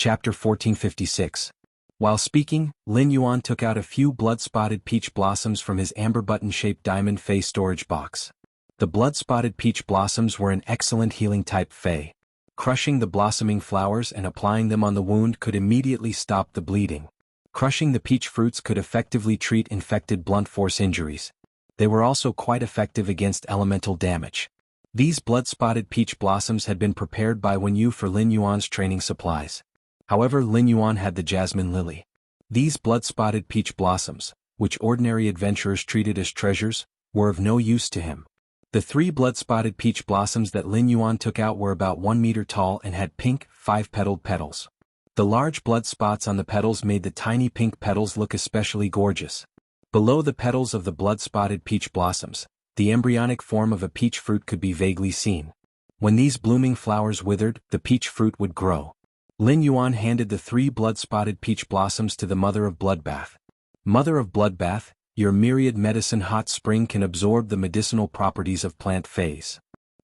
Chapter 1456. While speaking, Lin Yuan took out a few blood-spotted peach blossoms from his amber button-shaped diamond fei storage box. The blood-spotted peach blossoms were an excellent healing-type fei. Crushing the blossoming flowers and applying them on the wound could immediately stop the bleeding. Crushing the peach fruits could effectively treat infected blunt force injuries. They were also quite effective against elemental damage. These blood-spotted peach blossoms had been prepared by Wen Yu for Lin Yuan's training supplies. However, Lin Yuan had the jasmine lily. These blood-spotted peach blossoms, which ordinary adventurers treated as treasures, were of no use to him. The 3 blood-spotted peach blossoms that Lin Yuan took out were about 1 meter tall and had pink, 5-petaled petals. The large blood spots on the petals made the tiny pink petals look especially gorgeous. Below the petals of the blood-spotted peach blossoms, the embryonic form of a peach fruit could be vaguely seen. When these blooming flowers withered, the peach fruit would grow. Lin Yuan handed the 3 blood-spotted peach blossoms to the Mother of Bloodbath. Mother of Bloodbath, your myriad medicine hot spring can absorb the medicinal properties of plant feis.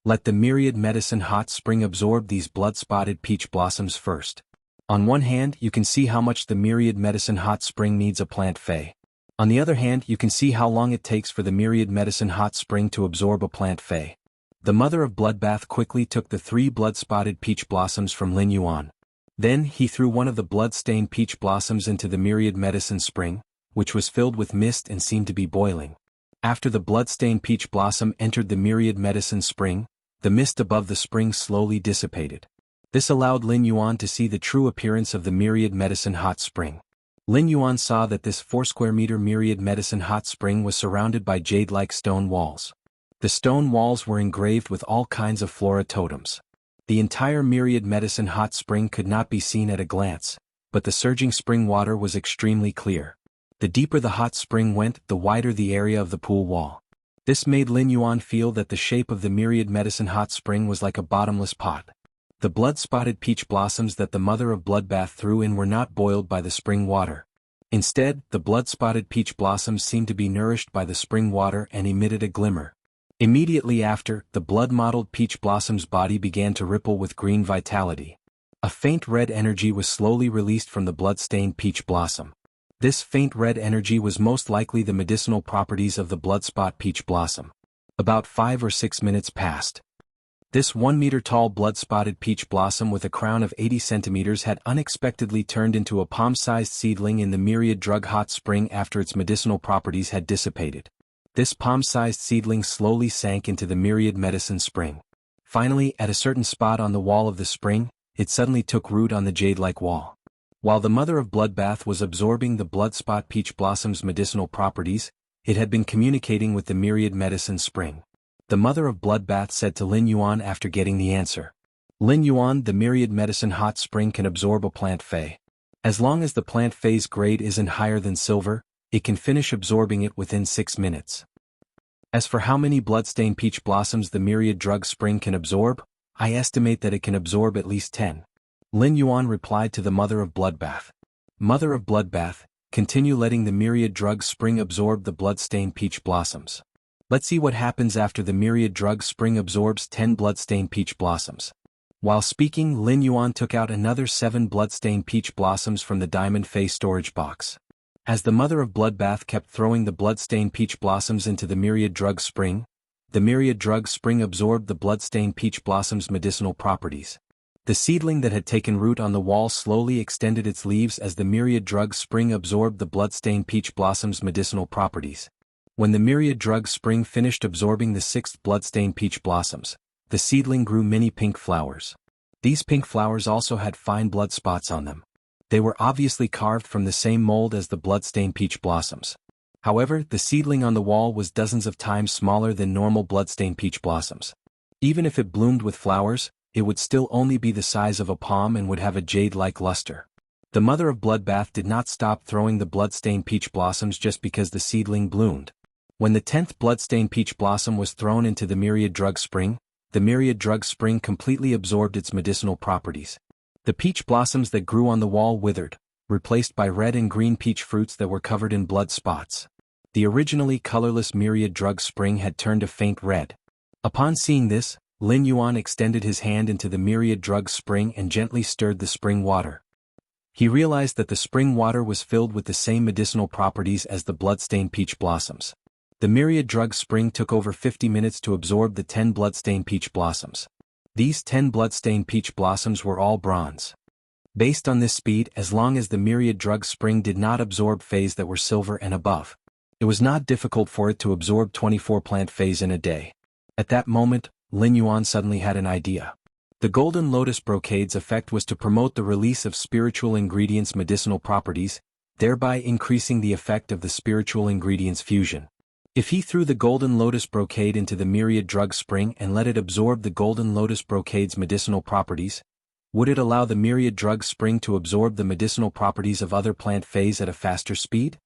Let the myriad medicine hot spring absorb these blood-spotted peach blossoms first. On one hand, you can see how much the myriad medicine hot spring needs a plant fei. On the other hand, you can see how long it takes for the myriad medicine hot spring to absorb a plant fei. The Mother of Bloodbath quickly took the 3 blood-spotted peach blossoms from Lin Yuan. Then he threw one of the blood-stained peach blossoms into the myriad medicine spring, which was filled with mist and seemed to be boiling. After the blood-stained peach blossom entered the myriad medicine spring, the mist above the spring slowly dissipated. This allowed Lin Yuan to see the true appearance of the myriad medicine hot spring. Lin Yuan saw that this 4 square meter myriad medicine hot spring was surrounded by jade-like stone walls. The stone walls were engraved with all kinds of flora totems. The entire myriad medicine hot spring could not be seen at a glance, but the surging spring water was extremely clear. The deeper the hot spring went, the wider the area of the pool wall. This made Lin Yuan feel that the shape of the myriad medicine hot spring was like a bottomless pot. The blood-spotted peach blossoms that the Mother of Bloodbath threw in were not boiled by the spring water. Instead, the blood-spotted peach blossoms seemed to be nourished by the spring water and emitted a glimmer. Immediately after, the blood-mottled peach blossom's body began to ripple with green vitality. A faint red energy was slowly released from the blood-stained peach blossom. This faint red energy was most likely the medicinal properties of the bloodspot peach blossom. About 5 or 6 minutes passed. This 1 meter tall blood-spotted peach blossom with a crown of 80 centimeters had unexpectedly turned into a palm-sized seedling in the myriad drug hot spring after its medicinal properties had dissipated. This palm-sized seedling slowly sank into the myriad medicine spring. Finally, at a certain spot on the wall of the spring, it suddenly took root on the jade-like wall. While the Mother of Bloodbath was absorbing the bloodspot peach blossom's medicinal properties, it had been communicating with the myriad medicine spring. The Mother of Bloodbath said to Lin Yuan after getting the answer. Lin Yuan, the myriad medicine hot spring can absorb a plant fei. As long as the plant fei's grade isn't higher than silver, it can finish absorbing it within 6 minutes. As for how many bloodstained peach blossoms the myriad drug spring can absorb, I estimate that it can absorb at least 10. Lin Yuan replied to the Mother of Bloodbath. Mother of Bloodbath, continue letting the myriad drug spring absorb the bloodstained peach blossoms. Let's see what happens after the myriad drug spring absorbs 10 bloodstained peach blossoms. While speaking, Lin Yuan took out another 7 bloodstained peach blossoms from the diamond fei storage box. As the Mother of Bloodbath kept throwing the bloodstained peach blossoms into the myriad drug spring, the myriad drug spring absorbed the bloodstained peach blossom's medicinal properties. The seedling that had taken root on the wall slowly extended its leaves as the myriad drug spring absorbed the bloodstained peach blossom's medicinal properties. When the myriad drug spring finished absorbing the 6th bloodstained peach blossoms, the seedling grew many pink flowers. These pink flowers also had fine blood spots on them. They were obviously carved from the same mold as the bloodstained peach blossoms. However, the seedling on the wall was dozens of times smaller than normal bloodstained peach blossoms. Even if it bloomed with flowers, it would still only be the size of a palm and would have a jade-like luster. The Mother of Bloodbath did not stop throwing the bloodstained peach blossoms just because the seedling bloomed. When the 10th bloodstained peach blossom was thrown into the myriad drug spring, the myriad drug spring completely absorbed its medicinal properties. The peach blossoms that grew on the wall withered, replaced by red and green peach fruits that were covered in blood spots. The originally colorless myriad drug spring had turned a faint red. Upon seeing this, Lin Yuan extended his hand into the myriad drug spring and gently stirred the spring water. He realized that the spring water was filled with the same medicinal properties as the blood-stained peach blossoms. The myriad drug spring took over 50 minutes to absorb the 10 blood-stained peach blossoms. These 10 blood-stained peach blossoms were all bronze. Based on this speed, as long as the myriad drug spring did not absorb phase that were silver and above, it was not difficult for it to absorb 24 plant phase in a day. At that moment, Lin Yuan suddenly had an idea. The golden lotus brocade's effect was to promote the release of spiritual ingredients' medicinal properties, thereby increasing the effect of the spiritual ingredients fusion. If he threw the golden lotus brocade into the myriad drug spring and let it absorb the golden lotus brocade's medicinal properties, would it allow the myriad drug spring to absorb the medicinal properties of other plant phase at a faster speed?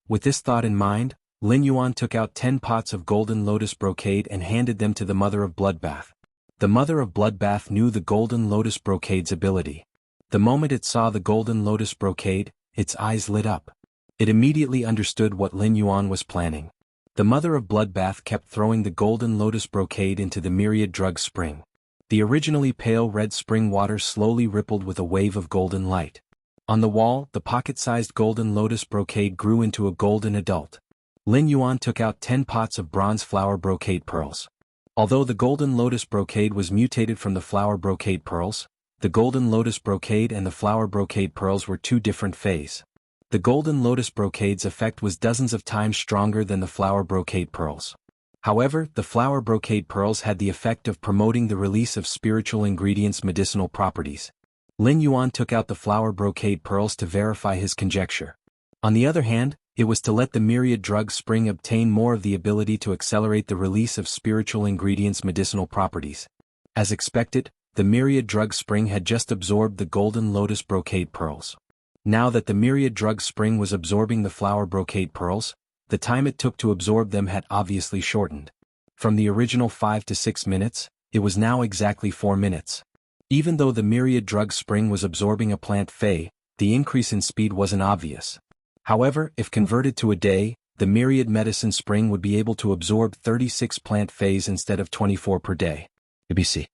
With this thought in mind, Lin Yuan took out 10 pots of golden lotus brocade and handed them to the mother of bloodbath. The mother of bloodbath knew the golden lotus brocade's ability. The moment it saw the golden lotus brocade, its eyes lit up. It immediately understood what Lin Yuan was planning. The mother of bloodbath kept throwing the golden lotus brocade into the myriad drug spring. The originally pale red spring water slowly rippled with a wave of golden light. On the wall, the pocket-sized golden lotus brocade grew into a golden adult. Lin Yuan took out 10 pots of bronze flower brocade pearls. Although the golden lotus brocade was mutated from the flower brocade pearls, the golden lotus brocade and the flower brocade pearls were two different phase. The golden lotus brocade's effect was dozens of times stronger than the flower brocade pearls. However, the flower brocade pearls had the effect of promoting the release of spiritual ingredients' medicinal properties. Lin Yuan took out the flower brocade pearls to verify his conjecture. On the other hand, it was to let the myriad drug spring obtain more of the ability to accelerate the release of spiritual ingredients' medicinal properties. As expected, the myriad drug spring had just absorbed the golden lotus brocade pearls. Now that the myriad drug spring was absorbing the flower brocade pearls, the time it took to absorb them had obviously shortened. From the original 5 to 6 minutes, it was now exactly 4 minutes. Even though the myriad drug spring was absorbing a plant fey, the increase in speed wasn't obvious. However, if converted to a day, the myriad medicine spring would be able to absorb 36 plant phase instead of 24 per day. ABC.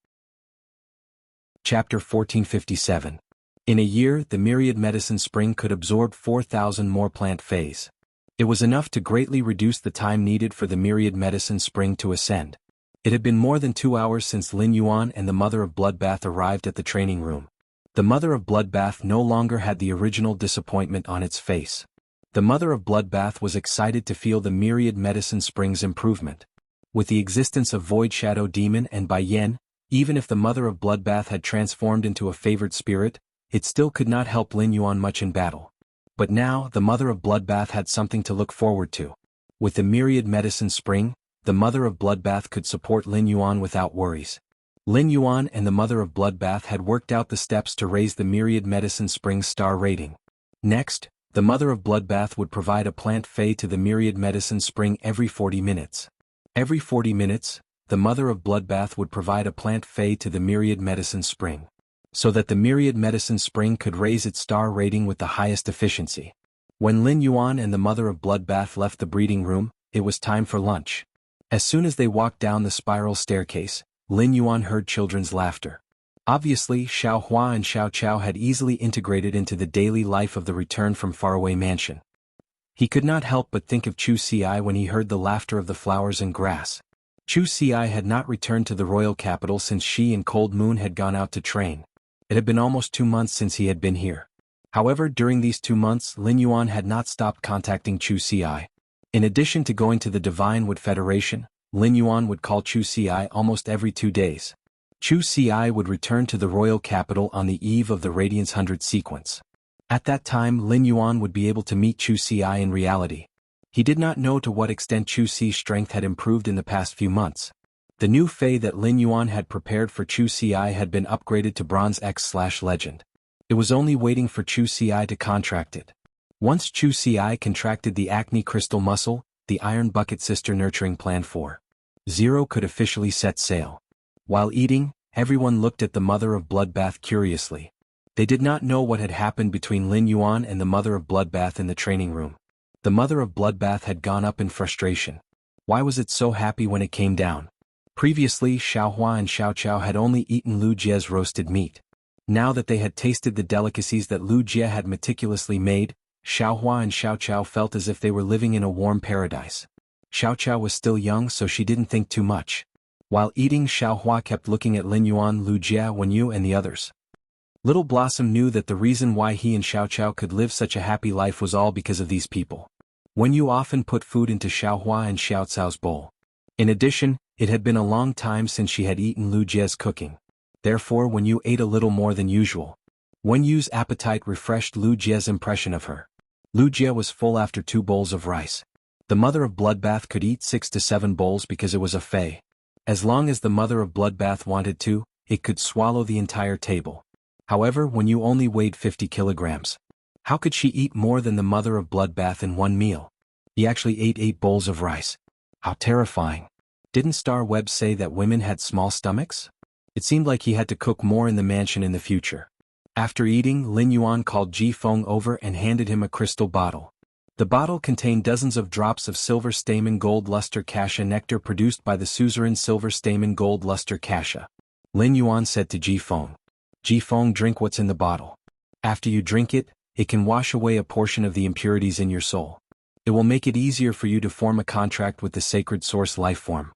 Chapter 1457. In a year, the myriad medicine spring could absorb 4,000 more plant phase. It was enough to greatly reduce the time needed for the myriad medicine spring to ascend. It had been more than 2 hours since Lin Yuan and the mother of bloodbath arrived at the training room. The mother of bloodbath no longer had the original disappointment on its face. The mother of bloodbath was excited to feel the myriad medicine spring's improvement. With the existence of Void Shadow Demon and Bai Yen, even if the mother of bloodbath had transformed into a favored spirit, it still could not help Lin Yuan much in battle. But now, the mother of bloodbath had something to look forward to. With the myriad medicine spring, the mother of bloodbath could support Lin Yuan without worries. Lin Yuan and the mother of bloodbath had worked out the steps to raise the myriad medicine spring's star rating. Next, the mother of bloodbath would provide a plant fey to the myriad medicine spring every 40 minutes. Every 40 minutes, the mother of bloodbath would provide a plant fey to the myriad medicine spring, so that the myriad medicine spring could raise its star rating with the highest efficiency. When Lin Yuan and the mother of bloodbath left the breeding room, it was time for lunch. As soon as they walked down the spiral staircase, Lin Yuan heard children's laughter. Obviously, Xiao Hua and Xiao Chao had easily integrated into the daily life of the return from faraway mansion. He could not help but think of Chu Ci when he heard the laughter of the flowers and grass. Chu Ci had not returned to the royal capital since she and Cold Moon had gone out to train. It had been almost 2 months since he had been here. However, during these 2 months, Lin Yuan had not stopped contacting Chu Ci. In addition to going to the Divine Wood Federation, Lin Yuan would call Chu Ci almost every 2 days. Chu Ci would return to the royal capital on the eve of the Radiance 100 sequence. At that time, Lin Yuan would be able to meet Chu Ci in reality. He did not know to what extent Chu Ci's strength had improved in the past few months. The new fey that Lin Yuan had prepared for Chu Ci had been upgraded to Bronze X/Legend. It was only waiting for Chu Ci to contract it. Once Chu Ci contracted the Acne Crystal Muscle, the Iron Bucket Sister Nurturing Plan 4.0 could officially set sail. While eating, everyone looked at the mother of bloodbath curiously. They did not know what had happened between Lin Yuan and the mother of bloodbath in the training room. The mother of bloodbath had gone up in frustration. Why was it so happy when it came down? Previously, Xiao Hua and Xiao Chao had only eaten Lu Jie's roasted meat. Now that they had tasted the delicacies that Lu Jie had meticulously made, Xiaohua and Xiao Chao felt as if they were living in a warm paradise. Xiao Chao was still young, so she didn't think too much. While eating, Xiaohua kept looking at Lin Yuan, Lu Jie, Wenyu and the others. Little Blossom knew that the reason why he and Xiao Chao could live such a happy life was all because of these people. Wenyu often put food into Xiaohua and Xiao Cao's bowl. In addition, it had been a long time since she had eaten Lu Jie's cooking. Therefore, Wenyu ate a little more than usual. Wenyu's appetite refreshed Lu Jie's impression of her. Lu Jie was full after 2 bowls of rice. The mother of Bloodbath could eat 6 to 7 bowls because it was a fei. As long as the mother of Bloodbath wanted to, it could swallow the entire table. However, Wenyu only weighed 50 kilograms. How could she eat more than the mother of Bloodbath in one meal? He actually ate 8 bowls of rice. How terrifying. Didn't Star Web say that women had small stomachs? It seemed like he had to cook more in the mansion in the future. After eating, Lin Yuan called Ji Feng over and handed him a crystal bottle. The bottle contained dozens of drops of silver stamen gold luster cassia nectar produced by the suzerain silver stamen gold luster cassia. Lin Yuan said to Ji Feng, "Ji Feng, drink what's in the bottle. After you drink it, it can wash away a portion of the impurities in your soul. It will make it easier for you to form a contract with the sacred source life form."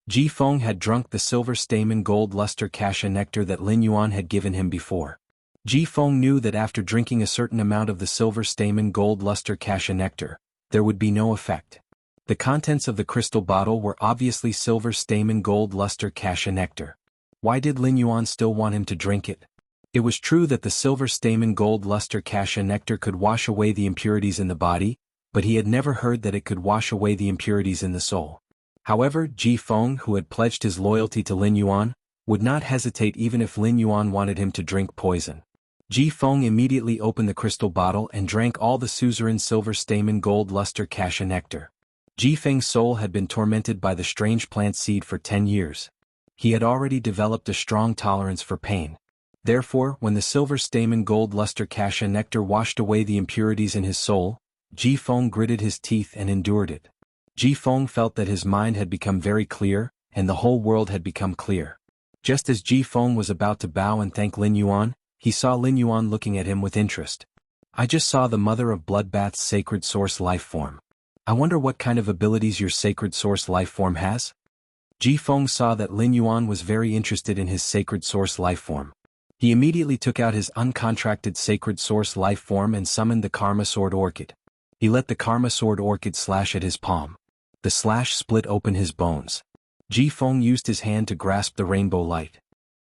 Ji Feng had drunk the silver stamen gold luster cassia nectar that Lin Yuan had given him before. Ji Feng knew that after drinking a certain amount of the silver stamen gold luster cassia nectar, there would be no effect. The contents of the crystal bottle were obviously silver stamen gold luster cassia nectar. Why did Lin Yuan still want him to drink it? It was true that the silver stamen gold luster cassia nectar could wash away the impurities in the body, but he had never heard that it could wash away the impurities in the soul. However, Ji Feng, who had pledged his loyalty to Lin Yuan, would not hesitate even if Lin Yuan wanted him to drink poison. Ji Feng immediately opened the crystal bottle and drank all the suzerain silver stamen gold luster cassia nectar. Ji Feng's soul had been tormented by the strange plant seed for 10 years. He had already developed a strong tolerance for pain. Therefore, when the silver stamen gold luster cassia nectar washed away the impurities in his soul, Ji Feng gritted his teeth and endured it. Ji Feng felt that his mind had become very clear, and the whole world had become clear. Just as Ji Feng was about to bow and thank Lin Yuan, he saw Lin Yuan looking at him with interest. "I just saw the mother of Bloodbath's sacred source life form. I wonder what kind of abilities your sacred source life form has?" Ji Feng saw that Lin Yuan was very interested in his sacred source life form. He immediately took out his uncontracted sacred source life form and summoned the Karma Sword Orchid. He let the Karma Sword Orchid slash at his palm. The slash split open his bones. Ji Feng used his hand to grasp the rainbow light.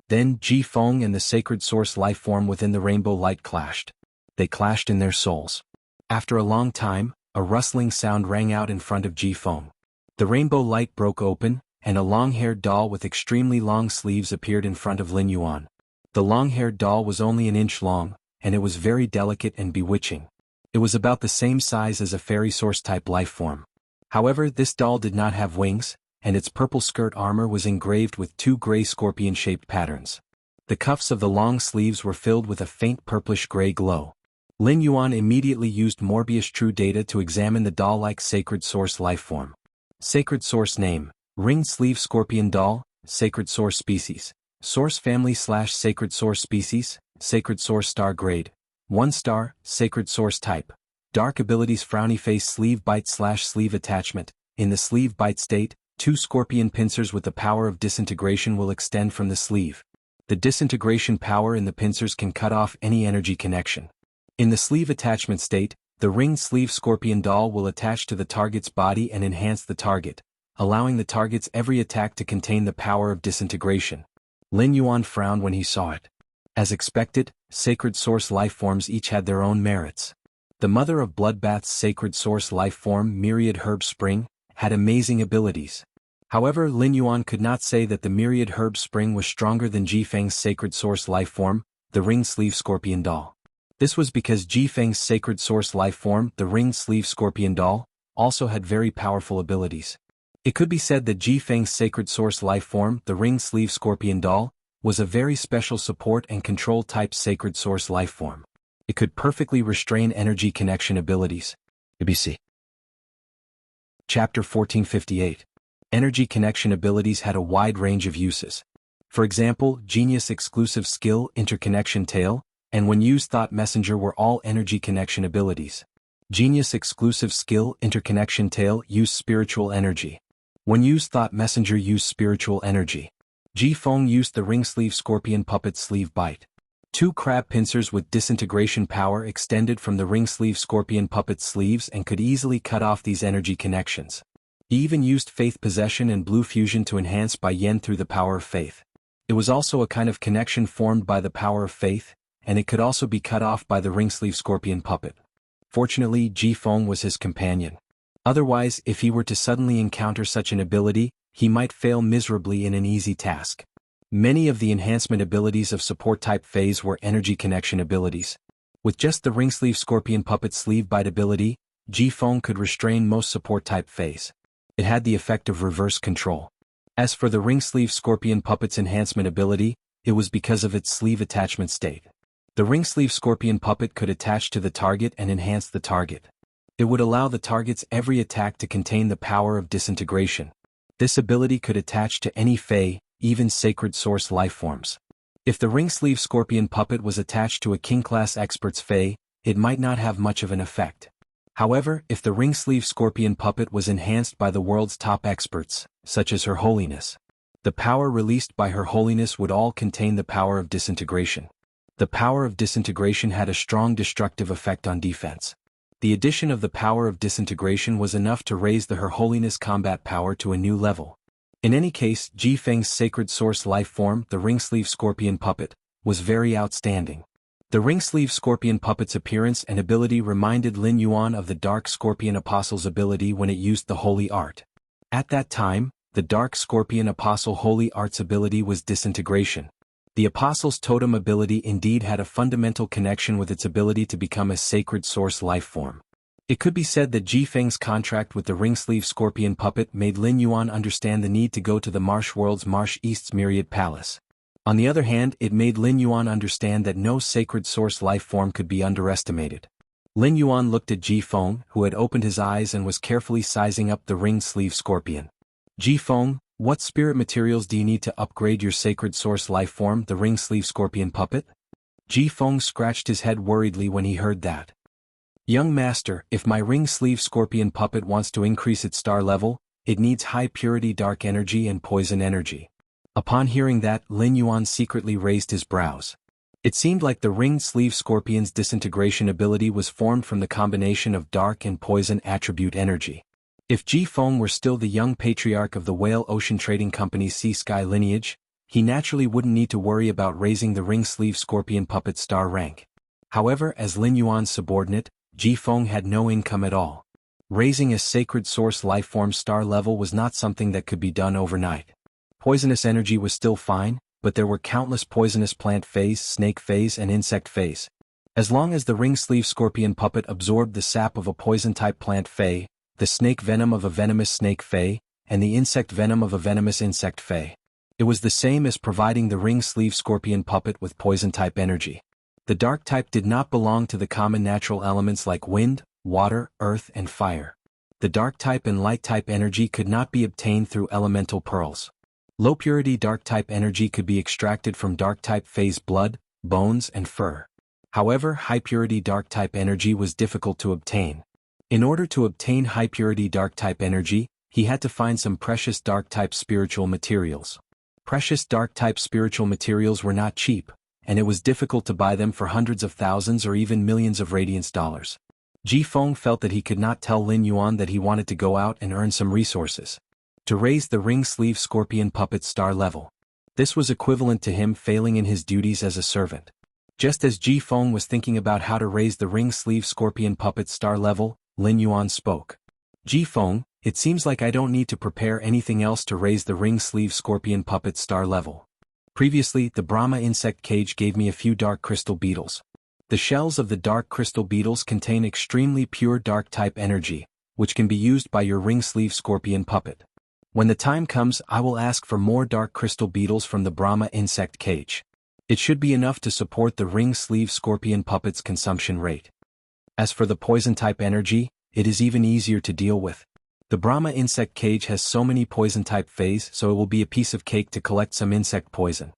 Then Ji Feng and the sacred source life form within the rainbow light clashed. They clashed in their souls. After a long time, a rustling sound rang out in front of Ji Feng. The rainbow light broke open, and a long-haired doll with extremely long sleeves appeared in front of Lin Yuan. The long-haired doll was only an inch long, and it was very delicate and bewitching. It was about the same size as a fairy source-type life form. However, this doll did not have wings, and its purple skirt armor was engraved with 2 gray scorpion-shaped patterns. The cuffs of the long sleeves were filled with a faint purplish-gray glow. Lin Yuan immediately used Morbius True Data to examine the doll-like sacred source life form. Sacred source name: Ringed Sleeve Scorpion Doll. Sacred source species: Source family / sacred source species. Sacred source star grade: 1 star. Sacred source type: Dark abilities: Frowny face, sleeve bite / sleeve attachment. In the sleeve bite state, 2 scorpion pincers with the power of disintegration will extend from the sleeve. The disintegration power in the pincers can cut off any energy connection. In the sleeve attachment state, the ringed sleeve scorpion doll will attach to the target's body and enhance the target, allowing the target's every attack to contain the power of disintegration. Lin Yuan frowned when he saw it. As expected, sacred source life forms each had their own merits. The mother of Bloodbath's sacred source life form, Myriad Herb Spring, had amazing abilities. However, Lin Yuan could not say that the Myriad Herb Spring was stronger than Ji Feng's sacred source life form, the ringed sleeve scorpion doll. This was because Ji Feng's sacred source life form, the ringed sleeve scorpion doll, also had very powerful abilities. It could be said that Ji Feng's sacred source life form, the ringed sleeve scorpion doll, was a very special support and control type sacred source life form. It could perfectly restrain energy connection abilities. ABC. Chapter 1458. Energy connection abilities had a wide range of uses. For example, Genius Exclusive Skill Interconnection Tail, and When Used Thought Messenger were all energy connection abilities. Genius Exclusive Skill Interconnection Tail use spiritual energy. When Used Thought Messenger use spiritual energy. Ji Feng used the ring sleeve scorpion puppet sleeve bite. Two crab pincers with disintegration power extended from the ring sleeve scorpion puppet sleeves and could easily cut off these energy connections. He even used faith possession and blue fusion to enhance Bai Yen through the power of faith. It was also a kind of connection formed by the power of faith, and it could also be cut off by the ring sleeve scorpion puppet. Fortunately, Ji Feng was his companion. Otherwise, if he were to suddenly encounter such an ability, he might fail miserably in an easy task. Many of the enhancement abilities of support-type phase were energy connection abilities. With just the ring sleeve scorpion puppet sleeve bite ability, Ji Feng could restrain most support-type phase. It had the effect of reverse control. As for the ring sleeve scorpion puppet's enhancement ability, it was because of its sleeve attachment state. The ring sleeve scorpion puppet could attach to the target and enhance the target. It would allow the target's every attack to contain the power of disintegration. This ability could attach to any Fey, even sacred source lifeforms. If the ring sleeve scorpion puppet was attached to a king-class expert's Fey, it might not have much of an effect. However, if the ring sleeve scorpion puppet was enhanced by the world's top experts, such as Her Holiness, the power released by Her Holiness would all contain the power of disintegration. The power of disintegration had a strong destructive effect on defense. The addition of the power of disintegration was enough to raise the Her Holiness combat power to a new level. In any case, Ji Feng's sacred source life form, the ring sleeve scorpion puppet, was very outstanding. The ring sleeve scorpion puppet's appearance and ability reminded Lin Yuan of the Dark Scorpion Apostle's ability when it used the Holy Art. At that time, the Dark Scorpion Apostle Holy Art's ability was disintegration. The Apostle's totem ability indeed had a fundamental connection with its ability to become a sacred source life form. It could be said that Ji Feng's contract with the ring sleeve scorpion puppet made Lin Yuan understand the need to go to the Marsh World's Marsh East's Myriad Palace. On the other hand, it made Lin Yuan understand that no sacred source life form could be underestimated. Lin Yuan looked at Ji Feng, who had opened his eyes and was carefully sizing up the ring sleeve scorpion. Ji Feng, what spirit materials do you need to upgrade your sacred source life form, the ring sleeve scorpion puppet? Ji Feng scratched his head worriedly when he heard that. Young master, if my ring sleeve scorpion puppet wants to increase its star level, it needs high purity dark energy and poison energy. Upon hearing that, Lin Yuan secretly raised his brows. It seemed like the ringed sleeve scorpion's disintegration ability was formed from the combination of dark and poison attribute energy. If Ji Feng were still the young patriarch of the Whale Ocean Trading Company's Sea Sky lineage, he naturally wouldn't need to worry about raising the ring sleeve scorpion puppet's star rank. However, as Lin Yuan's subordinate, Ji Feng had no income at all. Raising a sacred source lifeform star level was not something that could be done overnight. Poisonous energy was still fine, but there were countless poisonous plant phase, snake phase and insect phase. As long as the ring sleeve scorpion puppet absorbed the sap of a poison-type plant phase, the snake venom of a venomous snake fey, and the insect venom of a venomous insect fey. It was the same as providing the ring sleeve scorpion puppet with poison-type energy. The dark type did not belong to the common natural elements like wind, water, earth and fire. The dark type and light type energy could not be obtained through elemental pearls. Low purity dark type energy could be extracted from dark type phase blood, bones and fur. However, high purity dark type energy was difficult to obtain. In order to obtain high-purity dark-type energy, he had to find some precious dark-type spiritual materials. Precious dark-type spiritual materials were not cheap, and it was difficult to buy them for hundreds of thousands or even millions of radiance dollars. Ji Feng felt that he could not tell Lin Yuan that he wanted to go out and earn some resources to raise the ring sleeve scorpion puppet's star level. This was equivalent to him failing in his duties as a servant. Just as Ji Feng was thinking about how to raise the ring sleeve scorpion puppet's star level, Lin Yuan spoke. Ji Feng, it seems like I don't need to prepare anything else to raise the ring sleeve scorpion puppet's star level. Previously, the Brahma insect cage gave me a few dark crystal beetles. The shells of the dark crystal beetles contain extremely pure dark type energy, which can be used by your ring sleeve scorpion puppet. When the time comes, I will ask for more dark crystal beetles from the Brahma insect cage. It should be enough to support the ring sleeve scorpion puppet's consumption rate. As for the poison-type energy, it is even easier to deal with. The Brahma insect cage has so many poison-type phase, so it will be a piece of cake to collect some insect poison.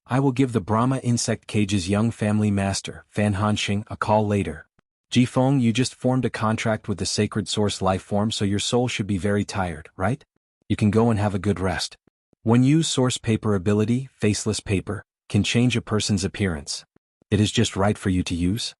I will give the Brahma insect cage's young family master, Fan Hanxing, a call later. Jifeng, you just formed a contract with the sacred source lifeform, so your soul should be very tired, right? You can go and have a good rest. When use source paper ability, faceless paper, can change a person's appearance. It is just right for you to use.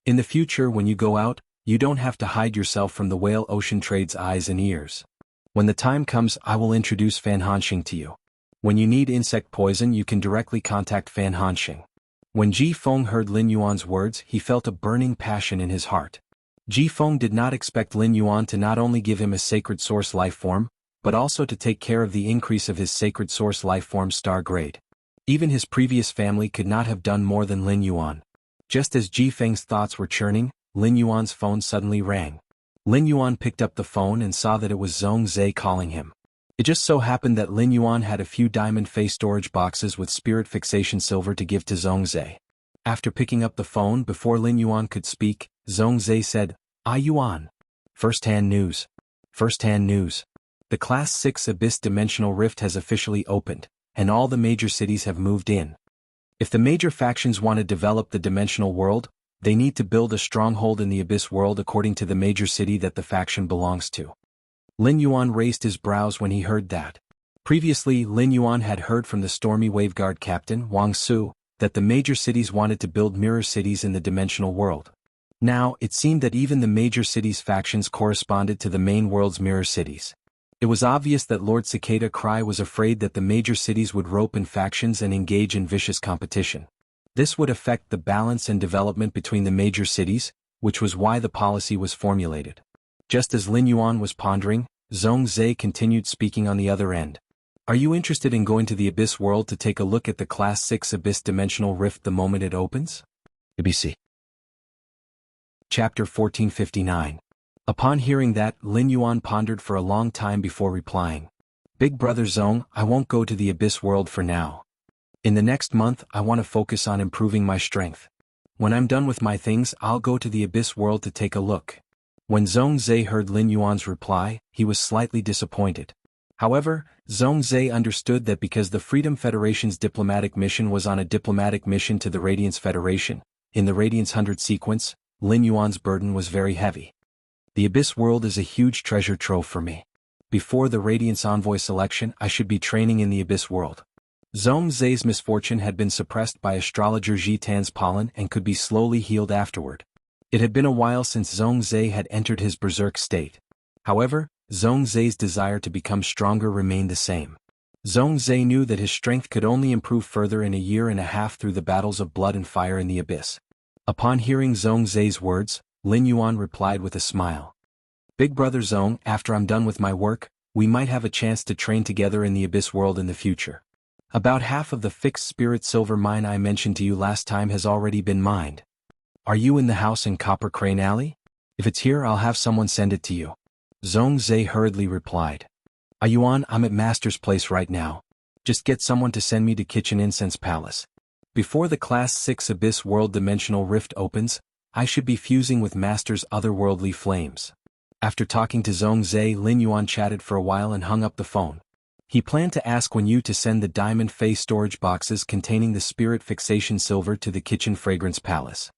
In the future when you go out, you don't have to hide yourself from the whale ocean trade's eyes and ears. When the time comes, I will introduce Fan Hanxing to you. When you need insect poison, you can directly contact Fan Hanxing. When Ji Feng heard Lin Yuan's words, he felt a burning passion in his heart. Ji Feng did not expect Lin Yuan to not only give him a sacred source life form, but also to take care of the increase of his sacred source life form star grade. Even his previous family could not have done more than Lin Yuan. Just as Ji Feng's thoughts were churning, Lin Yuan's phone suddenly rang. Lin Yuan picked up the phone and saw that it was Zhong Zhe calling him. It just so happened that Lin Yuan had a few diamond face storage boxes with spirit fixation silver to give to Zhong Zhe. After picking up the phone before Lin Yuan could speak, Zhong Zhe said, Yuan. First-hand news. First-hand news. The Class 6 Abyss Dimensional Rift has officially opened, and all the major cities have moved in. If the major factions want to develop the dimensional world, they need to build a stronghold in the Abyss world according to the major city that the faction belongs to. Lin Yuan raised his brows when he heard that. Previously, Lin Yuan had heard from the Stormy Waveguard captain, Wang Su, that the major cities wanted to build mirror cities in the dimensional world. Now, it seemed that even the major cities' factions corresponded to the main world's mirror cities. It was obvious that Lord Cicada Cry was afraid that the major cities would rope in factions and engage in vicious competition. This would affect the balance and development between the major cities, which was why the policy was formulated. Just as Lin Yuan was pondering, Zhong Zhe continued speaking on the other end. Are you interested in going to the Abyss world to take a look at the Class 6 Abyss Dimensional Rift the moment it opens? ABC. Chapter 1459. Upon hearing that, Lin Yuan pondered for a long time before replying. Big brother Zhong, I won't go to the Abyss world for now. In the next month, I want to focus on improving my strength. When I'm done with my things, I'll go to the Abyss world to take a look. When Zhong Zhe heard Lin Yuan's reply, he was slightly disappointed. However, Zhong Zhe understood that because the Freedom Federation's diplomatic mission was on a diplomatic mission to the Radiance Federation, in the Radiance 100 sequence, Lin Yuan's burden was very heavy. The Abyss world is a huge treasure trove for me. Before the Radiance Envoy selection, I should be training in the Abyss world. Zhong Zhe's misfortune had been suppressed by astrologer Jitan's pollen and could be slowly healed afterward. It had been a while since Zhong Zhe had entered his berserk state. However, Zhong Zhe's desire to become stronger remained the same. Zhong Zhe knew that his strength could only improve further in a year and a half through the battles of blood and fire in the Abyss. Upon hearing Zhong Zhe's words, Lin Yuan replied with a smile. Big brother Zhong, after I'm done with my work, we might have a chance to train together in the Abyss world in the future. About half of the fixed spirit silver mine I mentioned to you last time has already been mined. Are you in the house in Copper Crane Alley? If it's here, I'll have someone send it to you. Zhong Zhe hurriedly replied. Yuan, I'm at Master's place right now. Just get someone to send me to Kitchen Incense Palace. Before the Class 6 Abyss World Dimensional Rift opens, I should be fusing with Master's otherworldly flames. After talking to Zhong Zhe, Lin Yuan chatted for a while and hung up the phone. He planned to ask Wen Yu to send the diamond face storage boxes containing the spirit fixation silver to the Kitchen Fragrance Palace.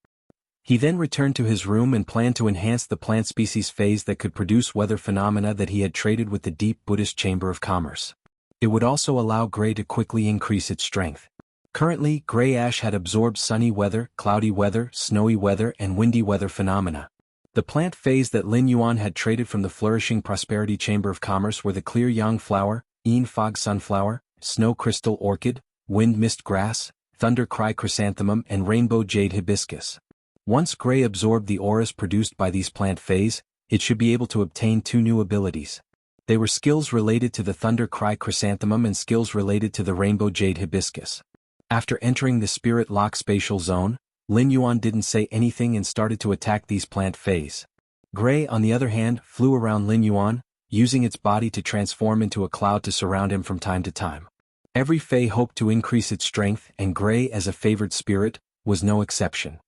He then returned to his room and planned to enhance the plant species phase that could produce weather phenomena that he had traded with the Deep Buddhist Chamber of Commerce. It would also allow Gray to quickly increase its strength. Currently, Gray Ash had absorbed sunny weather, cloudy weather, snowy weather, and windy weather phenomena. The plant phase that Lin Yuan had traded from the Flourishing Prosperity Chamber of Commerce were the Clear Yang Flower, Een Fog Sunflower, Snow Crystal Orchid, Wind Mist Grass, Thunder Cry Chrysanthemum, and Rainbow Jade Hibiscus. Once Gray absorbed the auras produced by these plant phase, it should be able to obtain two new abilities. They were skills related to the Thunder Cry Chrysanthemum and skills related to the Rainbow Jade Hibiscus. After entering the Spirit Lock spatial zone, Lin Yuan didn't say anything and started to attack these plant phase. Gray, on the other hand, flew around Lin Yuan, using its body to transform into a cloud to surround him from time to time. Every Fae hoped to increase its strength, and Gray, as a favored spirit, was no exception.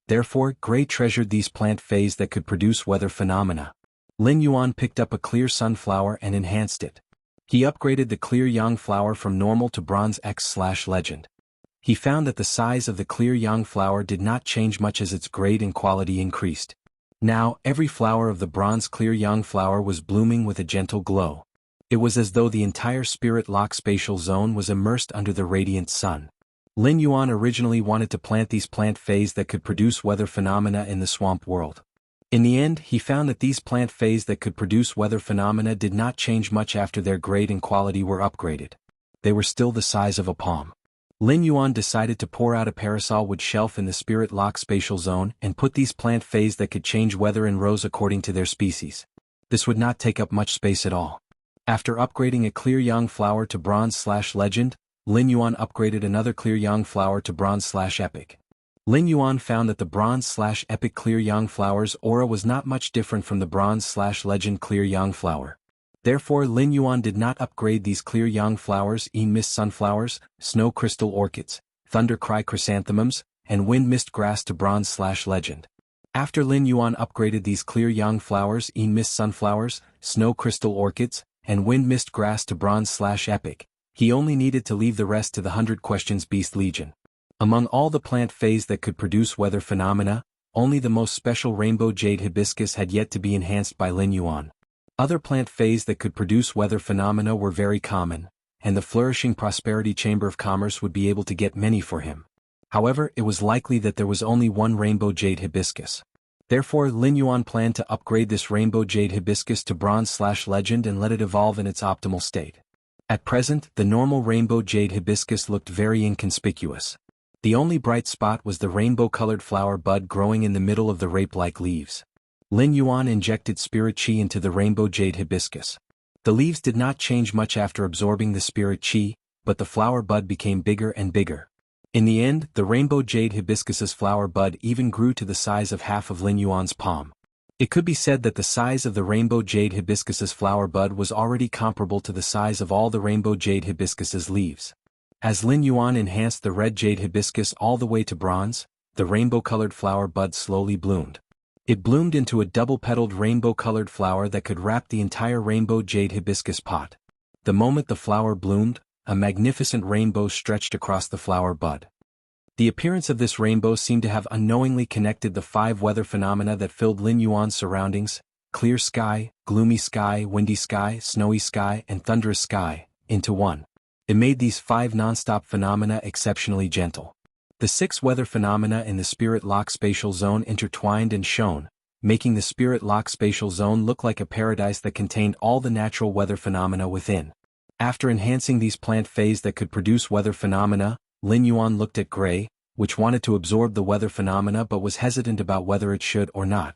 Therefore, Gray treasured these plant phase that could produce weather phenomena. Lin Yuan picked up a clear sunflower and enhanced it. He upgraded the clear yang flower from normal to bronze X/legend. He found that the size of the clear yang flower did not change much as its grade and quality increased. Now, every flower of the bronze clear yang flower was blooming with a gentle glow. It was as though the entire spirit lock spatial zone was immersed under the radiant sun. Lin Yuan originally wanted to plant these plant phase that could produce weather phenomena in the swamp world. In the end, he found that these plant phase that could produce weather phenomena did not change much after their grade and quality were upgraded. They were still the size of a palm. Lin Yuan decided to pour out a parasol wood shelf in the spirit lock spatial zone and put these plant phase that could change weather in rows according to their species. This would not take up much space at all. After upgrading a clear yang flower to bronze/legend, Lin Yuan upgraded another clear yang flower to bronze/epic. Lin Yuan found that the bronze/epic clear yang flower's aura was not much different from the bronze/legend clear yang flower. Therefore, Lin Yuan did not upgrade these clear yang flowers, mist sunflowers, snow crystal orchids, thunder cry chrysanthemums, and wind mist grass to bronze/legend. After Lin Yuan upgraded these clear yang flowers, mist sunflowers, snow crystal orchids, and wind mist grass to bronze/epic, he only needed to leave the rest to the 100 Questions Beast Legion. Among all the plant phase that could produce weather phenomena, only the most special rainbow jade hibiscus had yet to be enhanced by Lin Yuan. Other plant phase that could produce weather phenomena were very common, and the flourishing prosperity chamber of commerce would be able to get many for him. However, it was likely that there was only one rainbow jade hibiscus. Therefore, Lin Yuan planned to upgrade this rainbow jade hibiscus to bronze/legend and let it evolve in its optimal state. At present, the normal rainbow jade hibiscus looked very inconspicuous. The only bright spot was the rainbow-colored flower bud growing in the middle of the rape-like leaves. Lin Yuan injected spirit chi into the rainbow jade hibiscus. The leaves did not change much after absorbing the spirit chi, but the flower bud became bigger and bigger. In the end, the rainbow jade hibiscus's flower bud even grew to the size of half of Lin Yuan's palm. It could be said that the size of the rainbow jade hibiscus's flower bud was already comparable to the size of all the rainbow jade hibiscus's leaves. As Lin Yuan enhanced the red jade hibiscus all the way to bronze, the rainbow-colored flower bud slowly bloomed. It bloomed into a double-petaled rainbow-colored flower that could wrap the entire rainbow jade hibiscus pot. The moment the flower bloomed, a magnificent rainbow stretched across the flower bud. The appearance of this rainbow seemed to have unknowingly connected the 5 weather phenomena that filled Lin Yuan's surroundings: clear sky, gloomy sky, windy sky, snowy sky, and thunderous sky, into one. It made these 5 non-stop phenomena exceptionally gentle. The 6 weather phenomena in the spirit lock spatial zone intertwined and shone, making the spirit lock spatial zone look like a paradise that contained all the natural weather phenomena within. After enhancing these plant phase that could produce weather phenomena, Lin Yuan looked at Gray, which wanted to absorb the weather phenomena but was hesitant about whether it should or not.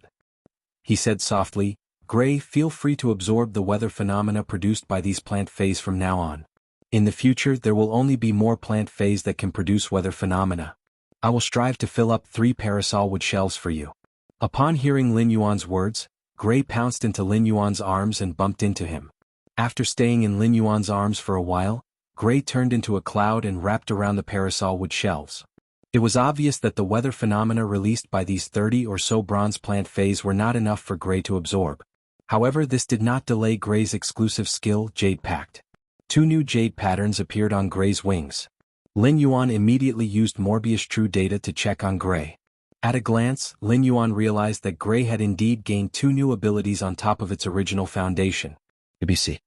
He said softly, "Gray, feel free to absorb the weather phenomena produced by these plant phase from now on. In the future there will only be more plant phase that can produce weather phenomena. I will strive to fill up 3 parasol wood shelves for you." Upon hearing Lin Yuan's words, Gray pounced into Lin Yuan's arms and bumped into him. After staying in Lin Yuan's arms for a while, Gray turned into a cloud and wrapped around the parasol wood shelves. It was obvious that the weather phenomena released by these 30 or so bronze plant phase were not enough for Gray to absorb. However, this did not delay Gray's exclusive skill, Jade Pact. 2 new jade patterns appeared on Gray's wings. Lin Yuan immediately used Morbius True Data to check on Gray. At a glance, Lin Yuan realized that Gray had indeed gained 2 new abilities on top of its original foundation. ABC.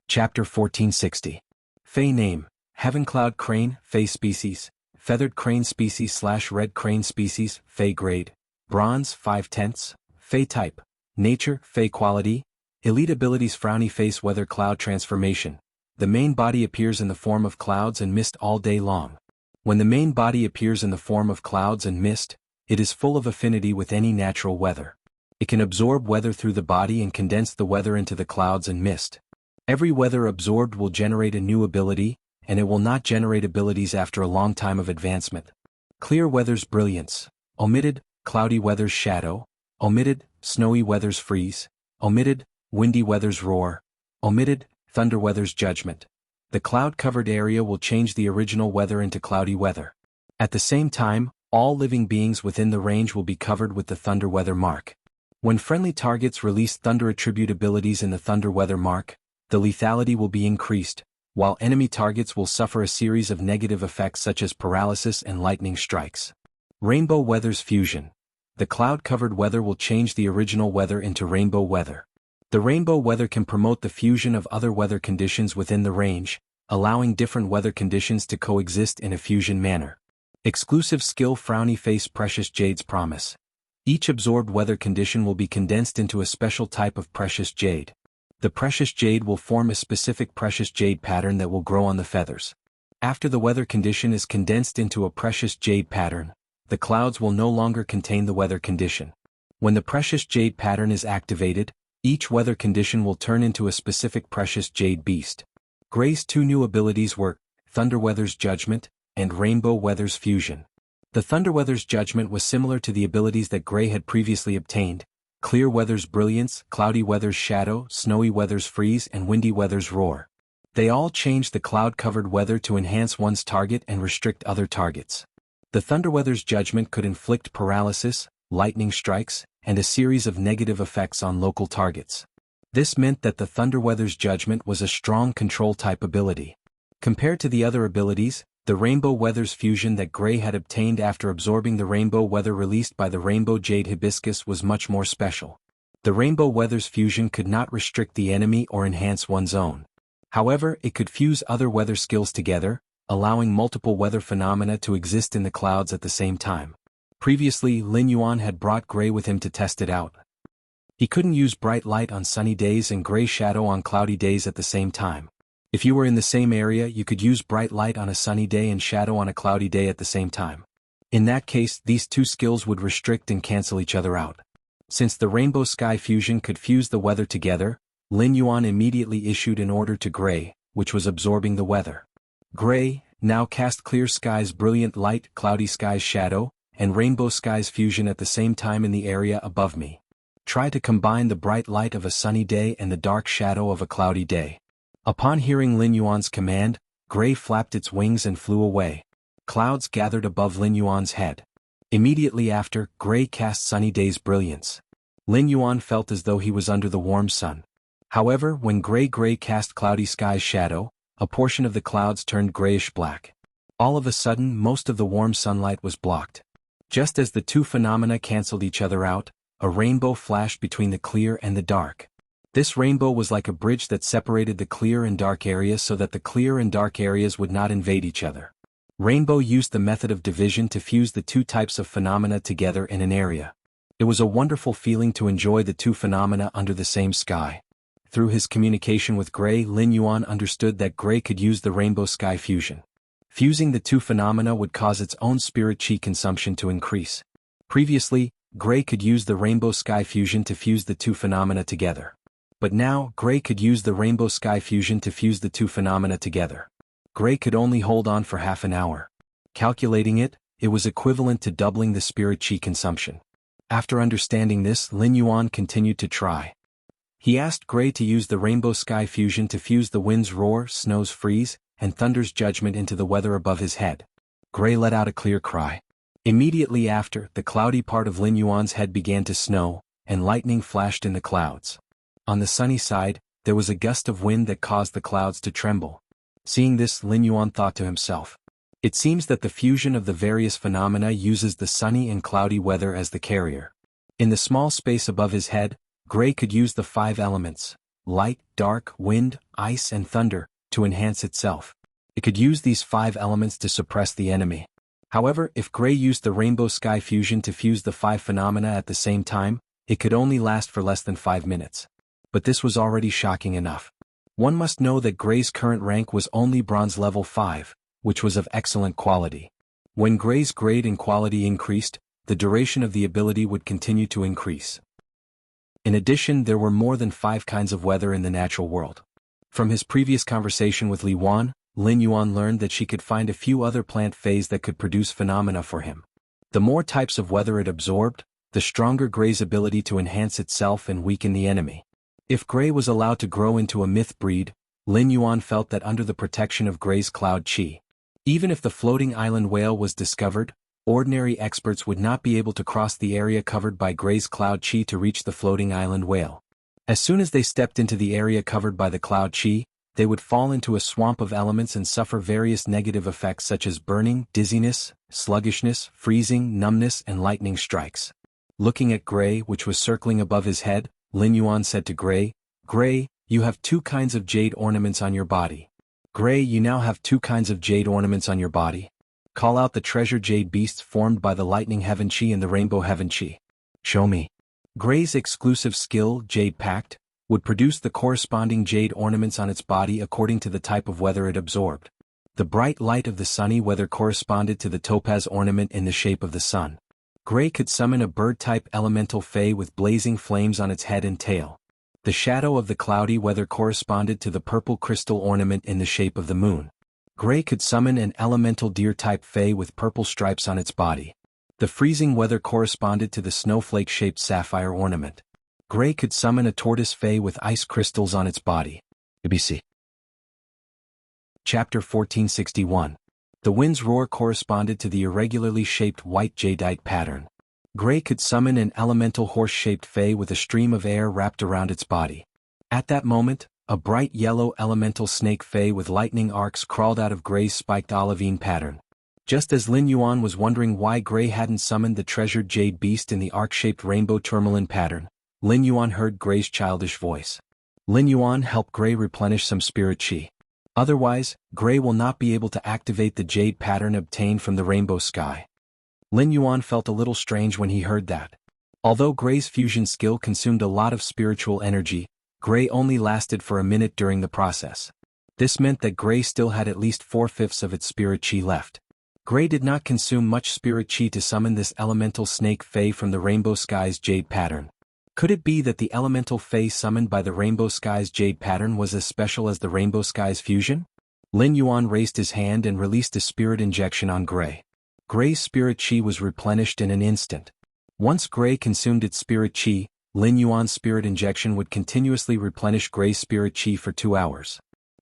Chapter 1460. Fey name: Heaven Cloud Crane, Fey species, Feathered Crane species / Red Crane species, Fey grade, Bronze 5/10, Fey type, Nature, Fey quality, Elite abilities: Frowny face, Weather cloud transformation. The main body appears in the form of clouds and mist all day long. When the main body appears in the form of clouds and mist, it is full of affinity with any natural weather. It can absorb weather through the body and condense the weather into the clouds and mist. Every weather absorbed will generate a new ability, and it will not generate abilities after a long time of advancement. Clear weather's brilliance, omitted; cloudy weather's shadow, omitted; snowy weather's freeze, omitted; windy weather's roar, omitted; thunder weather's judgment. The cloud-covered area will change the original weather into cloudy weather. At the same time, all living beings within the range will be covered with the thunder weather mark. When friendly targets release thunder attribute abilities in the thunder weather mark, the lethality will be increased, while enemy targets will suffer a series of negative effects such as paralysis and lightning strikes. Rainbow weather's fusion. The cloud-covered weather will change the original weather into rainbow weather. The rainbow weather can promote the fusion of other weather conditions within the range, allowing different weather conditions to coexist in a fusion manner. Exclusive skill Frowny Face Precious Jade's Promise. Each absorbed weather condition will be condensed into a special type of precious jade. The precious jade will form a specific precious jade pattern that will grow on the feathers. After the weather condition is condensed into a precious jade pattern, the clouds will no longer contain the weather condition. When the precious jade pattern is activated, each weather condition will turn into a specific precious jade beast. Gray's two new abilities were Thunder Weather's Judgment and Rainbow Weather's Fusion. The Thunder Weather's Judgment was similar to the abilities that Gray had previously obtained: Clear Weather's Brilliance, Cloudy Weather's Shadow, Snowy Weather's Freeze, and Windy Weather's Roar. They all changed the cloud-covered weather to enhance one's target and restrict other targets. The Thunder Weather's Judgment could inflict paralysis, lightning strikes, and a series of negative effects on local targets. This meant that the Thunder Weather's Judgment was a strong control-type ability. Compared to the other abilities, the Rainbow Weather's Fusion that Gray had obtained after absorbing the Rainbow Weather released by the Rainbow Jade Hibiscus was much more special. The Rainbow Weather's Fusion could not restrict the enemy or enhance one's own. However, it could fuse other weather skills together, allowing multiple weather phenomena to exist in the clouds at the same time. Previously, Lin Yuan had brought Gray with him to test it out. He couldn't use bright light on sunny days and gray shadow on cloudy days at the same time. If you were in the same area, you could use bright light on a sunny day and shadow on a cloudy day at the same time. In that case, these two skills would restrict and cancel each other out. Since the Rainbow Sky Fusion could fuse the weather together, Lin Yuan immediately issued an order to Gray, which was absorbing the weather. Gray, now cast Clear Skies Brilliant Light, Cloudy Skies Shadow, and Rainbow Skies Fusion at the same time in the area above me. Try to combine the bright light of a sunny day and the dark shadow of a cloudy day. Upon hearing Lin Yuan's command, Gray flapped its wings and flew away. Clouds gathered above Lin Yuan's head. Immediately after, Gray cast Sunny Day's Brilliance. Lin Yuan felt as though he was under the warm sun. However, when Gray cast Cloudy Sky's Shadow, a portion of the clouds turned grayish-black. All of a sudden, most of the warm sunlight was blocked. Just as the two phenomena canceled each other out, a rainbow flashed between the clear and the dark. This rainbow was like a bridge that separated the clear and dark areas so that the clear and dark areas would not invade each other. Rainbow used the method of division to fuse the two types of phenomena together in an area. It was a wonderful feeling to enjoy the two phenomena under the same sky. Through his communication with Gray, Lin Yuan understood that Gray could use the Rainbow Sky Fusion. Fusing the two phenomena would cause its own spirit chi consumption to increase. Previously, Gray could use the Rainbow Sky Fusion to fuse the two phenomena together. But now, Gray could use the Rainbow Sky Fusion to fuse the two phenomena together. Gray could only hold on for half an hour. Calculating it, it was equivalent to doubling the spirit chi consumption. After understanding this, Lin Yuan continued to try. He asked Gray to use the Rainbow Sky Fusion to fuse the wind's roar, snow's freeze, and thunder's judgment into the weather above his head. Gray let out a clear cry. Immediately after, the cloudy part of Lin Yuan's head began to snow, and lightning flashed in the clouds. On the sunny side, there was a gust of wind that caused the clouds to tremble. Seeing this, Lin Yuan thought to himself, "It seems that the fusion of the various phenomena uses the sunny and cloudy weather as the carrier." In the small space above his head, Gray could use the 5 elements, light, dark, wind, ice and thunder, to enhance itself. It could use these 5 elements to suppress the enemy. However, if Gray used the Rainbow Sky Fusion to fuse the 5 phenomena at the same time, it could only last for less than 5 minutes. But this was already shocking enough. One must know that Gray's current rank was only bronze level 5, which was of excellent quality. When Gray's grade and quality increased, the duration of the ability would continue to increase. In addition, there were more than 5 kinds of weather in the natural world. From his previous conversation with Li Wan, Lin Yuan learned that she could find a few other plant phase that could produce phenomena for him. The more types of weather it absorbed, the stronger Gray's ability to enhance itself and weaken the enemy. If Gray was allowed to grow into a myth breed, Lin Yuan felt that under the protection of Gray's cloud chi, even if the floating island whale was discovered, Ordinary experts would not be able to cross the area covered by Gray's cloud chi to reach the floating island whale. As soon as they stepped into the area covered by the cloud chi, they would fall into a swamp of elements and suffer various negative effects such as burning, dizziness, sluggishness, freezing, numbness, and lightning strikes. Looking at Gray, which was circling above his head, Lin Yuan said to Gray, "Gray, you have 2 kinds of jade ornaments on your body. Gray, you now have 2 kinds of jade ornaments on your body. Call out the treasure jade beasts formed by the lightning heaven chi and the rainbow heaven chi. Show me." Gray's exclusive skill, Jade Pact, would produce the corresponding jade ornaments on its body according to the type of weather it absorbed. The bright light of the sunny weather corresponded to the topaz ornament in the shape of the sun. Gray could summon a bird-type elemental fey with blazing flames on its head and tail. The shadow of the cloudy weather corresponded to the purple crystal ornament in the shape of the moon. Gray could summon an elemental deer-type fey with purple stripes on its body. The freezing weather corresponded to the snowflake-shaped sapphire ornament. Gray could summon a tortoise fey with ice crystals on its body. ABC. Chapter 1461. The wind's roar corresponded to the irregularly shaped white jadeite pattern. Gray could summon an elemental horse-shaped fey with a stream of air wrapped around its body. At that moment, a bright yellow elemental snake fey with lightning arcs crawled out of Gray's spiked olivine pattern. Just as Lin Yuan was wondering why Gray hadn't summoned the treasured jade beast in the arc-shaped rainbow tourmaline pattern, Lin Yuan heard Gray's childish voice. Lin Yuan, help Gray replenish some spirit chi. Otherwise, Gray will not be able to activate the jade pattern obtained from the rainbow sky. Lin Yuan felt a little strange when he heard that. Although Gray's fusion skill consumed a lot of spiritual energy, Gray only lasted for a minute during the process. This meant that Gray still had at least 4/5 of its spirit chi left. Gray did not consume much spirit chi to summon this elemental snake fey from the rainbow sky's jade pattern. Could it be that the elemental fey summoned by the rainbow sky's jade pattern was as special as the rainbow sky's fusion? Lin Yuan raised his hand and released a spirit injection on Gray. Gray's spirit chi was replenished in an instant. Once Gray consumed its spirit chi, Lin Yuan's spirit injection would continuously replenish Gray's spirit chi for 2 hours.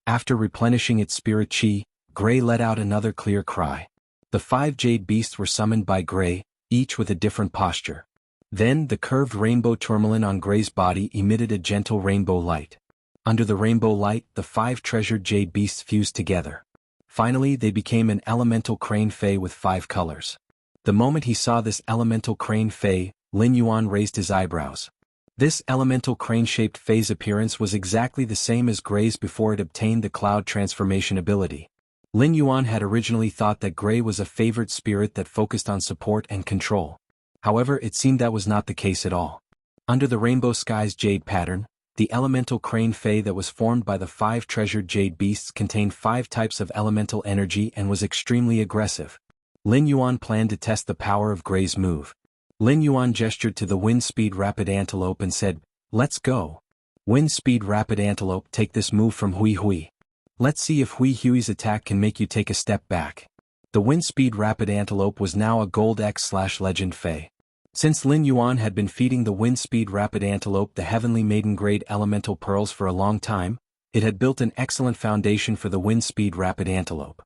After replenishing its spirit chi, Gray let out another clear cry. The 5 jade beasts were summoned by Gray, each with a different posture. Then the curved rainbow tourmaline on Gray's body emitted a gentle rainbow light. Under the rainbow light, the 5 treasured jade beasts fused together. Finally, they became an elemental crane fey with 5 colors. The moment he saw this elemental crane fey, Lin Yuan raised his eyebrows. This elemental crane-shaped fey's appearance was exactly the same as Gray's before it obtained the cloud transformation ability. Lin Yuan had originally thought that Gray was a favored spirit that focused on support and control. However, it seemed that was not the case at all. Under the rainbow sky's jade pattern, the elemental crane fey that was formed by the 5 treasured jade beasts contained 5 types of elemental energy and was extremely aggressive. Lin Yuan planned to test the power of Gray's move. Lin Yuan gestured to the Wind Speed Rapid Antelope and said, "Let's go. Wind Speed Rapid Antelope, take this move from Hui Hui. Let's see if Hui Hui's attack can make you take a step back." The Wind Speed Rapid Antelope was now a Gold X/Legend Fey. Since Lin Yuan had been feeding the Wind Speed Rapid Antelope the Heavenly Maiden Grade Elemental Pearls for a long time, it had built an excellent foundation for the Wind Speed Rapid Antelope.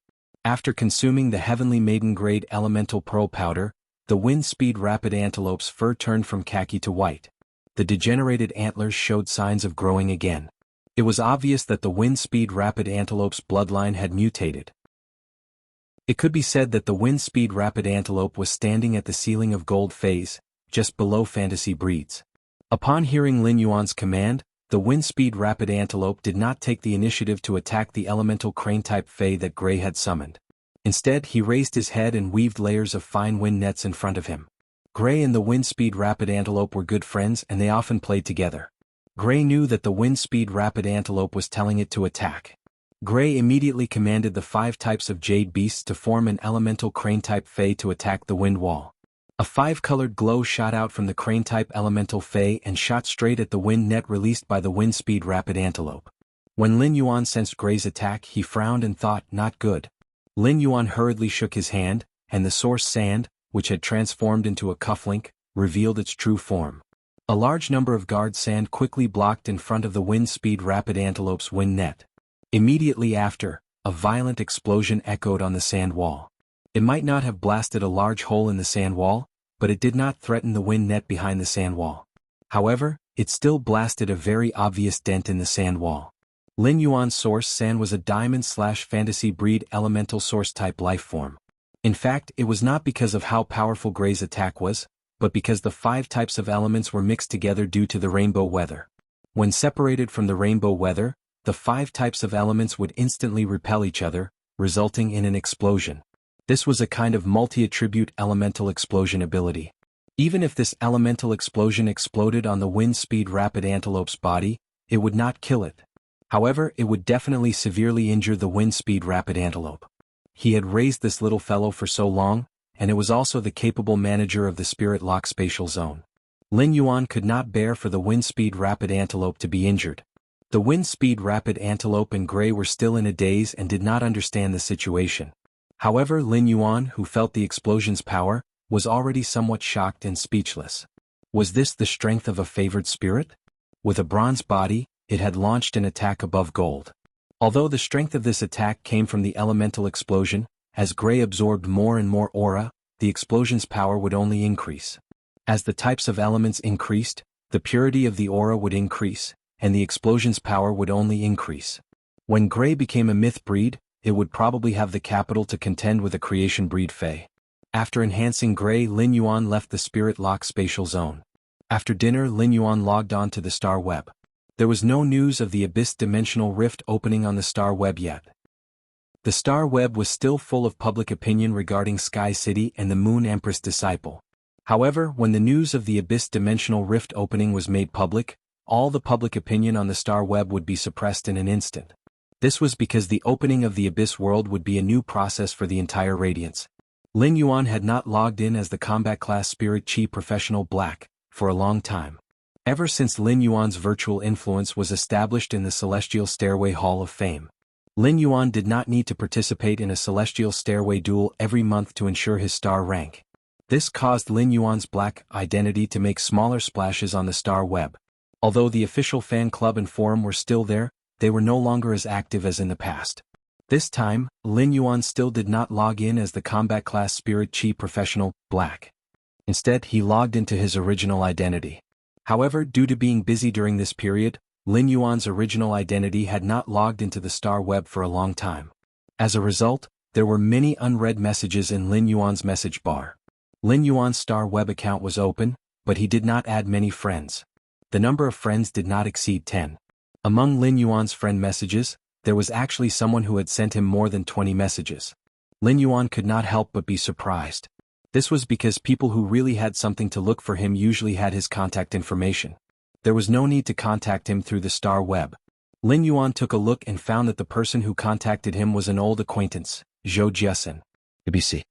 After consuming the Heavenly Maiden Grade Elemental Pearl Powder, the Wind Speed Rapid Antelope's fur turned from khaki to white. The degenerated antlers showed signs of growing again. It was obvious that the Wind Speed Rapid Antelope's bloodline had mutated. It could be said that the Wind Speed Rapid Antelope was standing at the ceiling of Gold Phase, just below Fantasy Breeds. Upon hearing Lin Yuan's command, the Wind Speed Rapid Antelope did not take the initiative to attack the elemental crane-type Fey that Gray had summoned. Instead, he raised his head and weaved layers of fine wind nets in front of him. Gray and the Wind Speed Rapid Antelope were good friends and they often played together. Gray knew that the Wind Speed Rapid Antelope was telling it to attack. Gray immediately commanded the 5 types of jade beasts to form an elemental crane-type Fey to attack the wind wall. A 5-colored glow shot out from the crane-type elemental Fey and shot straight at the wind net released by the Wind Speed Rapid Antelope. When Lin Yuan sensed Gray's attack, he frowned and thought, "Not good." Lin Yuan hurriedly shook his hand, and the source sand, which had transformed into a cufflink, revealed its true form. A large number of guard sand quickly blocked in front of the Wind Speed Rapid Antelope's wind net. Immediately after, a violent explosion echoed on the sand wall. It might not have blasted a large hole in the sand wall, but it did not threaten the wind net behind the sand wall. However, it still blasted a very obvious dent in the sand wall. Lin Yuan's source sand was a diamond/fantasy breed elemental source type life form. In fact, it was not because of how powerful Gray's attack was, but because the 5 types of elements were mixed together due to the rainbow weather. When separated from the rainbow weather, the 5 types of elements would instantly repel each other, resulting in an explosion. This was a kind of multi-attribute elemental explosion ability. Even if this elemental explosion exploded on the wind-speed rapid antelope's body, it would not kill it. However, it would definitely severely injure the wind-speed rapid antelope. He had raised this little fellow for so long, and it was also the capable manager of the spirit lock spatial zone. Lin Yuan could not bear for the wind-speed rapid antelope to be injured. The wind-speed rapid antelope and Gray were still in a daze and did not understand the situation. However, Lin Yuan, who felt the explosion's power, was already somewhat shocked and speechless. Was this the strength of a favored spirit? With a bronze body, it had launched an attack above gold. Although the strength of this attack came from the elemental explosion, as Gray absorbed more and more aura, the explosion's power would only increase. As the types of elements increased, the purity of the aura would increase, and the explosion's power would only increase. When Gray became a myth breed, it would probably have the capital to contend with a creation breed Fae. After enhancing Gray, Lin Yuan left the spirit lock spatial zone. After dinner, Lin Yuan logged on to the star web. There was no news of the abyss dimensional rift opening on the star web yet. The star web was still full of public opinion regarding Sky City and the Moon Empress disciple. However, when the news of the abyss dimensional rift opening was made public, all the public opinion on the star web would be suppressed in an instant. This was because the opening of the abyss world would be a new process for the entire Radiance. Lin Yuan had not logged in as the combat class Spirit Chi Professional Black for a long time. Ever since Lin Yuan's virtual influence was established in the Celestial Stairway Hall of Fame. Lin Yuan did not need to participate in a Celestial Stairway duel every month to ensure his star rank. This caused Lin Yuan's black identity to make smaller splashes on the star web. Although the official fan club and forum were still there, they were no longer as active as in the past. This time, Lin Yuan still did not log in as the combat class Spirit Chi Professional Black. Instead, he logged into his original identity. However, due to being busy during this period, Lin Yuan's original identity had not logged into the star web for a long time. As a result, there were many unread messages in Lin Yuan's message bar. Lin Yuan's star web account was open, but he did not add many friends. The number of friends did not exceed 10. Among Lin Yuan's friend messages, there was actually someone who had sent him more than 20 messages. Lin Yuan could not help but be surprised. This was because people who really had something to look for him usually had his contact information. There was no need to contact him through the star web. Lin Yuan took a look and found that the person who contacted him was an old acquaintance, Zhou Jiesin. ABC.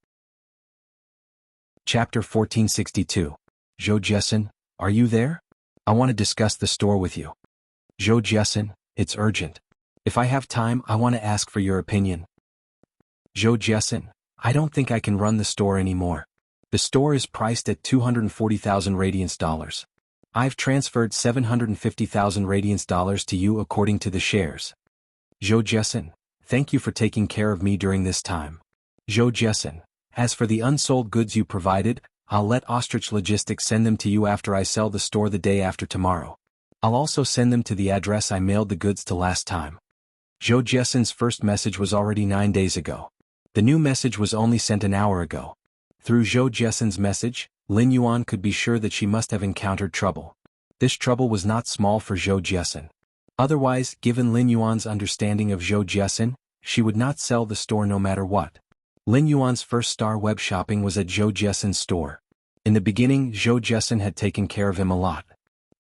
Chapter 1462. Zhou Jiesin, are you there? I want to discuss the store with you. Zhou Jiesin, it's urgent. If I have time, I want to ask for your opinion. Zhou Jiesin, I don't think I can run the store anymore. The store is priced at 240,000 Radiance dollars. I've transferred 750,000 Radiance dollars to you according to the shares. Zhou Jiesin, thank you for taking care of me during this time. Zhou Jiesin, as for the unsold goods you provided, I'll let Ostrich Logistics send them to you after I sell the store the day after tomorrow. I'll also send them to the address I mailed the goods to last time. Zhou Jiesin's first message was already 9 days ago. The new message was only sent an hour ago. Through Zhou Jiesin's message, Lin Yuan could be sure that she must have encountered trouble. This trouble was not small for Zhou Jiesin. Otherwise, given Lin Yuan's understanding of Zhou Jiesin, she would not sell the store no matter what. Lin Yuan's first star web shopping was at Zhou Jiesin's store. In the beginning, Zhou Jiesin had taken care of him a lot.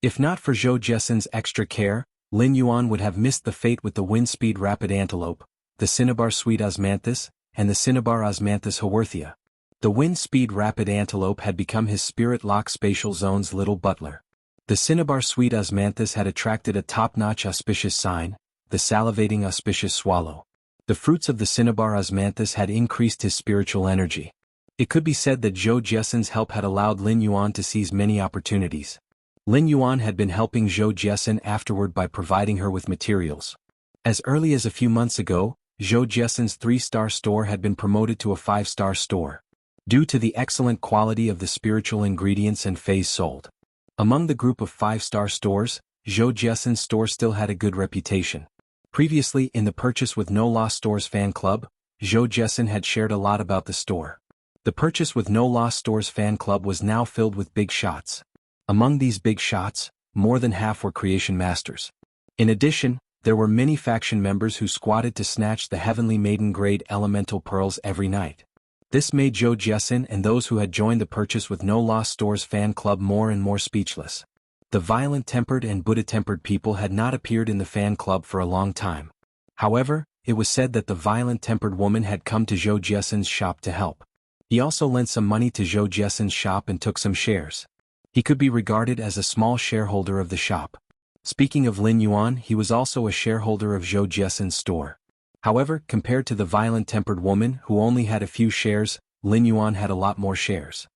If not for Zhou Jiesin's extra care, Lin Yuan would have missed the fate with the wind-speed rapid antelope, the cinnabar sweet osmanthus, and the cinnabar osmanthus haworthia. The wind-speed rapid antelope had become his spirit lock spatial zone's little butler. The cinnabar sweet osmanthus had attracted a top-notch auspicious sign, the salivating auspicious swallow. The fruits of the cinnabar osmanthus had increased his spiritual energy. It could be said that Zhou Jiesin's help had allowed Lin Yuan to seize many opportunities. Lin Yuan had been helping Zhou Jiesin afterward by providing her with materials. As early as a few months ago, Zhou Jiesen's 3-star store had been promoted to a 5-star store, due to the excellent quality of the spiritual ingredients and phase sold. Among the group of 5-star stores, Zhou Jiesen's store still had a good reputation. Previously in the Purchase with No Loss Stores fan club, Zhou Jiesen had shared a lot about the store. The Purchase with No Loss Stores fan club was now filled with big shots. Among these big shots, more than half were creation masters. In addition, there were many faction members who squatted to snatch the heavenly maiden-grade elemental pearls every night. This made Zhou Jiesen and those who had joined the Purchase with No Loss Stores fan club more and more speechless. The violent-tempered and Buddha-tempered people had not appeared in the fan club for a long time. However, it was said that the violent-tempered woman had come to Zhou Jiesen's shop to help. He also lent some money to Zhou Jiesen's shop and took some shares. He could be regarded as a small shareholder of the shop. Speaking of Lin Yuan, he was also a shareholder of Zhou Jiesen's store. However, compared to the violent-tempered woman who only had a few shares, Lin Yuan had a lot more shares.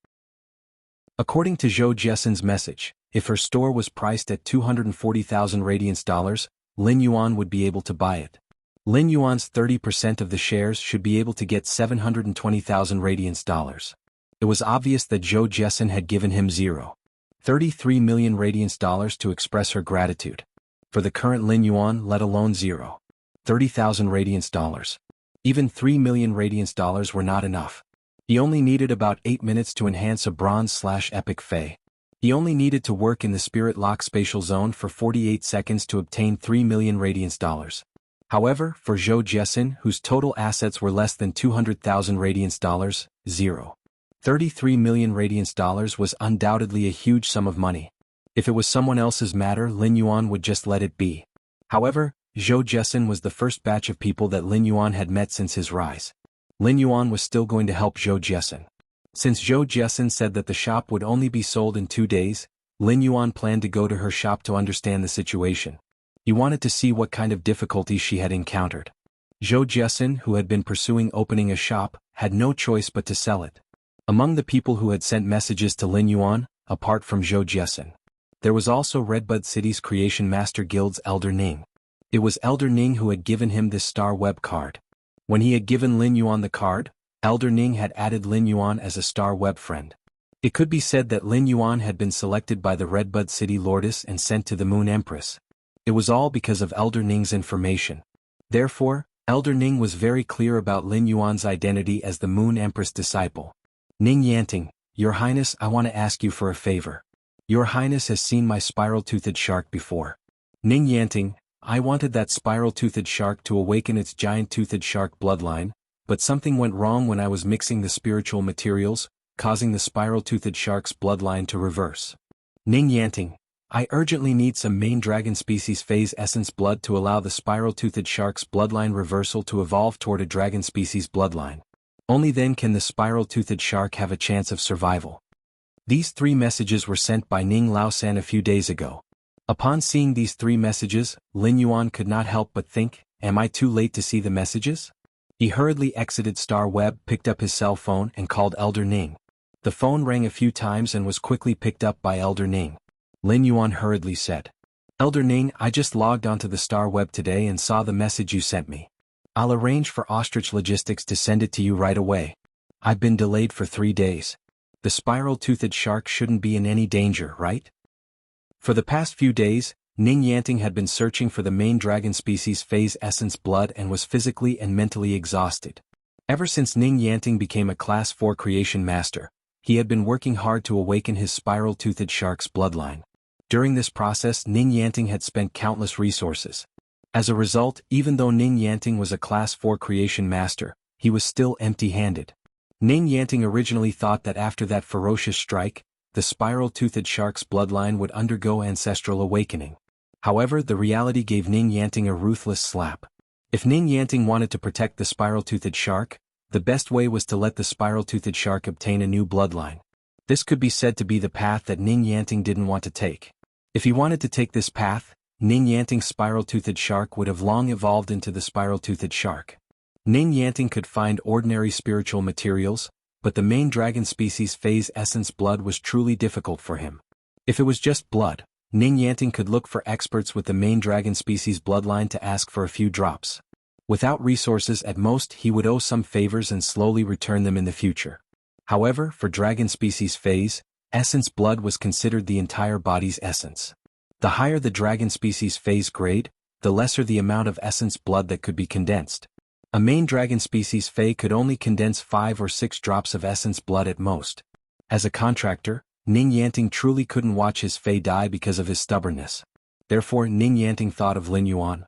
According to Zhou Jiesen's message, if her store was priced at 240,000 radiance dollars, Lin Yuan would be able to buy it. Lin Yuan's 30% of the shares should be able to get 720,000 radiance dollars. It was obvious that Zhou Jiesen had given him 0.33 million radiance dollars to express her gratitude. For the current Lin Yuan, let alone 0.30,000 radiance dollars. Even 3 million radiance dollars were not enough. He only needed about 8 minutes to enhance a bronze/epic Fey. He only needed to work in the Spirit Lock spatial zone for 48 seconds to obtain 3 million radiance dollars. However, for Zhou Jiesen, whose total assets were less than 200,000 radiance dollars, 0.33 million radiance dollars was undoubtedly a huge sum of money. If it was someone else's matter, Lin Yuan would just let it be. However, Zhou Jiesen was the first batch of people that Lin Yuan had met since his rise. Lin Yuan was still going to help Zhou Jiesen. Since Zhou Jiesen said that the shop would only be sold in 2 days, Lin Yuan planned to go to her shop to understand the situation. He wanted to see what kind of difficulties she had encountered. Zhou Jiesen, who had been pursuing opening a shop, had no choice but to sell it. Among the people who had sent messages to Lin Yuan, apart from Zhou Jiesen, there was also Redbud City's Creation Master Guild's Elder Ning. It was Elder Ning who had given him this star web card. When he had given Lin Yuan the card, Elder Ning had added Lin Yuan as a star web friend. It could be said that Lin Yuan had been selected by the Redbud City Lordess and sent to the Moon Empress. It was all because of Elder Ning's information. Therefore, Elder Ning was very clear about Lin Yuan's identity as the Moon Empress disciple. Ning Yanting, Your Highness, I want to ask you for a favor. Your Highness has seen my spiral-toothed shark before. Ning Yanting, I wanted that spiral-toothed shark to awaken its giant-toothed shark bloodline, but something went wrong when I was mixing the spiritual materials, causing the spiral-toothed shark's bloodline to reverse. Ning Yanting, I urgently need some main dragon species phase essence blood to allow the spiral-toothed shark's bloodline reversal to evolve toward a dragon species bloodline. Only then can the spiral-toothed shark have a chance of survival. These 3 messages were sent by Ning Laosan a few days ago. Upon seeing these 3 messages, Lin Yuan could not help but think, am I too late to see the messages? He hurriedly exited Star Web, picked up his cell phone and called Elder Ning. The phone rang a few times and was quickly picked up by Elder Ning. Lin Yuan hurriedly said, Elder Ning, I just logged onto the Star Web today and saw the message you sent me. I'll arrange for Ostrich Logistics to send it to you right away. I've been delayed for 3 days. The spiral-toothed shark shouldn't be in any danger, right? For the past few days, Ning Yanting had been searching for the main dragon species phase essence blood and was physically and mentally exhausted. Ever since Ning Yanting became a Class 4 creation master, he had been working hard to awaken his spiral-toothed shark's bloodline. During this process, Ning Yanting had spent countless resources. As a result, even though Ning Yanting was a Class 4 creation master, he was still empty-handed. Ning Yanting originally thought that after that ferocious strike, the spiral-toothed shark's bloodline would undergo ancestral awakening. However, the reality gave Ning Yanting a ruthless slap. If Ning Yanting wanted to protect the spiral-toothed shark, the best way was to let the spiral-toothed shark obtain a new bloodline. This could be said to be the path that Ning Yanting didn't want to take. If he wanted to take this path, Ning Yanting's spiral-toothed shark would have long evolved into the spiral-toothed shark. Ning Yanting could find ordinary spiritual materials, but the main dragon species phase essence blood was truly difficult for him. If it was just blood, Ning Yanting could look for experts with the main dragon species bloodline to ask for a few drops. Without resources at most he would owe some favors and slowly return them in the future. However, for dragon species phase, essence blood was considered the entire body's essence. The higher the dragon species phase grade, the lesser the amount of essence blood that could be condensed. A main dragon species Fae could only condense 5 or 6 drops of essence blood at most. As a contractor, Ning Yanting truly couldn't watch his Fae die because of his stubbornness. Therefore Ning Yanting thought of Lin Yuan.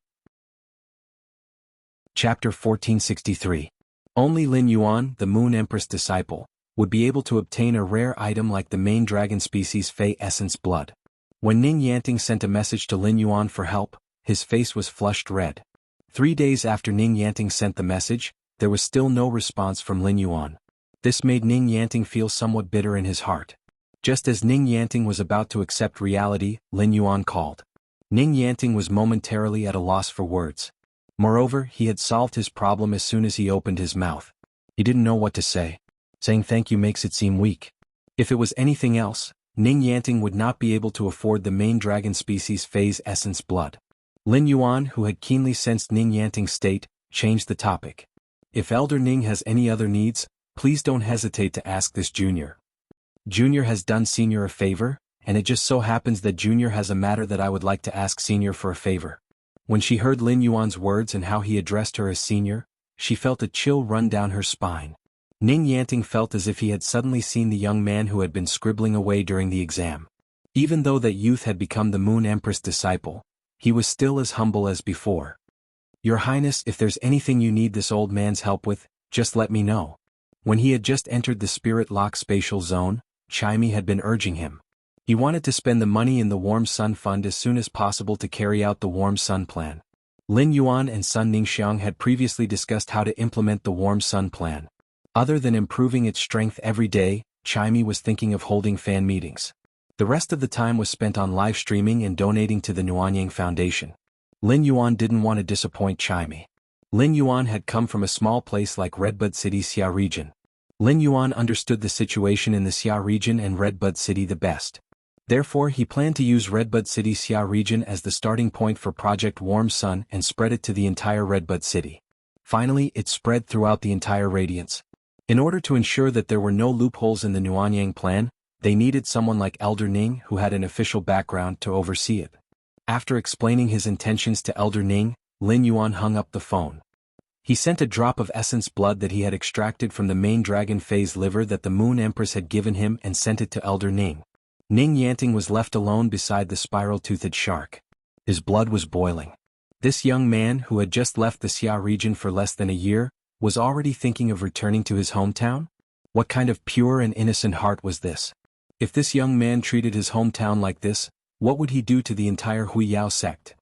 Chapter 1463. Only Lin Yuan, the Moon Empress disciple, would be able to obtain a rare item like the main dragon species Fae essence blood. When Ning Yanting sent a message to Lin Yuan for help, his face was flushed red. 3 days after Ning Yanting sent the message, there was still no response from Lin Yuan. This made Ning Yanting feel somewhat bitter in his heart. Just as Ning Yanting was about to accept reality, Lin Yuan called. Ning Yanting was momentarily at a loss for words. Moreover, he had solved his problem as soon as he opened his mouth. He didn't know what to say. Saying thank you makes it seem weak. If it was anything else, Ning Yanting would not be able to afford the main dragon species phase essence blood. Lin Yuan, who had keenly sensed Ning Yanting's state, changed the topic. If Elder Ning has any other needs, please don't hesitate to ask this Junior. Junior has done Senior a favor, and it just so happens that Junior has a matter that I would like to ask Senior for a favor. When she heard Lin Yuan's words and how he addressed her as Senior, she felt a chill run down her spine. Ning Yanting felt as if he had suddenly seen the young man who had been scribbling away during the exam. Even though that youth had become the Moon Empress disciple, he was still as humble as before. Your Highness, if there's anything you need this old man's help with, just let me know. When he had just entered the Spirit Lock spatial zone, Chimey had been urging him. He wanted to spend the money in the Warm Sun Fund as soon as possible to carry out the Warm Sun Plan. Lin Yuan and Sun Ningxiang had previously discussed how to implement the Warm Sun Plan. Other than improving its strength every day, Chimey was thinking of holding fan meetings. The rest of the time was spent on live streaming and donating to the Nuanyang Foundation. Lin Yuan didn't want to disappoint Chimey. Lin Yuan had come from a small place like Redbud City Xia region. Lin Yuan understood the situation in the Xia region and Redbud City the best. Therefore he planned to use Redbud City Xia region as the starting point for Project Warm Sun and spread it to the entire Redbud City. Finally, it spread throughout the entire Radiance. In order to ensure that there were no loopholes in the Nuanyang plan, they needed someone like Elder Ning who had an official background to oversee it. After explaining his intentions to Elder Ning, Lin Yuan hung up the phone. He sent a drop of essence blood that he had extracted from the main dragon phase liver that the Moon Empress had given him and sent it to Elder Ning. Ning Yanting was left alone beside the spiral-toothed shark. His blood was boiling. This young man who had just left the Xia region for less than a year, was already thinking of returning to his hometown? What kind of pure and innocent heart was this? If this young man treated his hometown like this, what would he do to the entire Huiyao sect?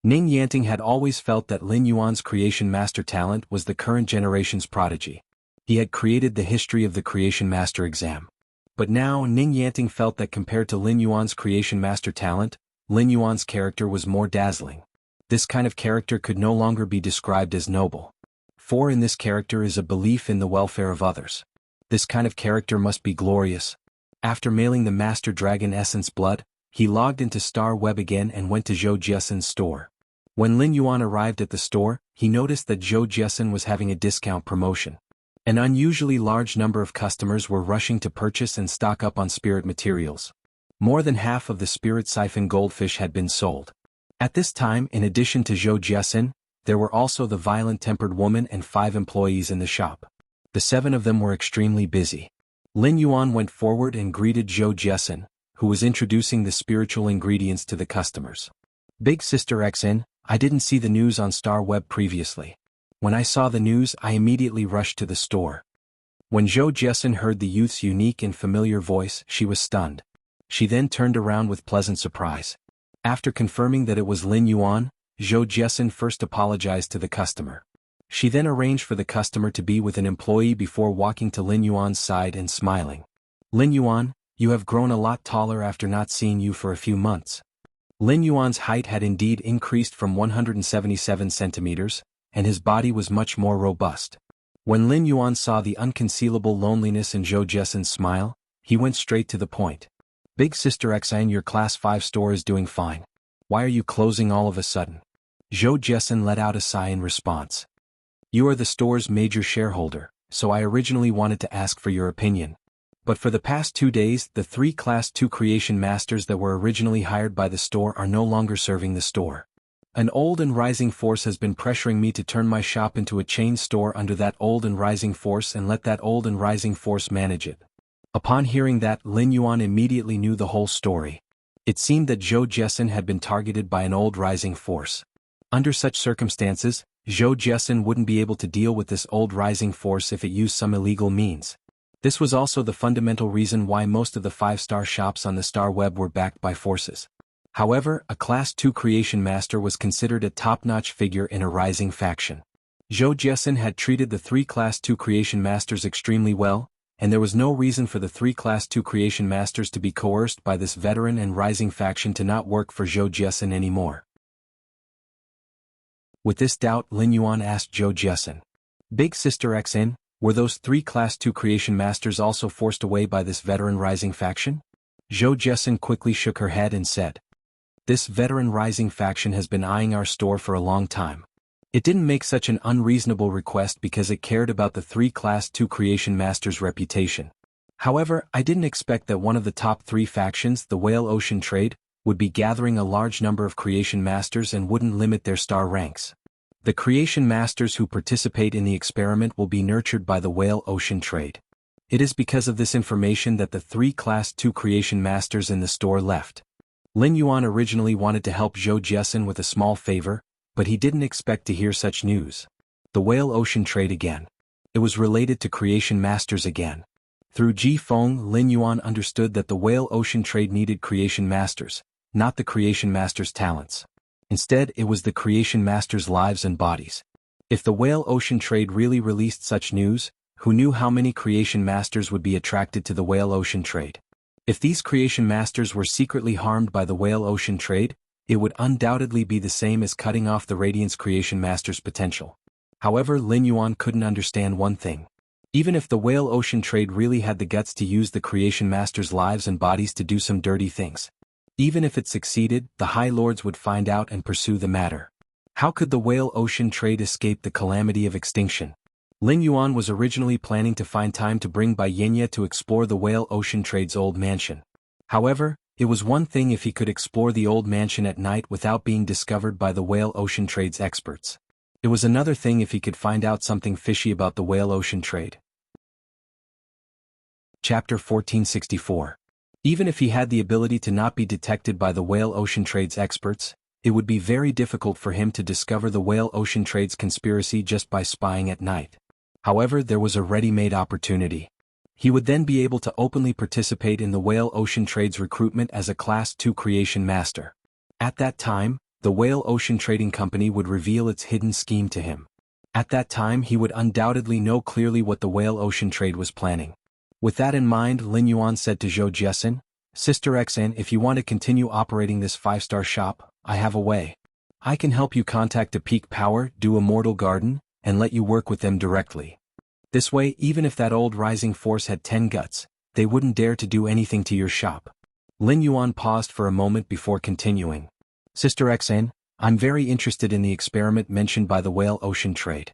Ning Yanting had always felt that Lin Yuan's creation master talent was the current generation's prodigy. He had created the history of the creation master exam. But now Ning Yanting felt that compared to Lin Yuan's creation master talent, Lin Yuan's character was more dazzling. This kind of character could no longer be described as noble. For in this character is a belief in the welfare of others. This kind of character must be glorious. After mailing the Master Dragon Essence blood, he logged into Star Web again and went to Zhou Jiasen's store. When Lin Yuan arrived at the store, he noticed that Zhou Jiasen was having a discount promotion. An unusually large number of customers were rushing to purchase and stock up on spirit materials. More than half of the spirit siphon goldfish had been sold. At this time, in addition to Zhou Jiasen, there were also the violent-tempered woman and 5 employees in the shop. The 7 of them were extremely busy. Lin Yuan went forward and greeted Zhou Jiasen, who was introducing the spiritual ingredients to the customers. Big Sister XN, I didn't see the news on Star Web previously. When I saw the news, I immediately rushed to the store. When Zhou Jiasen heard the youth's unique and familiar voice, she was stunned. She then turned around with pleasant surprise. After confirming that it was Lin Yuan, Zhou Jiasen first apologized to the customer. She then arranged for the customer to be with an employee before walking to Lin Yuan's side and smiling. Lin Yuan, you have grown a lot taller after not seeing you for a few months. Lin Yuan's height had indeed increased from 177 centimeters, and his body was much more robust. When Lin Yuan saw the unconcealable loneliness in Zhou Jiasen's smile, he went straight to the point. Big Sister XN, your Class 5 store is doing fine. Why are you closing all of a sudden? Zhou Jessen let out a sigh in response. You are the store's major shareholder, so I originally wanted to ask for your opinion. But for the past 2 days, the 3 Class 2 creation masters that were originally hired by the store are no longer serving the store. An old and rising force has been pressuring me to turn my shop into a chain store under that old and rising force and let that old and rising force manage it. Upon hearing that, Lin Yuan immediately knew the whole story. It seemed that Zhou Jessen had been targeted by an old rising force. Under such circumstances, Zhou Jessen wouldn't be able to deal with this old rising force if it used some illegal means. This was also the fundamental reason why most of the 5-star shops on the Star Web were backed by forces. However, a Class 2 creation master was considered a top-notch figure in a rising faction. Zhou Jessen had treated the 3 Class 2 creation masters extremely well, and there was no reason for the 3 Class 2 creation masters to be coerced by this veteran and rising faction to not work for Zhou Jessen anymore. With this doubt, Lin Yuan asked Zhou Jessen, Big Sister XN, were those 3 Class 2 creation masters also forced away by this veteran rising faction? Zhou Jessen quickly shook her head and said, This veteran rising faction has been eyeing our store for a long time. It didn't make such an unreasonable request because it cared about the 3 Class 2 creation masters' reputation. However, I didn't expect that one of the top 3 factions, the Whale Ocean Trade, would be gathering a large number of creation masters and wouldn't limit their star ranks. The creation masters who participate in the experiment will be nurtured by the Whale Ocean Trade. It is because of this information that the 3 Class 2 creation masters in the store left. Lin Yuan originally wanted to help Zhou Jessen with a small favor, but he didn't expect to hear such news. The Whale Ocean Trade again. It was related to creation masters again. Through Ji Feng, Lin Yuan understood that the Whale Ocean Trade needed creation masters, not the creation masters' talents. Instead, it was the creation masters' lives and bodies. If the Whale Ocean Trade really released such news, who knew how many creation masters would be attracted to the Whale Ocean Trade? If these creation masters were secretly harmed by the Whale Ocean Trade, it would undoubtedly be the same as cutting off the Radiance creation master's potential. However, Lin Yuan couldn't understand one thing. Even if the Whale Ocean Trade really had the guts to use the creation masters' lives and bodies to do some dirty things, even if it succeeded, the High Lords would find out and pursue the matter. How could the Whale Ocean Trade escape the calamity of extinction? Lin Yuan was originally planning to find time to bring Bai Yinya to explore the Whale Ocean Trade's old mansion. However, it was one thing if he could explore the old mansion at night without being discovered by the Whale Ocean Trade's experts. It was another thing if he could find out something fishy about the Whale Ocean Trade. Chapter 1464. Even if he had the ability to not be detected by the Whale Ocean Trade's experts, it would be very difficult for him to discover the Whale Ocean Trade's conspiracy just by spying at night. However, there was a ready-made opportunity. He would then be able to openly participate in the Whale Ocean Trade's recruitment as a Class 2 creation master. At that time, the Whale Ocean Trading Company would reveal its hidden scheme to him. At that time he would undoubtedly know clearly what the Whale Ocean Trade was planning. With that in mind, Lin Yuan said to Zhou Jessen, Sister XN, if you want to continue operating this 5-star shop, I have a way. I can help you contact a Peak Power, do a Mortal Garden, and let you work with them directly. This way, even if that old rising force had 10 guts, they wouldn't dare to do anything to your shop. Lin Yuan paused for a moment before continuing. Sister XN, I'm very interested in the experiment mentioned by the Whale Ocean Trade.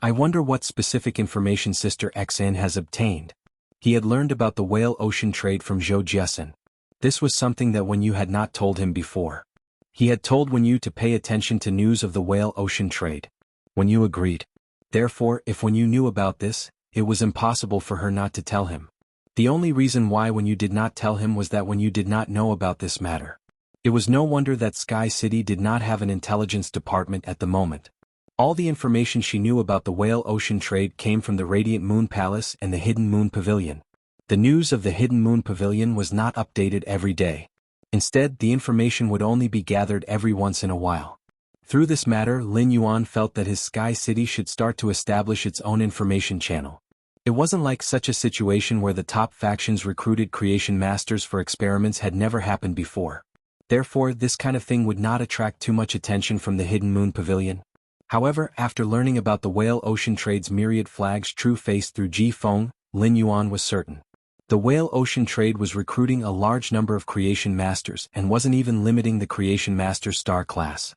I wonder what specific information Sister XN has obtained. He had learned about the Whale Ocean Trade from Zhou Jessen. This was something that Wenyu had not told him before. He had told Wenyu to pay attention to news of the Whale Ocean Trade. Wenyu agreed. Therefore, if Wenyu knew about this, it was impossible for her not to tell him. The only reason why Wenyu did not tell him was that Wenyu did not know about this matter. It was no wonder that Sky City did not have an intelligence department at the moment. All the information she knew about the Whale Ocean Trade came from the Radiant Moon Palace and the Hidden Moon Pavilion. The news of the Hidden Moon Pavilion was not updated every day. Instead, the information would only be gathered every once in a while. Through this matter, Lin Yuan felt that his Sky City should start to establish its own information channel. It wasn't like such a situation where the top factions recruited creation masters for experiments had never happened before. Therefore, this kind of thing would not attract too much attention from the Hidden Moon Pavilion. However, after learning about the Whale Ocean Trade's myriad flag's true face through Ji Feng, Lin Yuan was certain. The Whale Ocean Trade was recruiting a large number of creation masters and wasn't even limiting the creation master's star class.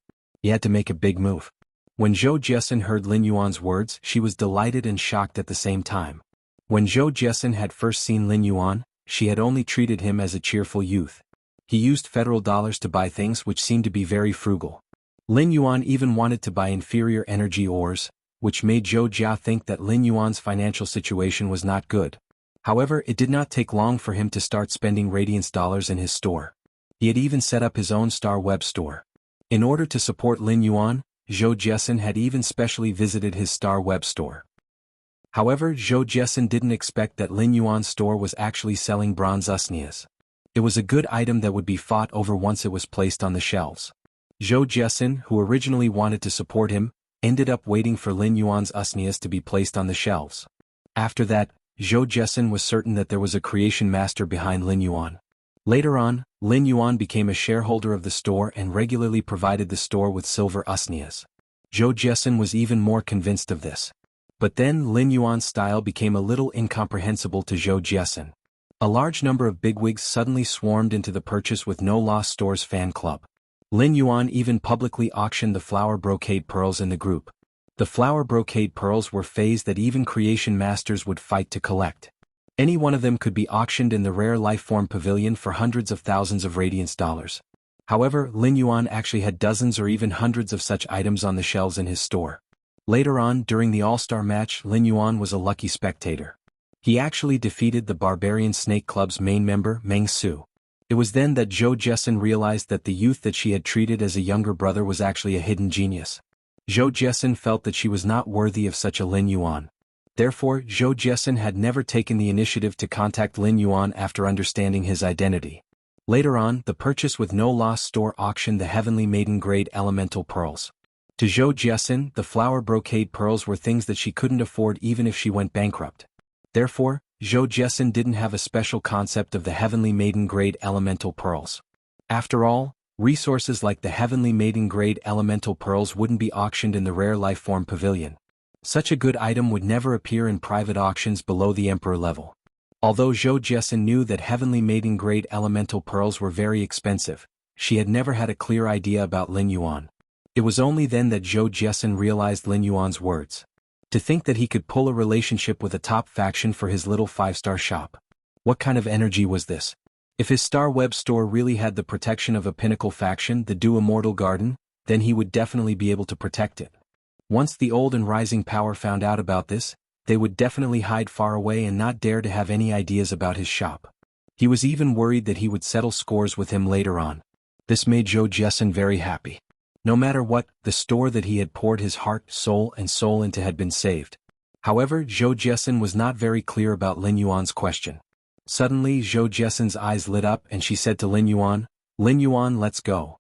He had to make a big move. When Zhou Jiesin heard Lin Yuan's words, she was delighted and shocked at the same time. When Zhou Jiesin had first seen Lin Yuan, she had only treated him as a cheerful youth. He used federal dollars to buy things which seemed to be very frugal. Lin Yuan even wanted to buy inferior energy ores, which made Zhou Jia think that Lin Yuan's financial situation was not good. However, it did not take long for him to start spending Radiance dollars in his store. He had even set up his own Star Web store. In order to support Lin Yuan, Zhou Jiesin had even specially visited his Star Web store. However, Zhou Jiesin didn't expect that Lin Yuan's store was actually selling bronze usnias. It was a good item that would be fought over once it was placed on the shelves. Zhou Jiesin, who originally wanted to support him, ended up waiting for Lin Yuan's usnias to be placed on the shelves. After that, Zhou Jiesin was certain that there was a creation master behind Lin Yuan. Later on, Lin Yuan became a shareholder of the store and regularly provided the store with silver usnias. Zhou Jiesin was even more convinced of this. But then Lin Yuan's style became a little incomprehensible to Zhou Jiesin. A large number of bigwigs suddenly swarmed into the Purchase with No Loss Store's fan club. Lin Yuan even publicly auctioned the flower brocade pearls in the group. The flower brocade pearls were phased that even creation masters would fight to collect. Any one of them could be auctioned in the rare lifeform pavilion for hundreds of thousands of Radiance dollars. However, Lin Yuan actually had dozens or even hundreds of such items on the shelves in his store. Later on, during the All-Star match, Lin Yuan was a lucky spectator. He actually defeated the Barbarian Snake Club's main member, Meng Su. It was then that Zhou Jiesin realized that the youth that she had treated as a younger brother was actually a hidden genius. Zhou Jiesin felt that she was not worthy of such a Lin Yuan. Therefore, Zhou Jiesin had never taken the initiative to contact Lin Yuan after understanding his identity. Later on, the Purchase with No Loss store auctioned the Heavenly Maiden Grade Elemental Pearls. To Zhou Jiesin, the flower brocade pearls were things that she couldn't afford even if she went bankrupt. Therefore, Zhou Jiesin didn't have a special concept of the Heavenly Maiden Grade Elemental Pearls. After all, resources like the Heavenly Maiden Grade Elemental Pearls wouldn't be auctioned in the rare lifeform pavilion. Such a good item would never appear in private auctions below the Emperor level. Although Zhou Jiesin knew that Heavenly Maiden Grade Elemental Pearls were very expensive, she had never had a clear idea about Lin Yuan. It was only then that Zhou Jiesin realized Lin Yuan's words. To think that he could pull a relationship with a top faction for his little 5-star shop. What kind of energy was this? If his Star Web store really had the protection of a pinnacle faction, the Du Immortal Garden, then he would definitely be able to protect it. Once the old and rising power found out about this, they would definitely hide far away and not dare to have any ideas about his shop. He was even worried that he would settle scores with him later on. This made Zhou Jiesin very happy. No matter what, the store that he had poured his heart, soul into had been saved. However, Zhou Jiesin was not very clear about Lin Yuan's question. Suddenly, Zhou Jiesin's eyes lit up and she said to Lin Yuan, let's go.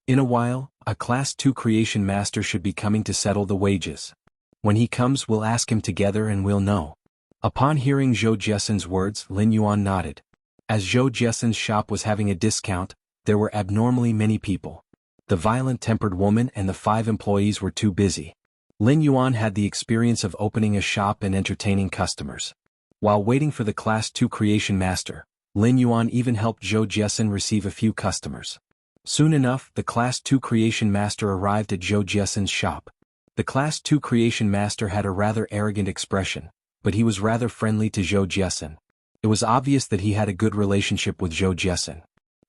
In a while, a Class 2 Creation Master should be coming to settle the wages. When he comes, we'll ask him together and we'll know. Upon hearing Zhou Jiesin's words, Lin Yuan nodded. As Zhou Jiesin's shop was having a discount, there were abnormally many people. The violent-tempered woman and the 5 employees were too busy. Lin Yuan had the experience of opening a shop and entertaining customers. While waiting for the Class 2 Creation Master, Lin Yuan even helped Zhou Jiesin receive a few customers. Soon enough, the Class 2 Creation Master arrived at Zhou Jiesin's shop. The Class 2 Creation Master had a rather arrogant expression, but he was rather friendly to Zhou Jiesin. It was obvious that he had a good relationship with Zhou Jiesin.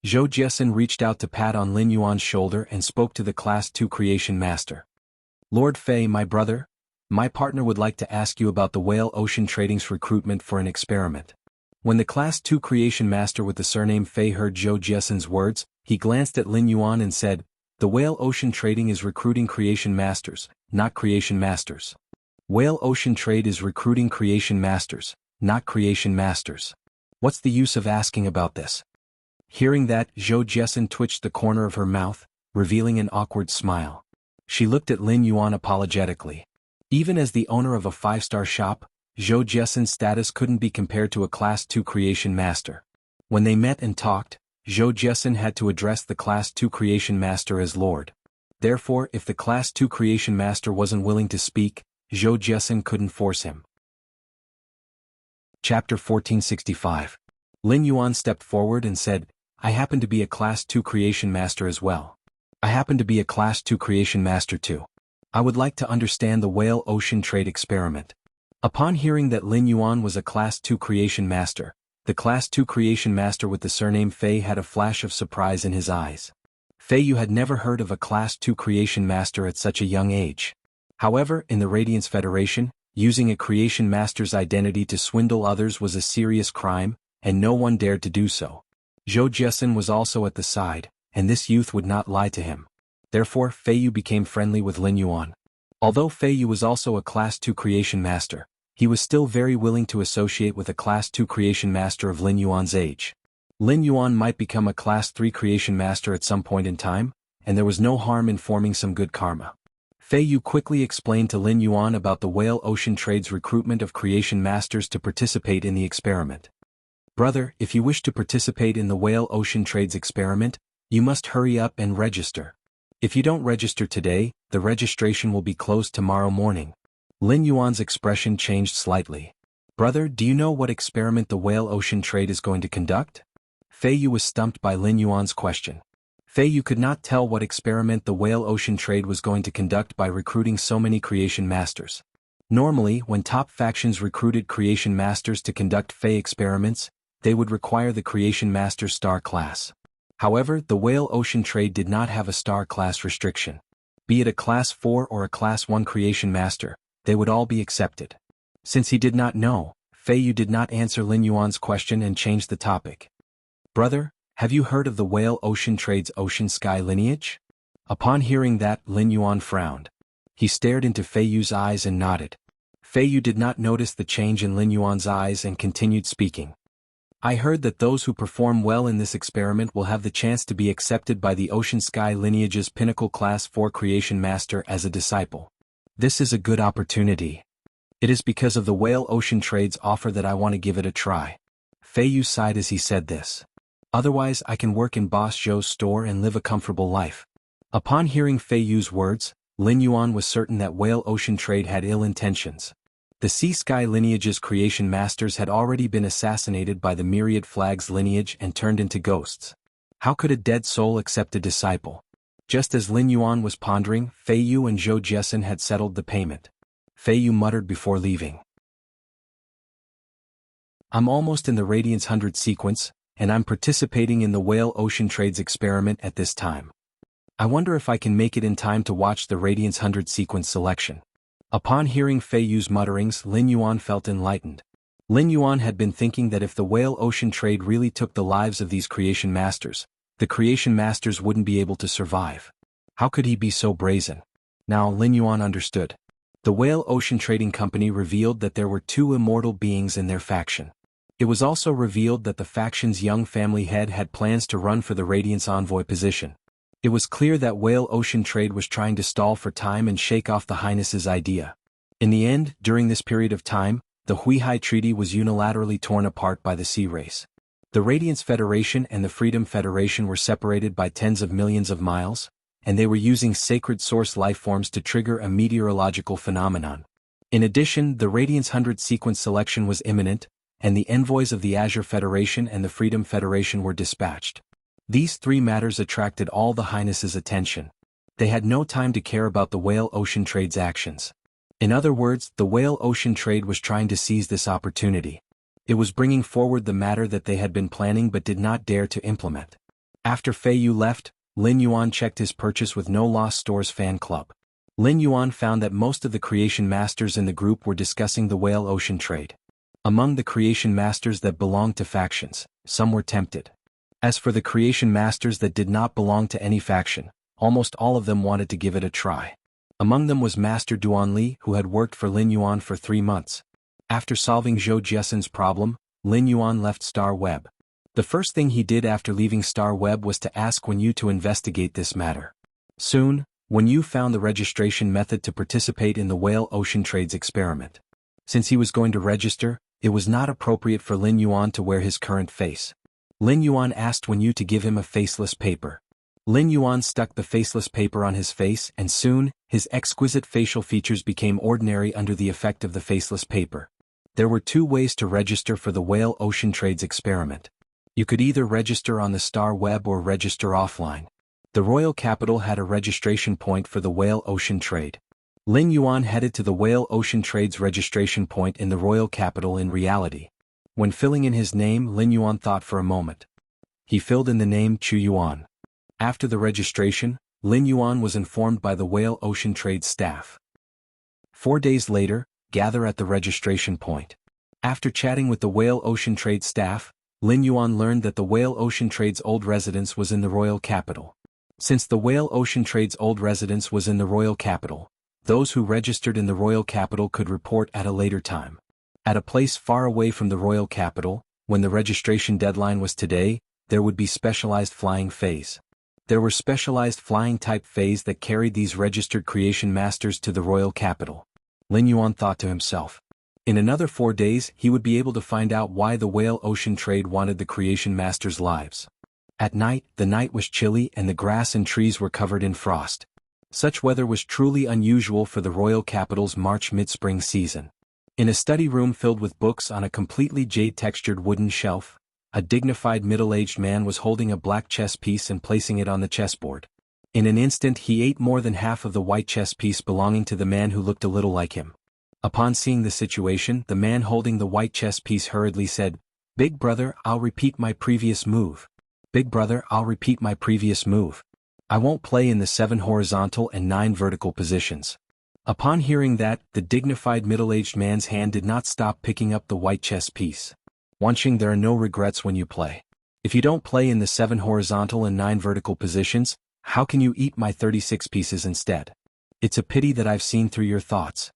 Zhou Jiesin reached out to pat on Lin Yuan's shoulder and spoke to the Class 2 Creation Master. Lord Fei, my brother, my partner would like to ask you about the Whale Ocean Trading's recruitment for an experiment. When the Class 2 Creation Master with the surname Fei heard Zhou Jiesin's words, he glanced at Lin Yuan and said, "The Whale Ocean Trading is recruiting creation masters, not creation masters. Whale Ocean Trade is recruiting creation masters, not creation masters. What's the use of asking about this?" Hearing that, Zhou Jiesin twitched the corner of her mouth, revealing an awkward smile. She looked at Lin Yuan apologetically. Even as the owner of a 5-star shop, Zhou Jiesin's status couldn't be compared to a Class 2 Creation Master. When they met and talked, Zhou Jiesin had to address the Class 2 Creation Master as Lord. Therefore, if the Class 2 Creation Master wasn't willing to speak, Zhou Jiesin couldn't force him. Chapter 1465. Lin Yuan stepped forward and said, "I happen to be a Class 2 Creation Master as well. I happen to be a Class 2 Creation Master too. I would like to understand the whale ocean trade experiment. Upon hearing that Lin Yuan was a Class 2 Creation Master, the Class 2 Creation Master with the surname Fei had a flash of surprise in his eyes. Fei Yu had never heard of a Class 2 Creation Master at such a young age. However, in the Radiance Federation, using a Creation Master's identity to swindle others was a serious crime, and no one dared to do so. Zhou Jiesun was also at the side, and this youth would not lie to him. Therefore, Fei Yu became friendly with Lin Yuan. Although Fei Yu was also a Class 2 Creation Master, he was still very willing to associate with a Class 2 Creation Master of Lin Yuan's age. Lin Yuan might become a Class 3 Creation Master at some point in time, and there was no harm in forming some good karma. Fei Yu quickly explained to Lin Yuan about the Whale Ocean Trade's recruitment of Creation Masters to participate in the experiment. Brother, if you wish to participate in the Whale Ocean Trade's experiment, you must hurry up and register. If you don't register today, the registration will be closed tomorrow morning. Lin Yuan's expression changed slightly. Brother, do you know what experiment the Whale Ocean Trade is going to conduct? Fei Yu was stumped by Lin Yuan's question. Fei Yu could not tell what experiment the Whale Ocean Trade was going to conduct by recruiting so many Creation Masters. Normally, when top factions recruited Creation Masters to conduct Fei experiments, they would require the Creation Master Star class. However, the Whale Ocean Trade did not have a Star class restriction. Be it a Class 4 or a Class 1 Creation Master, they would all be accepted. Since he did not know, Fei Yu did not answer Lin Yuan's question and changed the topic. Brother, have you heard of the Whale Ocean Trade's Ocean Sky lineage? Upon hearing that, Lin Yuan frowned. He stared into Fei Yu's eyes and nodded. Fei Yu did not notice the change in Lin Yuan's eyes and continued speaking. I heard that those who perform well in this experiment will have the chance to be accepted by the Ocean Sky lineage's pinnacle Class 4 Creation Master as a disciple. This is a good opportunity. It is because of the Whale Ocean Trade's offer that I want to give it a try. Fei Yu sighed as he said this. Otherwise, I can work in Boss Zhou's store and live a comfortable life. Upon hearing Fei Yu's words, Lin Yuan was certain that Whale Ocean Trade had ill intentions. The Sea Sky lineage's Creation Masters had already been assassinated by the Myriad Flags lineage and turned into ghosts. How could a dead soul accept a disciple? Just as Lin Yuan was pondering, Fei Yu and Zhou Jiesun had settled the payment. Fei Yu muttered before leaving. I'm almost in the Radiance 100 sequence, and I'm participating in the Whale Ocean Trade's experiment at this time. I wonder if I can make it in time to watch the Radiance 100 sequence selection. Upon hearing Fei Yu's mutterings, Lin Yuan felt enlightened. Lin Yuan had been thinking that if the Whale Ocean Trade really took the lives of these Creation Masters, the Creation Masters wouldn't be able to survive. How could he be so brazen? Now Lin Yuan understood. The Whale Ocean Trading Company revealed that there were 2 immortal beings in their faction. It was also revealed that the faction's young family head had plans to run for the Radiance Envoy position. It was clear that Whale Ocean Trade was trying to stall for time and shake off the Highness's idea. In the end, during this period of time, the Huihai Treaty was unilaterally torn apart by the Sea Race. The Radiance Federation and the Freedom Federation were separated by tens of millions of miles, and they were using sacred source lifeforms to trigger a meteorological phenomenon. In addition, the Radiance 100 sequence selection was imminent, and the envoys of the Azure Federation and the Freedom Federation were dispatched. These 3 matters attracted all the Highness's attention. They had no time to care about the Whale Ocean Trade's actions. In other words, the Whale Ocean Trade was trying to seize this opportunity. It was bringing forward the matter that they had been planning but did not dare to implement. After Fei Yu left, Lin Yuan checked his purchase with No Lost Stores fan club. Lin Yuan found that most of the Creation Masters in the group were discussing the Whale Ocean Trade. Among the Creation Masters that belonged to factions, some were tempted. As for the Creation Masters that did not belong to any faction, almost all of them wanted to give it a try. Among them was Master Duan Li, who had worked for Lin Yuan for 3 months. After solving Zhou Jiesun's problem, Lin Yuan left Star Web. The first thing he did after leaving Star Web was to ask Wen Yu to investigate this matter. Soon, Wen Yu found the registration method to participate in the Whale Ocean Trade's experiment. Since he was going to register, it was not appropriate for Lin Yuan to wear his current face. Lin Yuan asked Wen Yu to give him a faceless paper. Lin Yuan stuck the faceless paper on his face and soon, his exquisite facial features became ordinary under the effect of the faceless paper. There were 2 ways to register for the Whale Ocean Trade's experiment. You could either register on the Star Web or register offline. The royal capital had a registration point for the whale ocean trade. Lin Yuan headed to the whale ocean trade's registration point in the royal capital. In reality, when filling in his name, Lin Yuan thought for a moment. He filled in the name Chu Yuan. After the registration, Lin Yuan was informed by the whale ocean trade staff. 4 days later, gather at the registration point. After chatting with the whale ocean trade staff, Lin Yuan learned that the whale ocean trade's old residence was in the royal capital. Since the whale ocean trade's old residence was in the royal capital, those who registered in the royal capital could report at a later time. At a place far away from the royal capital, when the registration deadline was today, there would be specialized flying phase. There were specialized flying type phase that carried these registered creation masters to the royal capital. Lin Yuan thought to himself. In another 4 days he would be able to find out why the whale ocean trade wanted the creation masters' lives. At night, the night was chilly and the grass and trees were covered in frost. Such weather was truly unusual for the royal capital's March mid-spring season. In a study room filled with books on a completely jade-textured wooden shelf, a dignified middle-aged man was holding a black chess piece and placing it on the chessboard. In an instant he ate more than half of the white chess piece belonging to the man who looked a little like him. Upon seeing the situation, the man holding the white chess piece hurriedly said, "Big brother, I'll repeat my previous move. Big brother, I'll repeat my previous move. I won't play in the 7 horizontal and 9 vertical positions." Upon hearing that, the dignified middle-aged man's hand did not stop picking up the white chess piece. Wanqing, there are no regrets when you play. If you don't play in the 7 horizontal and 9 vertical positions, how can you eat my 36 pieces instead? It's a pity that I've seen through your thoughts.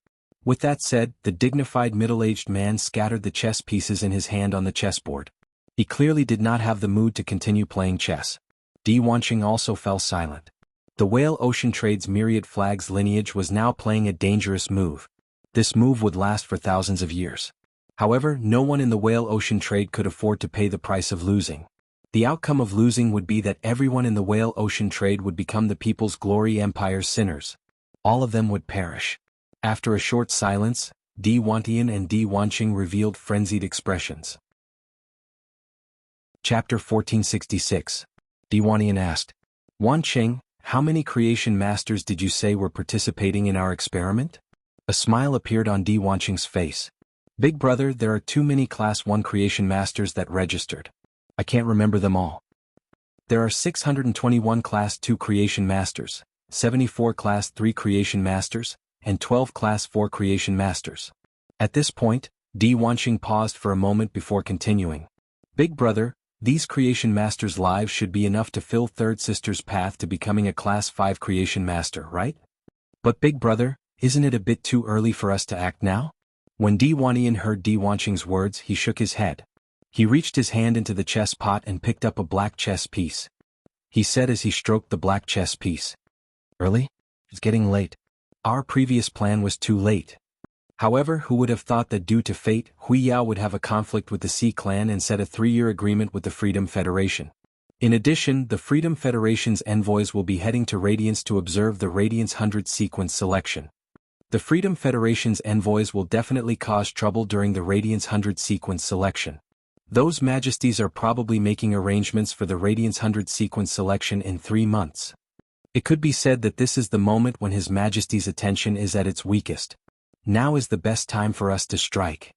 With that said, the dignified middle-aged man scattered the chess pieces in his hand on the chessboard. He clearly did not have the mood to continue playing chess. Wanqing also fell silent. The whale ocean trade's myriad flags lineage was now playing a dangerous move. This move would last for thousands of years. However, no one in the whale ocean trade could afford to pay the price of losing. The outcome of losing would be that everyone in the whale ocean trade would become the People's Glory Empire's sinners. All of them would perish. After a short silence, Wantian and Wanqing revealed frenzied expressions. Chapter 1466. Wantian asked, "Wanqing, how many creation masters did you say were participating in our experiment?" A smile appeared on Wanqing's face. "Big brother, there are too many Class 1 creation masters that registered. I can't remember them all. There are 621 Class 2 creation masters, 74 Class 3 creation masters, and 12 Class 4 creation masters." At this point, Wanqing paused for a moment before continuing. "Big brother, these creation masters' lives should be enough to fill Third Sister's path to becoming a Class 5 creation master, right? But big brother, isn't it a bit too early for us to act now?" When Wantian heard Wanqing's words, he shook his head. He reached his hand into the chess pot and picked up a black chess piece. He said as he stroked the black chess piece, "Early? It's getting late. Our previous plan was too late." However, who would have thought that due to fate, Wuxia would have a conflict with the Sea Clan and set a 3-year agreement with the Freedom Federation. In addition, the Freedom Federation's envoys will be heading to Radiance to observe the Radiance 100 sequence selection. The Freedom Federation's envoys will definitely cause trouble during the Radiance 100 sequence selection. Those majesties are probably making arrangements for the Radiance 100 sequence selection in 3 months. It could be said that this is the moment when His Majesty's attention is at its weakest. Now is the best time for us to strike.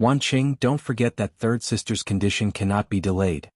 Wanqing, don't forget that Third Sister's condition cannot be delayed.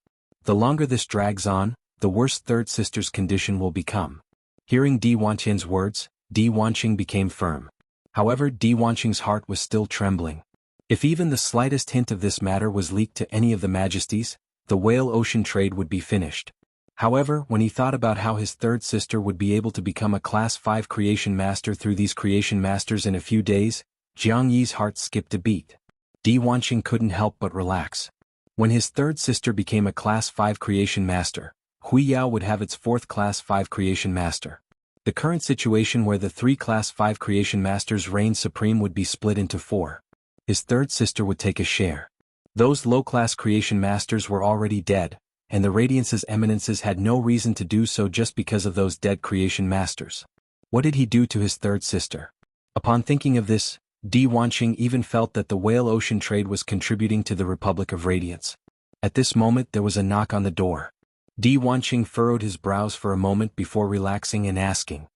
The longer this drags on, the worse Third Sister's condition will become. Hearing Wanqian's words, Wanqing became firm. However, Wanqing's heart was still trembling. If even the slightest hint of this matter was leaked to any of the majesties, the whale ocean trade would be finished. However, when he thought about how his third sister would be able to become a Class 5 creation master through these creation masters in a few days, Jiang Yi's heart skipped a beat. Wanqing couldn't help but relax. When his third sister became a Class 5 creation master, Wuxia would have its 4th Class 5 creation master. The current situation where the 3 Class 5 creation masters reign supreme would be split into 4. His third sister would take a share. Those low-class creation masters were already dead, and the Radiance's eminences had no reason to do so just because of those dead creation masters. What did he do to his third sister? Upon thinking of this, Wanqing even felt that the whale ocean trade was contributing to the Republic of Radiance. At this moment there was a knock on the door. Di Wanqing furrowed his brows for a moment before relaxing and asking,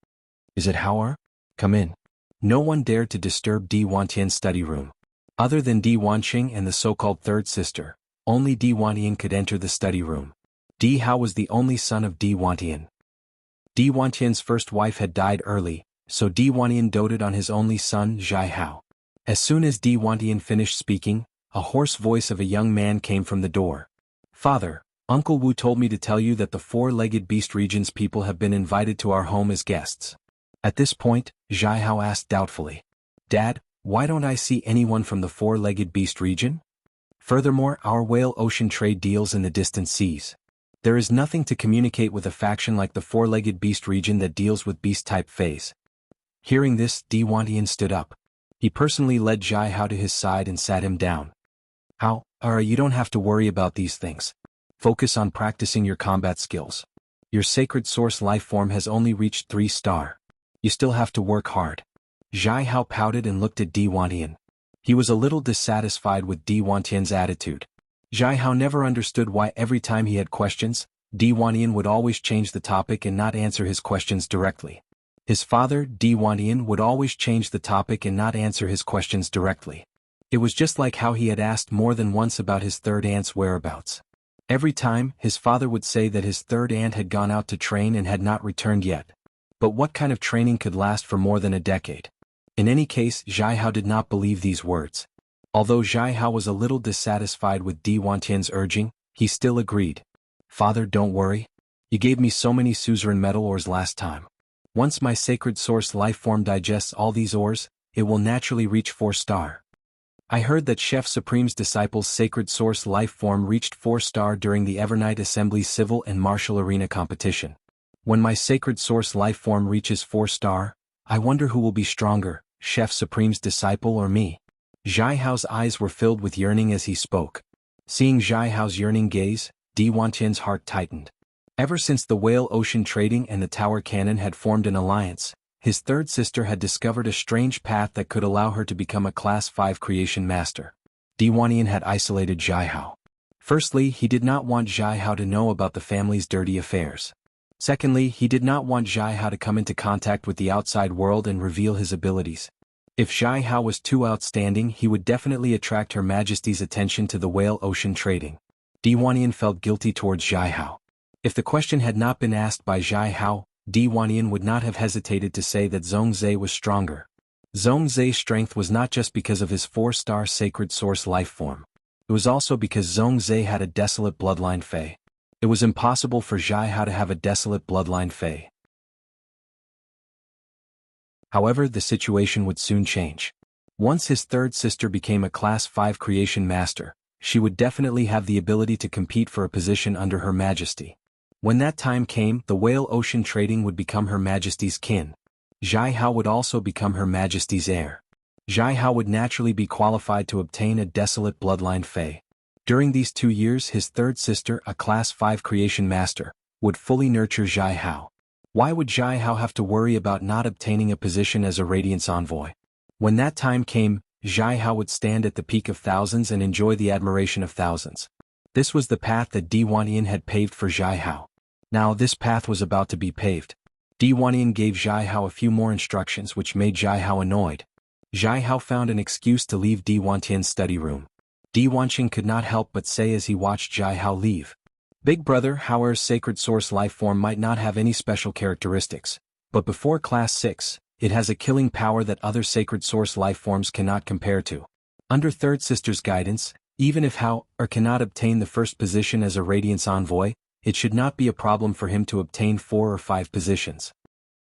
"Is it Howard? Come in." No one dared to disturb Di Wantian's study room. Other than Di Wanqing and the so-called third sister, only Di Wantian could enter the study room. Di Hao was the only son of Di Wantian. Di Wantian's first wife had died early, so Di Wantian doted on his only son, Zhai Hao. As soon as Di Wantian finished speaking, a hoarse voice of a young man came from the door. "Father, Uncle Wu told me to tell you that the four-legged beast region's people have been invited to our home as guests." At this point, Zhai Hao asked doubtfully, "Dad, why don't I see anyone from the four-legged beast region? Furthermore, our whale ocean trade deals in the distant seas. There is nothing to communicate with a faction like the four-legged beast region that deals with beast-type phase." Hearing this, Di Wantian stood up. He personally led Zhai Hao to his side and sat him down. "Hao, you don't have to worry about these things. Focus on practicing your combat skills. Your sacred source life form has only reached 3-star. You still have to work hard." Zhai Hao pouted and looked at Di Wantian. He was a little dissatisfied with Di Wantian's attitude. Zhai Hao never understood why every time he had questions, Di Wantian would always change the topic and not answer his questions directly. His father, Di Wantian, would always change the topic and not answer his questions directly. It was just like how he had asked more than once about his third aunt's whereabouts. Every time, his father would say that his third aunt had gone out to train and had not returned yet. But what kind of training could last for more than a decade? In any case, Zhai Hao did not believe these words. Although Zhai Hao was a little dissatisfied with Di Wantian's urging, he still agreed. "Father, don't worry. You gave me so many suzerain metal ores last time. Once my sacred source life form digests all these ores, it will naturally reach 4-star. I heard that Chef Supreme's disciple's sacred source life form reached 4-star during the Evernight Assembly's civil and martial arena competition. When my sacred source life form reaches 4-star, I wonder who will be stronger, Chef Supreme's disciple or me." Zhai Hao's eyes were filled with yearning as he spoke. Seeing Zhai Hao's yearning gaze, Di Wantian's heart tightened. Ever since the whale ocean trading and the tower cannon had formed an alliance, his third sister had discovered a strange path that could allow her to become a Class 5 creation master. Di Wantian had isolated Zhai Hao. Firstly, he did not want Zhai Hao to know about the family's dirty affairs. Secondly, he did not want Zhai Hao to come into contact with the outside world and reveal his abilities. If Zhai Hao was too outstanding, he would definitely attract Her Majesty's attention to the whale ocean trading. Di Wantian felt guilty towards Zhai Hao. If the question had not been asked by Zhai Hao, Di Wantian would not have hesitated to say that Zhongzhe was stronger. Zhongzhe's strength was not just because of his 4-star sacred source life form. It was also because Zhongzhe had a desolate bloodline Fei. It was impossible for Zhai Hao to have a desolate bloodline Fei. However, the situation would soon change. Once his third sister became a Class 5 creation master, she would definitely have the ability to compete for a position under Her Majesty. When that time came, the whale ocean trading would become Her Majesty's kin. Zhai Hao would also become Her Majesty's heir. Zhai Hao would naturally be qualified to obtain a desolate bloodline Fei. During these 2 years, his third sister, a Class 5 creation master, would fully nurture Zhai Hao. Why would Zhai Hao have to worry about not obtaining a position as a Radiance envoy? When that time came, Zhai Hao would stand at the peak of thousands and enjoy the admiration of thousands. This was the path that Di Wantian had paved for Zhai Hao. Now this path was about to be paved. Di Wantian gave Zhai Hao a few more instructions which made Zhai Hao annoyed. Zhai Hao found an excuse to leave Di Wantian's study room. Di Wanqing could not help but say as he watched Zhai Hao leave. Big brother Haoer's sacred source life form might not have any special characteristics, but before Class 6, it has a killing power that other sacred source life forms cannot compare to. Under third sister's guidance, even if Haoer cannot obtain the first position as a Radiance envoy, it should not be a problem for him to obtain 4 or 5 positions.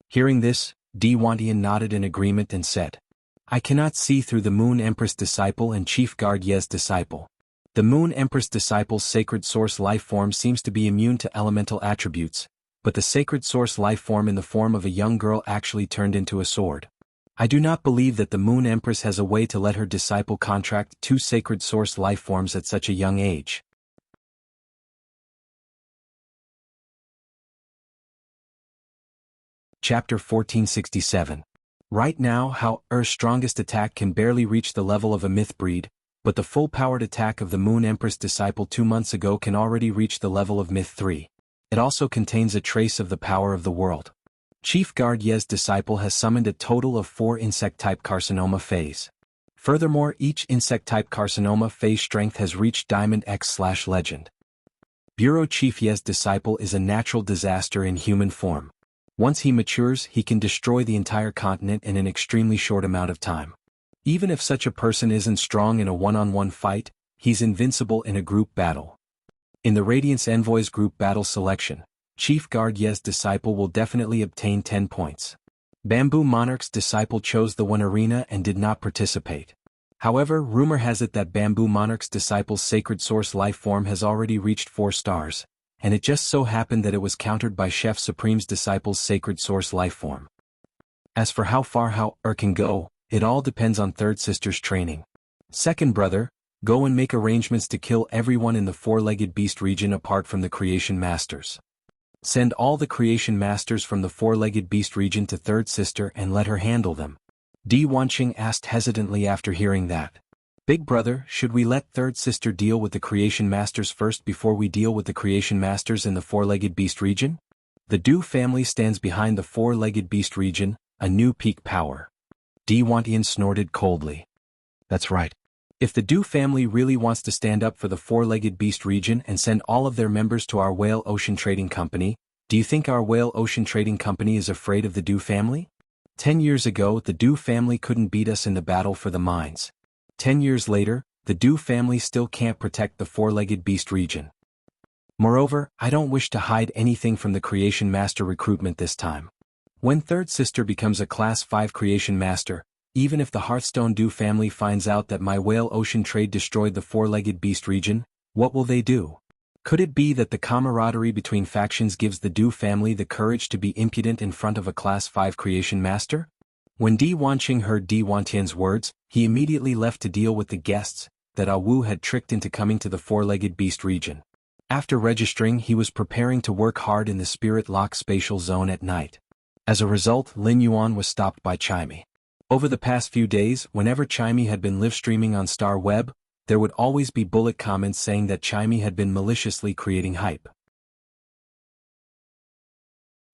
Hearing this, Di Wantian nodded in agreement and said, "I cannot see through the Moon Empress disciple and Chief Guard Ye's disciple. The Moon Empress disciple's sacred source life form seems to be immune to elemental attributes, but the sacred source life form in the form of a young girl actually turned into a sword. I do not believe that the Moon Empress has a way to let her disciple contract 2 sacred source life forms at such a young age." Chapter 1467. Right now, Haoer's strongest attack can barely reach the level of a myth breed, but the full-powered attack of the Moon Empress disciple 2 months ago can already reach the level of myth 3. It also contains a trace of the power of the world. Chief Guard Ye's disciple has summoned a total of 4 insect-type carcinoma phase. Furthermore, each insect-type carcinoma phase strength has reached Diamond X/Legend. Bureau Chief Ye's disciple is a natural disaster in human form. Once he matures, he can destroy the entire continent in an extremely short amount of time. Even if such a person isn't strong in a one-on-one fight, he's invincible in a group battle. In the Radiance Envoys group battle selection, Chief Guard Ye's disciple will definitely obtain 10 points. Bamboo Monarch's disciple chose the 1 arena and did not participate. However, rumor has it that Bamboo Monarch's disciple's Sacred Source life form has already reached 4 stars, and it just so happened that it was countered by Chef Supreme's disciple's Sacred Source life form. As for how far can go, it all depends on Third Sister's training. Second brother, go and make arrangements to kill everyone in the 4-legged beast region apart from the Creation Masters. Send all the Creation Masters from the 4-legged beast region to Third Sister and let her handle them. Di Wanqing asked hesitantly after hearing that. Big brother, should we let Third Sister deal with the Creation Masters first before we deal with the Creation Masters in the 4-legged beast region? The Du family stands behind the 4-legged beast region, a new peak power. Di Wantian snorted coldly. That's right. If the Du family really wants to stand up for the 4-legged beast region and send all of their members to our Whale Ocean Trading Company, do you think our Whale Ocean Trading Company is afraid of the Du family? 10 years ago, the Du family couldn't beat us in the battle for the mines. 10 years later, the Du family still can't protect the 4-legged beast region. Moreover, I don't wish to hide anything from the Creation Master recruitment this time. When Third Sister becomes a Class 5 Creation Master, even if the Hearthstone Du family finds out that my Whale Ocean trade destroyed the 4-legged beast region, what will they do? Could it be that the camaraderie between factions gives the Du family the courage to be impudent in front of a Class 5 Creation Master? When Di Wanqing heard Di Wantian's words, he immediately left to deal with the guests that Wu had tricked into coming to the 4-legged beast region. After registering, he was preparing to work hard in the Spirit Lock spatial zone at night. As a result, Lin Yuan was stopped by Chimey. Over the past few days, whenever Chimey had been live-streaming on Star Web, there would always be bullet comments saying that Chimey had been maliciously creating hype.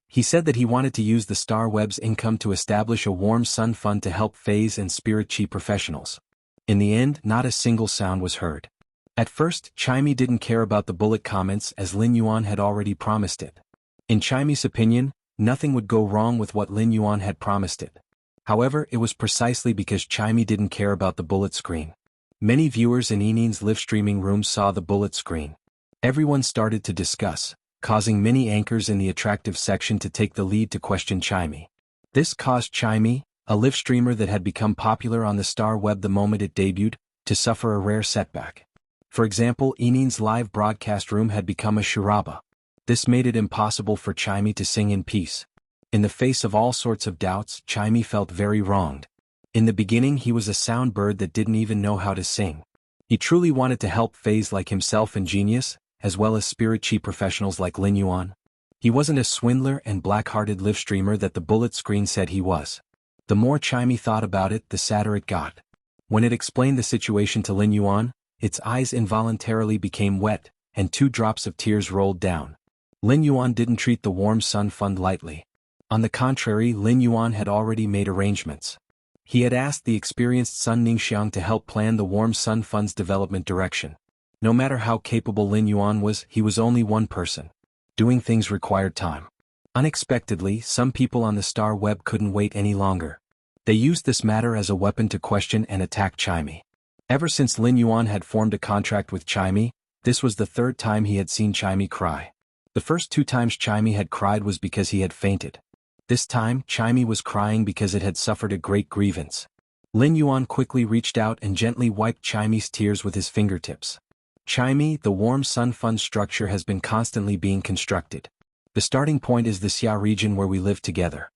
He said that he wanted to use the Star Web's income to establish a Warm Sun Fund to help phase and spirit chi professionals. In the end, not a single sound was heard. At first, Chimey didn't care about the bullet comments as Lin Yuan had already promised it. In Chimey's opinion, nothing would go wrong with what Lin Yuan had promised it. However, it was precisely because Chimey didn't care about the bullet screen. Many viewers in Enin's live-streaming room saw the bullet screen. Everyone started to discuss, causing many anchors in the attractive section to take the lead to question Chimey. This caused Chimey, a live streamer that had become popular on the Star Web the moment it debuted, to suffer a rare setback. For example, Enin's live broadcast room had become a charaba. This made it impossible for Chimey to sing in peace. In the face of all sorts of doubts, Chimey felt very wronged. In the beginning, he was a sound bird that didn't even know how to sing. He truly wanted to help phase like himself and Genius, as well as spirit chi professionals like Lin Yuan. He wasn't a swindler and black-hearted live streamer that the bullet screen said he was. The more Chimey thought about it, the sadder it got. When it explained the situation to Lin Yuan, its eyes involuntarily became wet, and 2 drops of tears rolled down. Lin Yuan didn't treat the Warm Sun Fund lightly. On the contrary, Lin Yuan had already made arrangements. He had asked the experienced Sun Ningxiang to help plan the Warm Sun Fund's development direction. No matter how capable Lin Yuan was, he was only one person. Doing things required time. Unexpectedly, some people on the Star Web couldn't wait any longer. They used this matter as a weapon to question and attack Chimey. Ever since Lin Yuan had formed a contract with Chimey, this was the 3rd time he had seen Chimey cry. The first 2 times Chimey had cried was because he had fainted. This time, Chimey was crying because it had suffered a great grievance. Lin Yuan quickly reached out and gently wiped Chimey's tears with his fingertips. Chimey, the Warm Sun Fund structure has been constantly being constructed. The starting point is the Xia region where we live together.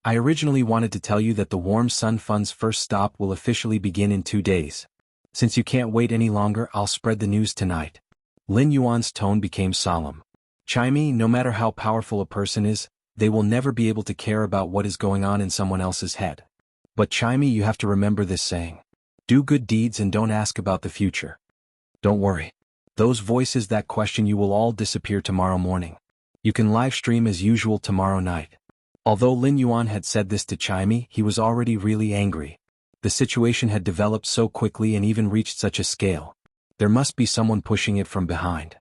I originally wanted to tell you that the Warm Sun Fund's first stop will officially begin in 2 days. Since you can't wait any longer, I'll spread the news tonight. Lin Yuan's tone became solemn. Chimey, no matter how powerful a person is, they will never be able to care about what is going on in someone else's head. But Chimey, you have to remember this saying. Do good deeds and don't ask about the future. Don't worry. Those voices that question you will all disappear tomorrow morning. You can live stream as usual tomorrow night. Although Lin Yuan had said this to Chimey, he was already really angry. The situation had developed so quickly and even reached such a scale. There must be someone pushing it from behind.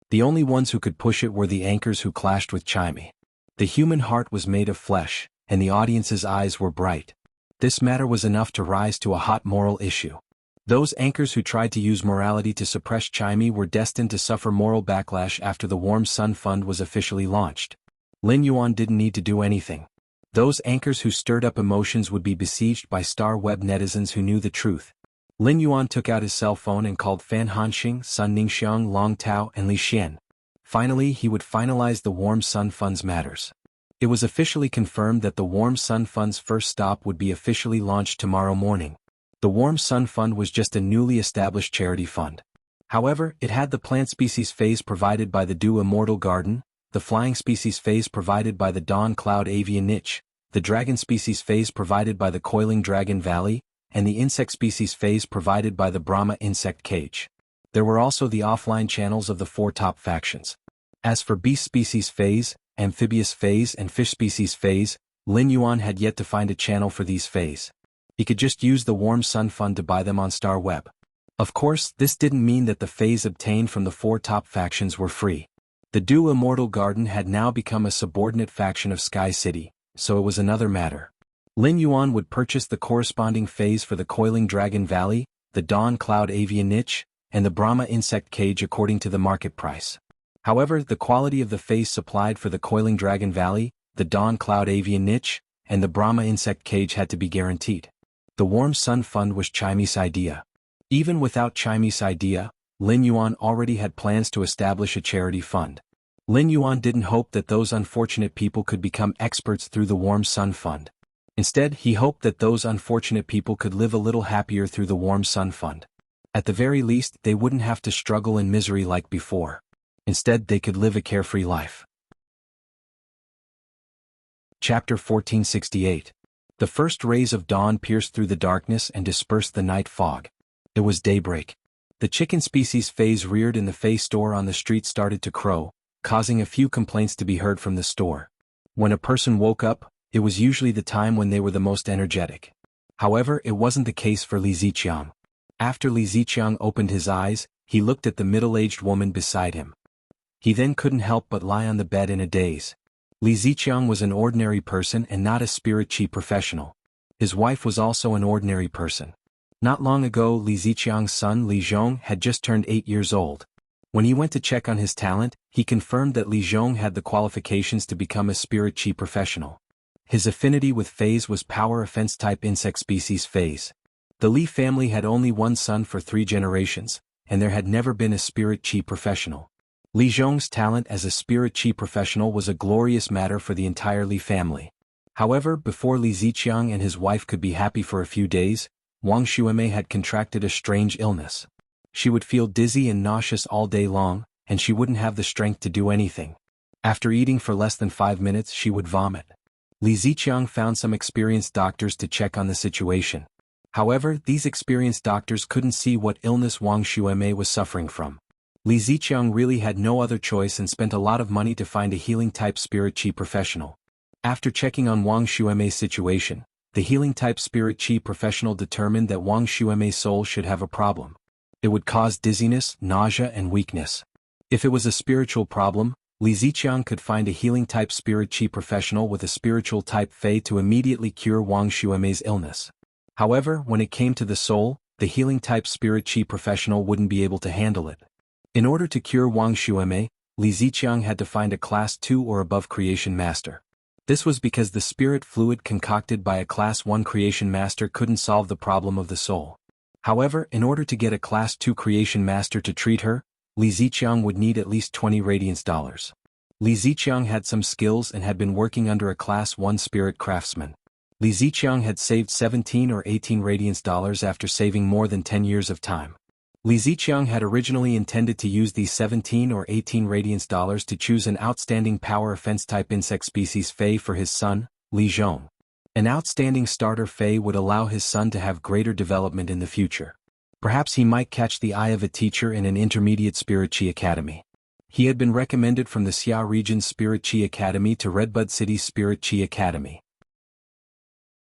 The only ones who could push it were the anchors who clashed with Chimey. The human heart was made of flesh, and the audience's eyes were bright. This matter was enough to rise to a hot moral issue. Those anchors who tried to use morality to suppress Chimey were destined to suffer moral backlash after the Warm Sun Fund was officially launched. Lin Yuan didn't need to do anything. Those anchors who stirred up emotions would be besieged by star web netizens who knew the truth. Lin Yuan took out his cell phone and called Fan Hanxing, Sun Ningxiang, Long Tao, and Li Xian. Finally, he would finalize the Warm Sun Fund's matters. It was officially confirmed that the Warm Sun Fund's first stop would be officially launched tomorrow morning. The Warm Sun Fund was just a newly established charity fund. However, it had the plant species phase provided by the Dew Immortal Garden, the flying species phase provided by the Dawn Cloud Avian Niche, the dragon species phase provided by the Coiling Dragon Valley, and the insect species phase provided by the Brahma Insect Cage. There were also the offline channels of the 4 top factions. As for beast species phase, amphibious phase and fish species phase, Lin Yuan had yet to find a channel for these phase. He could just use the Warm Sun Fund to buy them on Star Web. Of course, this didn't mean that the phase obtained from the 4 top factions were free. The Dew Immortal Garden had now become a subordinate faction of Sky City, so it was another matter. Lin Yuan would purchase the corresponding phase for the Coiling Dragon Valley, the Dawn Cloud Avian Niche, and the Brahma Insect Cage according to the market price. However, the quality of the phase supplied for the Coiling Dragon Valley, the Dawn Cloud Avian Niche, and the Brahma Insect Cage had to be guaranteed. The Warm Sun Fund was Chimey's idea. Even without Chimey's idea, Lin Yuan already had plans to establish a charity fund. Lin Yuan didn't hope that those unfortunate people could become experts through the Warm Sun Fund. Instead, he hoped that those unfortunate people could live a little happier through the Warm Sun Fund. At the very least, they wouldn't have to struggle in misery like before. Instead, they could live a carefree life. Chapter 1468. The first rays of dawn pierced through the darkness and dispersed the night fog. It was daybreak. The chicken species phase reared in the Fei store on the street started to crow, causing a few complaints to be heard from the store. When a person woke up, it was usually the time when they were the most energetic. However, it wasn't the case for Li Ziqiang. After Li Ziqiang opened his eyes, he looked at the middle-aged woman beside him. He then couldn't help but lie on the bed in a daze. Li Ziqiang was an ordinary person and not a spirit chi professional. His wife was also an ordinary person. Not long ago, Li Ziqiang's son Li Zhong had just turned 8 years old. When he went to check on his talent, he confirmed that Li Zhong had the qualifications to become a spirit chi professional. His affinity with phase was power offense-type insect species phase. The Li family had only one son for 3 generations, and there had never been a spirit chi professional. Li Zhong's talent as a spirit chi professional was a glorious matter for the entire Li family. However, before Li Ziqiang and his wife could be happy for a few days, Wang Xuemei had contracted a strange illness. She would feel dizzy and nauseous all day long, and she wouldn't have the strength to do anything. After eating for less than 5 minutes, she would vomit. Li Ziqiang found some experienced doctors to check on the situation. However, these experienced doctors couldn't see what illness Wang Xuemei was suffering from. Li Ziqiang really had no other choice and spent a lot of money to find a healing-type spirit chi professional. After checking on Wang Xuemei's situation, the healing-type spirit chi professional determined that Wang Xuemei's soul should have a problem. It would cause dizziness, nausea, and weakness. If it was a spiritual problem, Li Ziqiang could find a healing-type spirit chi professional with a spiritual-type fei to immediately cure Wang Xuemei's illness. However, when it came to the soul, the healing-type spirit chi professional wouldn't be able to handle it. In order to cure Wang Xuemei, Li Ziqiang had to find a Class 2 or above creation master. This was because the spirit fluid concocted by a Class 1 creation master couldn't solve the problem of the soul. However, in order to get a Class 2 creation master to treat her, Li Ziqiang would need at least 20 radiance dollars. Li Ziqiang had some skills and had been working under a Class 1 spirit craftsman. Li Ziqiang had saved 17 or 18 radiance dollars after saving more than 10 years of time. Li Ziqiang had originally intended to use these 17 or 18 radiance dollars to choose an outstanding power offense-type insect species fei for his son, Li Zhong. An outstanding starter fei would allow his son to have greater development in the future. Perhaps he might catch the eye of a teacher in an intermediate spirit chi academy. He had been recommended from the Xia region's Spirit Chi Academy to Redbud City's Spirit Chi Academy.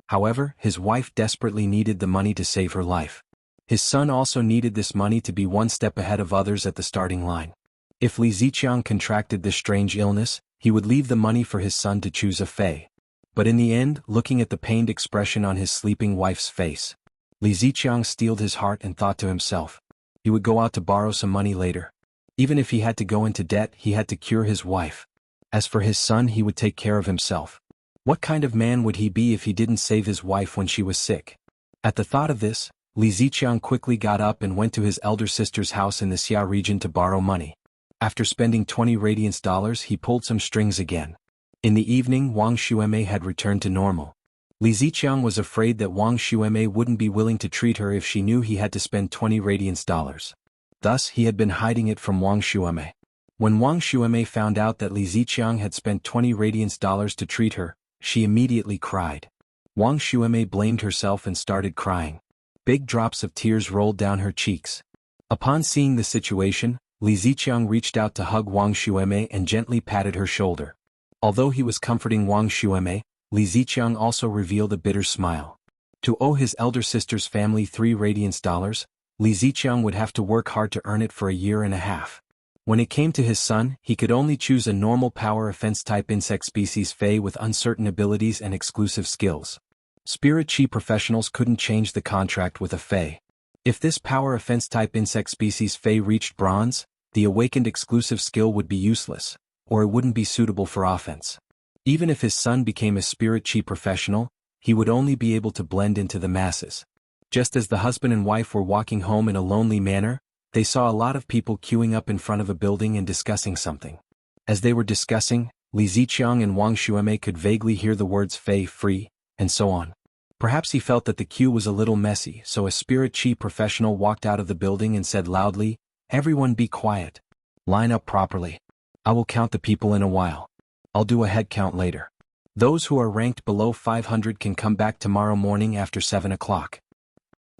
However, his wife desperately needed the money to save her life. His son also needed this money to be one step ahead of others at the starting line. If Li Ziqiang contracted this strange illness, he would leave the money for his son to choose a fei. But in the end, looking at the pained expression on his sleeping wife's face, Li Ziqiang steeled his heart and thought to himself, he would go out to borrow some money later. Even if he had to go into debt, he had to cure his wife. As for his son, he would take care of himself. What kind of man would he be if he didn't save his wife when she was sick? At the thought of this, Li Ziqiang quickly got up and went to his elder sister's house in the Xia region to borrow money. After spending 20 radiance dollars, he pulled some strings again. In the evening, Wang Xuemei had returned to normal. Li Ziqiang was afraid that Wang Xuemei wouldn't be willing to treat her if she knew he had to spend 20 radiance dollars. Thus, he had been hiding it from Wang Xuemei. When Wang Xuemei found out that Li Ziqiang had spent 20 radiance dollars to treat her, she immediately cried. Wang Xuemei blamed herself and started crying. Big drops of tears rolled down her cheeks. Upon seeing the situation, Li Ziqiang reached out to hug Wang Xuemei and gently patted her shoulder. Although he was comforting Wang Xuemei, Li Ziqiang also revealed a bitter smile. To owe his elder sister's family 3 radiance dollars, Li Ziqiang would have to work hard to earn it for a year and a half. When it came to his son, he could only choose a normal power offense-type insect species fei with uncertain abilities and exclusive skills. Spirit Chi professionals couldn't change the contract with a fei. If this power offense-type insect species fei reached bronze, the awakened exclusive skill would be useless, or it wouldn't be suitable for offense. Even if his son became a Spirit Chi professional, he would only be able to blend into the masses. Just as the husband and wife were walking home in a lonely manner, they saw a lot of people queuing up in front of a building and discussing something. As they were discussing, Li Ziqiang and Wang Xuemei could vaguely hear the words fei, free, and so on. Perhaps he felt that the queue was a little messy, so a Spirit Chi professional walked out of the building and said loudly, "Everyone be quiet. Line up properly. I will count the people in a while. I'll do a head count later. Those who are ranked below 500 can come back tomorrow morning after 7 o'clock.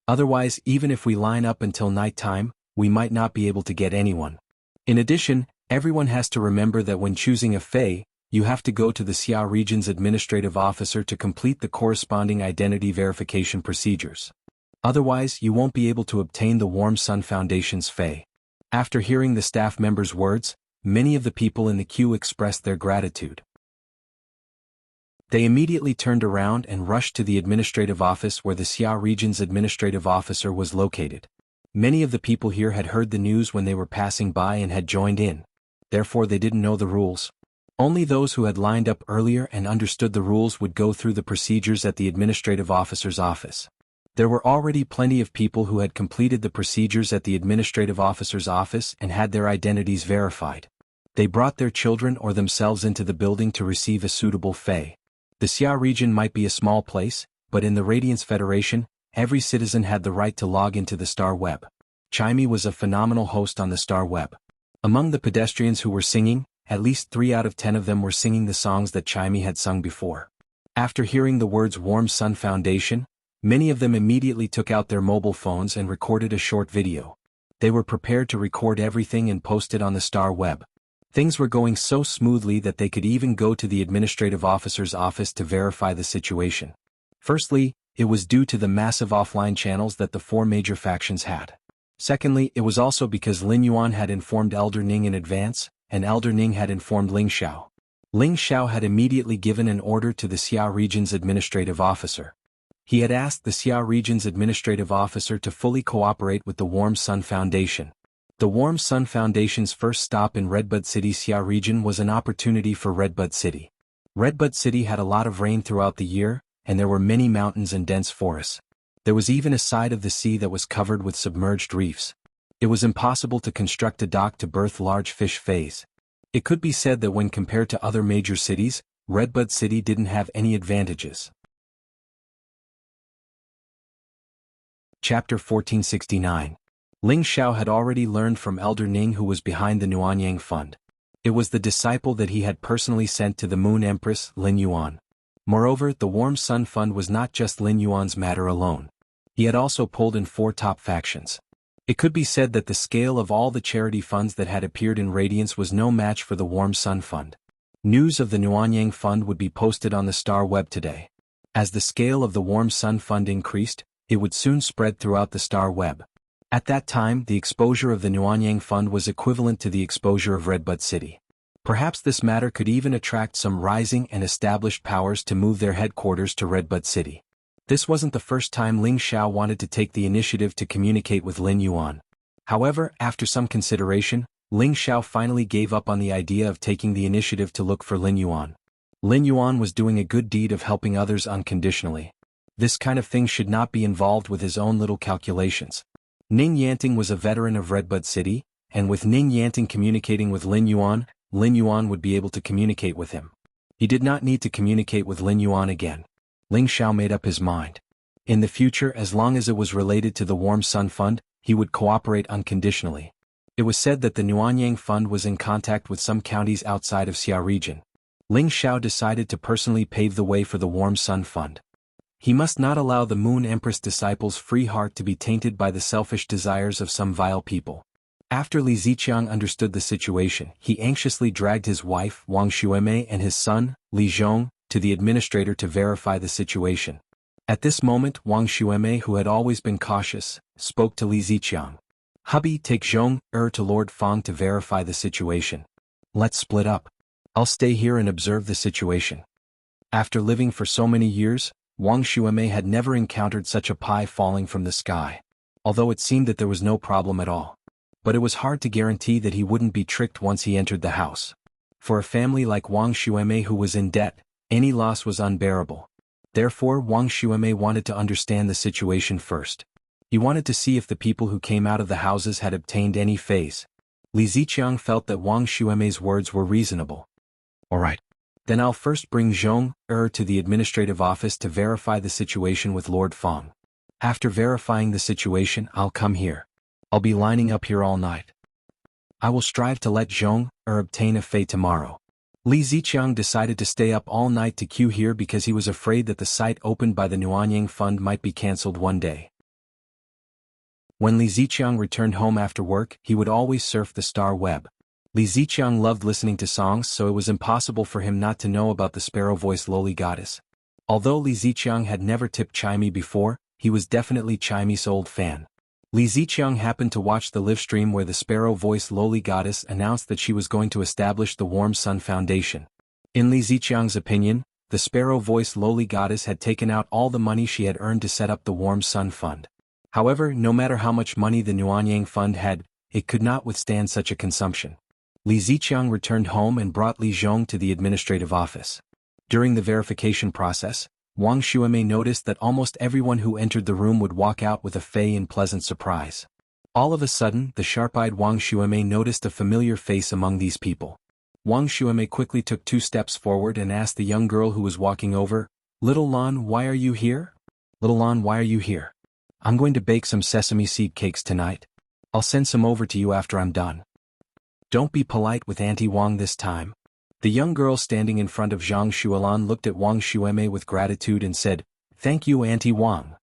Otherwise, even if we line up until night time, we might not be able to get anyone. In addition, everyone has to remember that when choosing a fei, you have to go to the Xia region's administrative officer to complete the corresponding identity verification procedures. Otherwise, you won't be able to obtain the Warm Sun Foundation's fei." After hearing the staff members' words, many of the people in the queue expressed their gratitude. They immediately turned around and rushed to the administrative office where the Xia region's administrative officer was located. Many of the people here had heard the news when they were passing by and had joined in. Therefore they didn't know the rules. Only those who had lined up earlier and understood the rules would go through the procedures at the administrative officer's office. There were already plenty of people who had completed the procedures at the administrative officer's office and had their identities verified. They brought their children or themselves into the building to receive a suitable fei. The Xia region might be a small place, but in the Radiance Federation, every citizen had the right to log into the Star Web. Chimey was a phenomenal host on the Star Web. Among the pedestrians who were singing, at least 3 out of 10 of them were singing the songs that Chimey had sung before. After hearing the words Warm Sun Foundation, many of them immediately took out their mobile phones and recorded a short video. They were prepared to record everything and post it on the Star Web. Things were going so smoothly that they could even go to the administrative officer's office to verify the situation. Firstly, it was due to the massive offline channels that the 4 major factions had. Secondly, it was also because Lin Yuan had informed Elder Ning in advance, and Elder Ning had informed Ling Xiao. Ling Xiao had immediately given an order to the Xia region's administrative officer. He had asked the Xia region's administrative officer to fully cooperate with the Warm Sun Foundation. The Warm Sun Foundation's first stop in Redbud City's Xia region was an opportunity for Redbud City. Redbud City had a lot of rain throughout the year, and there were many mountains and dense forests. There was even a side of the sea that was covered with submerged reefs. It was impossible to construct a dock to berth large fish feis. It could be said that when compared to other major cities, Redbud City didn't have any advantages. Chapter 1469. Ling Xiao had already learned from Elder Ning who was behind the Nuanyang Fund. It was the disciple that he had personally sent to the Moon Empress, Lin Yuan. Moreover, the Warm Sun Fund was not just Lin Yuan's matter alone. He had also pulled in 4 top factions. It could be said that the scale of all the charity funds that had appeared in Radiance was no match for the Warm Sun Fund. News of the Nuanyang Fund would be posted on the Star Web today. As the scale of the Warm Sun Fund increased, it would soon spread throughout the Star Web. At that time, the exposure of the Nuanyang Fund was equivalent to the exposure of Redbud City. Perhaps this matter could even attract some rising and established powers to move their headquarters to Redbud City. This wasn't the first time Ling Xiao wanted to take the initiative to communicate with Lin Yuan. However, after some consideration, Ling Xiao finally gave up on the idea of taking the initiative to look for Lin Yuan. Lin Yuan was doing a good deed of helping others unconditionally. This kind of thing should not be involved with his own little calculations. Ning Yanting was a veteran of Redbud City, and with Ning Yanting communicating with Lin Yuan would be able to communicate with him. He did not need to communicate with Lin Yuan again. Ling Xiao made up his mind. In the future, as long as it was related to the Warm Sun Fund, he would cooperate unconditionally. It was said that the Nuanyang Fund was in contact with some counties outside of Xia region. Ling Xiao decided to personally pave the way for the Warm Sun Fund. He must not allow the Moon Empress disciples' free heart to be tainted by the selfish desires of some vile people. After Li Ziqiang understood the situation, he anxiously dragged his wife, Wang Xuemei, and his son, Li Zhong, to the administrator to verify the situation. At this moment, Wang Xuemei, who had always been cautious, spoke to Li Ziqiang. "Hubby, take Zhong to Lord Fang to verify the situation. Let's split up. I'll stay here and observe the situation." After living for so many years, Wang Xuemei had never encountered such a pie falling from the sky. Although it seemed that there was no problem at all. But it was hard to guarantee that he wouldn't be tricked once he entered the house. For a family like Wang Xuemei who was in debt, any loss was unbearable. Therefore, Wang Xuemei wanted to understand the situation first. He wanted to see if the people who came out of the houses had obtained any phase. Li Ziqiang felt that Wang Xuemei's words were reasonable. "Alright. Then I'll first bring Zhong to the administrative office to verify the situation with Lord Fang. After verifying the situation, I'll come here. I'll be lining up here all night. I will strive to let Zhong obtain a fei tomorrow." Li Ziqiang decided to stay up all night to queue here because he was afraid that the site opened by the Nuanyang Fund might be cancelled one day. When Li Ziqiang returned home after work, he would always surf the Star Web. Li Ziqiang loved listening to songs, so it was impossible for him not to know about the sparrow-voiced lowly goddess. Although Li Ziqiang had never tipped Chimey before, he was definitely Chimey's old fan. Li Ziqiang happened to watch the live stream where the sparrow-voiced lowly goddess announced that she was going to establish the Warm Sun Foundation. In Li Ziqiang's opinion, the sparrow-voiced lowly goddess had taken out all the money she had earned to set up the Warm Sun Fund. However, no matter how much money the Nuanyang Fund had, it could not withstand such a consumption. Li Ziqiang returned home and brought Li Zhong to the administrative office. During the verification process, Wang Xuemei noticed that almost everyone who entered the room would walk out with a fei in pleasant surprise. All of a sudden, the sharp-eyed Wang Xuemei noticed a familiar face among these people. Wang Xuemei quickly took 2 steps forward and asked the young girl who was walking over, "Little Lan, why are you here? Little Lan, why are you here? I'm going to bake some sesame seed cakes tonight. I'll send some over to you after I'm done. Don't be polite with Auntie Wang this time." The young girl standing in front of Zhang Xuelan looked at Wang Xuemei with gratitude and said, "Thank you, Auntie Wang."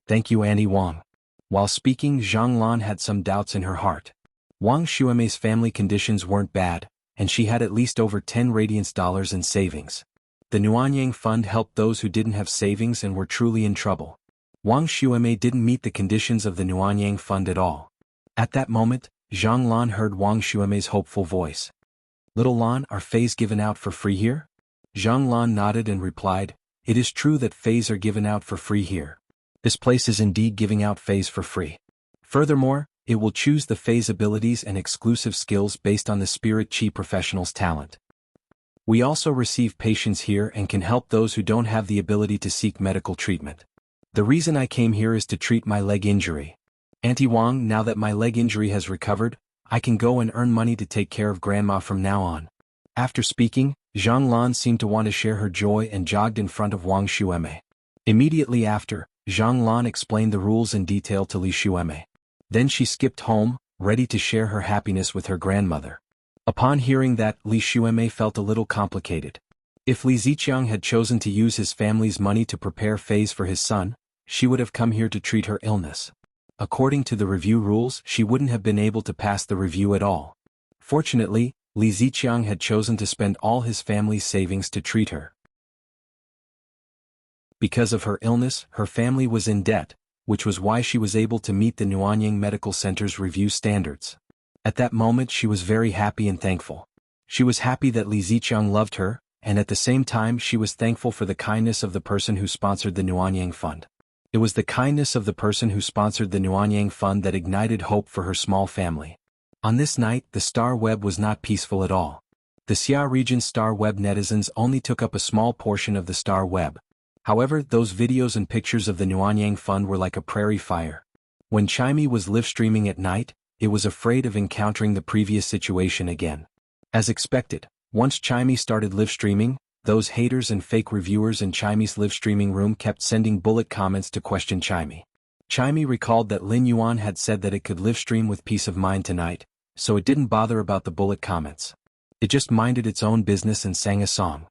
"Thank you, Auntie Wang." While speaking, Zhang Lan had some doubts in her heart. Wang Xuemei's family conditions weren't bad, and she had at least over 10 radiance dollars in savings. The Nuanyang Fund helped those who didn't have savings and were truly in trouble. Wang Xuemei didn't meet the conditions of the Nuanyang Fund at all. At that moment, Zhang Lan heard Wang Xuemei's hopeful voice. "Little Lan, are feis given out for free here?" Zhang Lan nodded and replied, "It is true that feis are given out for free here. This place is indeed giving out feis for free. Furthermore, it will choose the feis abilities and exclusive skills based on the spirit chi professional's talent. We also receive patients here and can help those who don't have the ability to seek medical treatment. The reason I came here is to treat my leg injury. Auntie Wang, now that my leg injury has recovered, I can go and earn money to take care of Grandma from now on." After speaking, Zhang Lan seemed to want to share her joy and jogged in front of Wang Xuemei. Immediately after, Zhang Lan explained the rules in detail to Li Xuemei. Then she skipped home, ready to share her happiness with her grandmother. Upon hearing that, Li Xuemei felt a little complicated. If Li Ziqiang had chosen to use his family's money to prepare feis for his son, she would have come here to treat her illness. according to the review rules she wouldn't have been able to pass the review at all. Fortunately, Li Ziqiang had chosen to spend all his family's savings to treat her. Because of her illness, her family was in debt, which was why she was able to meet the Nuanying Medical Center's review standards. At that moment she was very happy and thankful. She was happy that Li Ziqiang loved her, and at the same time she was thankful for the kindness of the person who sponsored the Nuanying Fund. It was the kindness of the person who sponsored the Nuanying Fund that ignited hope for her small family. On this night, the Star Web was not peaceful at all. The Xia region Star Web netizens only took up a small portion of the Star Web. However, those videos and pictures of the Nuanying Fund were like a prairie fire. When Chimey was live-streaming at night, it was afraid of encountering the previous situation again. As expected, once Chimey started live-streaming, those haters and fake reviewers in Chimey's live-streaming room kept sending bullet comments to question Chimey. Chimey recalled that Lin Yuan had said that it could live-stream with peace of mind tonight, so it didn't bother about the bullet comments. It just minded its own business and sang a song.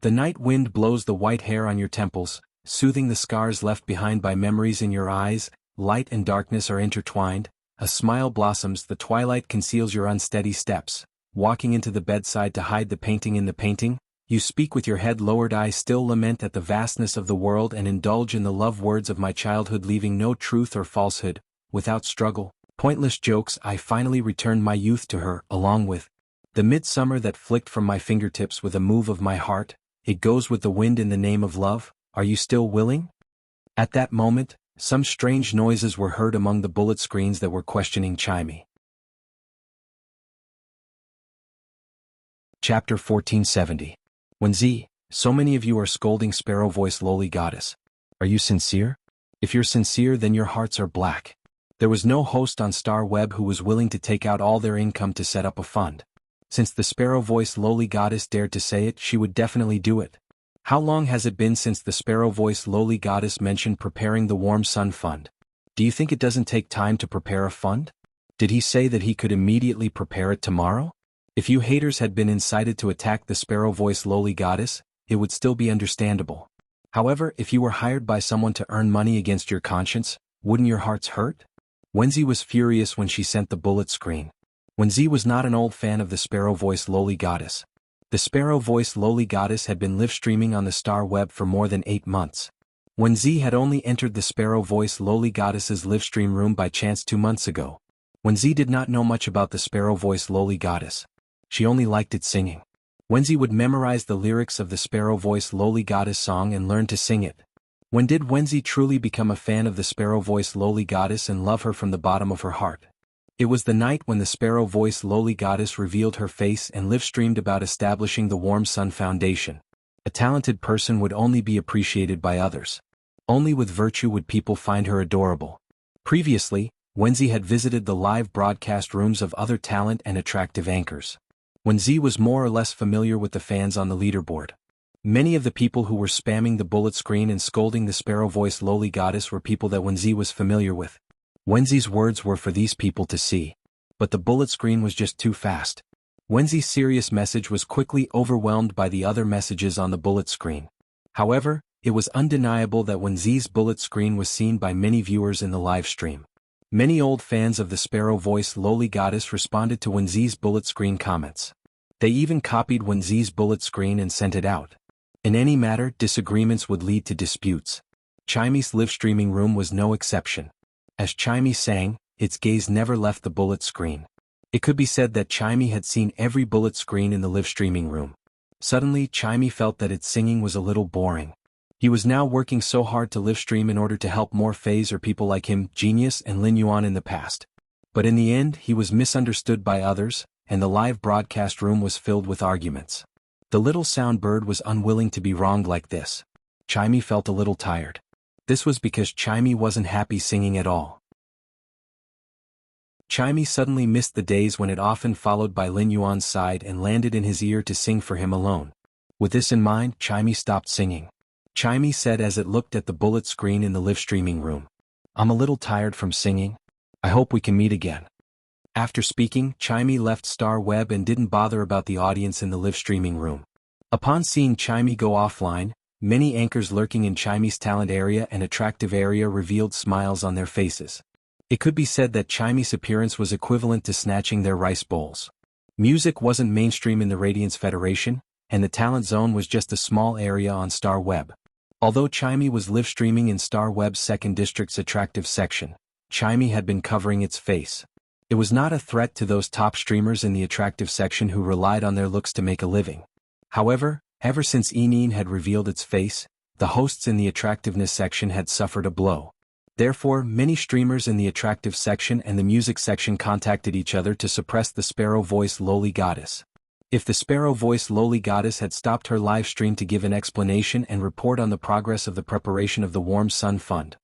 The night wind blows the white hair on your temples, soothing the scars left behind by memories in your eyes, light and darkness are intertwined, a smile blossoms, the twilight conceals your unsteady steps, walking into the bedside to hide the painting in the painting, you speak with your head lowered, I still lament at the vastness of the world and indulge in the love words of my childhood, leaving no truth or falsehood, without struggle, pointless jokes, I finally returned my youth to her, along with the midsummer that flicked from my fingertips with a move of my heart, it goes with the wind in the name of love, are you still willing? At that moment, some strange noises were heard among the bullet screens that were questioning Chimey. Chapter 1470. Wenzi, so many of you are scolding Sparrow Voice Lowly Goddess. Are you sincere? If you're sincere, then your hearts are black. There was no host on Star Web who was willing to take out all their income to set up a fund. Since the Sparrow Voice Lowly Goddess dared to say it, she would definitely do it. How long has it been since the Sparrow Voice Lowly Goddess mentioned preparing the Warm Sun Fund? Do you think it doesn't take time to prepare a fund? Did he say that he could immediately prepare it tomorrow? If you haters had been incited to attack the Sparrow Voice Lowly Goddess, it would still be understandable. However, if you were hired by someone to earn money against your conscience, wouldn't your hearts hurt? Wenzi was furious when she sent the bullet screen. Wenzi was not an old fan of the Sparrow Voice Lowly Goddess. The Sparrow Voice Lowly Goddess had been live-streaming on the Star Web for more than 8 months. Wenzi had only entered the Sparrow Voice Lowly Goddess's live-stream room by chance 2 months ago. Wenzi did not know much about the Sparrow Voice Lowly Goddess. She only liked its singing. Wenzi would memorize the lyrics of the Sparrow Voice Lowly Goddess song and learn to sing it. When did Wenzi truly become a fan of the Sparrow Voice Lowly Goddess and love her from the bottom of her heart? It was the night when the Sparrow Voice Lowly Goddess revealed her face and live-streamed about establishing the Warm Sun Foundation. A talented person would only be appreciated by others. Only with virtue would people find her adorable. Previously, Wenzi had visited the live broadcast rooms of other talent and attractive anchors. Wenzi was more or less familiar with the fans on the leaderboard. Many of the people who were spamming the bullet screen and scolding the Sparrow Voice Lowly Goddess were people that Wenzi was familiar with. Wenzi's words were for these people to see. But the bullet screen was just too fast. Wenzi's serious message was quickly overwhelmed by the other messages on the bullet screen. However, it was undeniable that Wenzi's bullet screen was seen by many viewers in the live stream. Many old fans of the Sparrow Voice Lowly Goddess responded to Wenzi's bullet screen comments. They even copied Wenzi's bullet screen and sent it out. In any matter, disagreements would lead to disputes. Chimey's live-streaming room was no exception. As Chimey sang, its gaze never left the bullet screen. It could be said that Chimey had seen every bullet screen in the live-streaming room. Suddenly, Chimey felt that its singing was a little boring. He was now working so hard to live-stream in order to help more Fays or people like him, Genius and Lin Yuan in the past. But in the end, he was misunderstood by others, and the live broadcast room was filled with arguments. The little sound bird was unwilling to be wronged like this. Chimey felt a little tired. This was because Chimey wasn't happy singing at all. Chimey suddenly missed the days when it often followed by Lin Yuan's side and landed in his ear to sing for him alone. With this in mind, Chimey stopped singing. Chimey said as it looked at the bullet screen in the live-streaming room, "I'm a little tired from singing. I hope we can meet again." After speaking, Chimey left Star Web and didn't bother about the audience in the live-streaming room. Upon seeing Chimey go offline, many anchors lurking in Chimey's talent area and attractive area revealed smiles on their faces. It could be said that Chimy's appearance was equivalent to snatching their rice bowls. Music wasn't mainstream in the Radiance Federation, and the talent zone was just a small area on Star Web. Although Chimy was live streaming in Star Web's 2nd District's attractive section, Chimy had been covering its face. It was not a threat to those top streamers in the attractive section who relied on their looks to make a living. However, ever since Eneen had revealed its face, the hosts in the attractiveness section had suffered a blow. Therefore, many streamers in the attractive section and the music section contacted each other to suppress the Sparrow-voiced lowly goddess. If the Sparrow-voiced lowly goddess had stopped her live stream to give an explanation and report on the progress of the preparation of the Warm Sun Fund,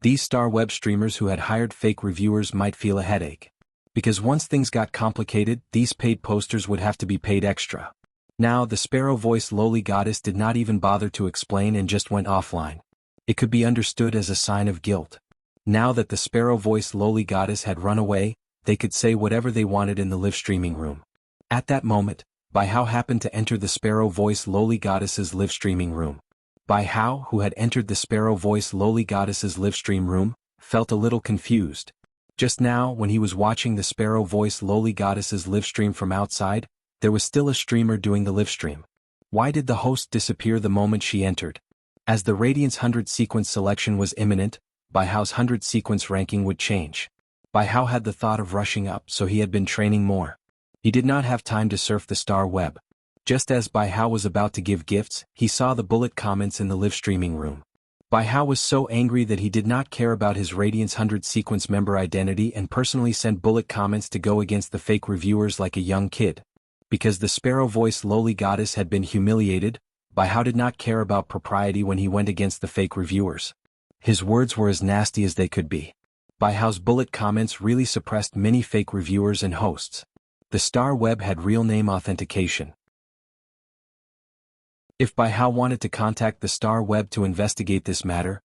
these Star Web streamers who had hired fake reviewers might feel a headache. Because once things got complicated, these paid posters would have to be paid extra. Now, the Sparrow-voiced lowly goddess did not even bother to explain and just went offline. It could be understood as a sign of guilt. Now that the Sparrow-voiced lowly goddess had run away, they could say whatever they wanted in the live streaming room. At that moment, Bai Hao happened to enter the Sparrow-voiced lowly goddess's live streaming room. Bai Hao, who had entered the Sparrow-voiced lowly goddess's live stream room, felt a little confused. Just now, when he was watching the Sparrow-voiced lowly goddess's live stream from outside, there was still a streamer doing the live stream. Why did the host disappear the moment she entered? As the Radiance 100 sequence selection was imminent, Bai Hao's 100 sequence ranking would change. Bai Hao had the thought of rushing up, so he had been training more. He did not have time to surf the Star Web. Just as Bai Hao was about to give gifts, he saw the bullet comments in the live streaming room. Bai Hao was so angry that he did not care about his Radiance 100 sequence member identity and personally sent bullet comments to go against the fake reviewers like a young kid. Because the Sparrow-voiced lowly goddess had been humiliated, Bai Hao did not care about propriety when he went against the fake reviewers. His words were as nasty as they could be. Bai Hao's bullet comments really suppressed many fake reviewers and hosts. The Star Web had real name authentication. If Bai Hao wanted to contact the Star Web to investigate this matter,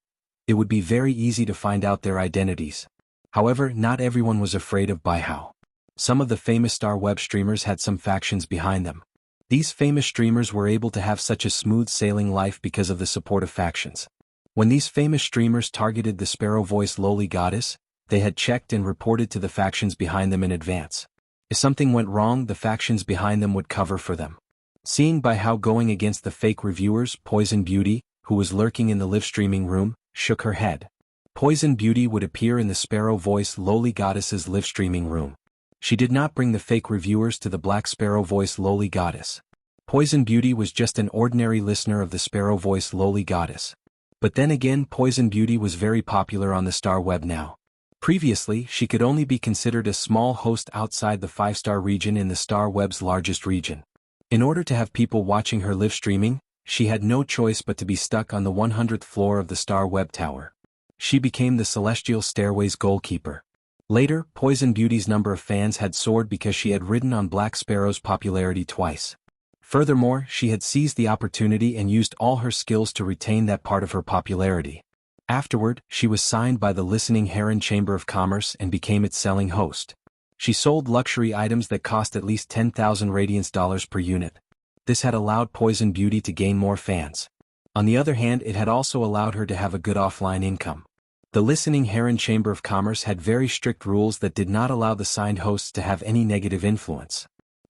it would be very easy to find out their identities. However, not everyone was afraid of Bai Hao. Some of the famous Star Web streamers had some factions behind them. These famous streamers were able to have such a smooth sailing life because of the support of factions. When these famous streamers targeted the Sparrow-voiced lowly goddess, they had checked and reported to the factions behind them in advance. If something went wrong, the factions behind them would cover for them. Seeing Bai Hao going against the fake reviewers, Poison Beauty, who was lurking in the live streaming room, shook her head. Poison Beauty would appear in the Sparrow-voiced lowly goddess's live streaming room. She did not bring the fake reviewers to the Black Sparrow-voiced lowly goddess. Poison Beauty was just an ordinary listener of the Sparrow-voiced lowly goddess. But then again, Poison Beauty was very popular on the Star Web now. Previously, she could only be considered a small host outside the 5-star region in the Star Web's largest region. In order to have people watching her live streaming, she had no choice but to be stuck on the 100th floor of the Star Web Tower. She became the Celestial Stairway's goalkeeper. Later, Poison Beauty's number of fans had soared because she had ridden on Black Sparrow's popularity twice. Furthermore, she had seized the opportunity and used all her skills to retain that part of her popularity. Afterward, she was signed by the Listening Heron Chamber of Commerce and became its selling host. She sold luxury items that cost at least 10,000 Radiance dollars per unit. This had allowed Poison Beauty to gain more fans. On the other hand, it had also allowed her to have a good offline income. The Listening Heron Chamber of Commerce had very strict rules that did not allow the signed hosts to have any negative influence.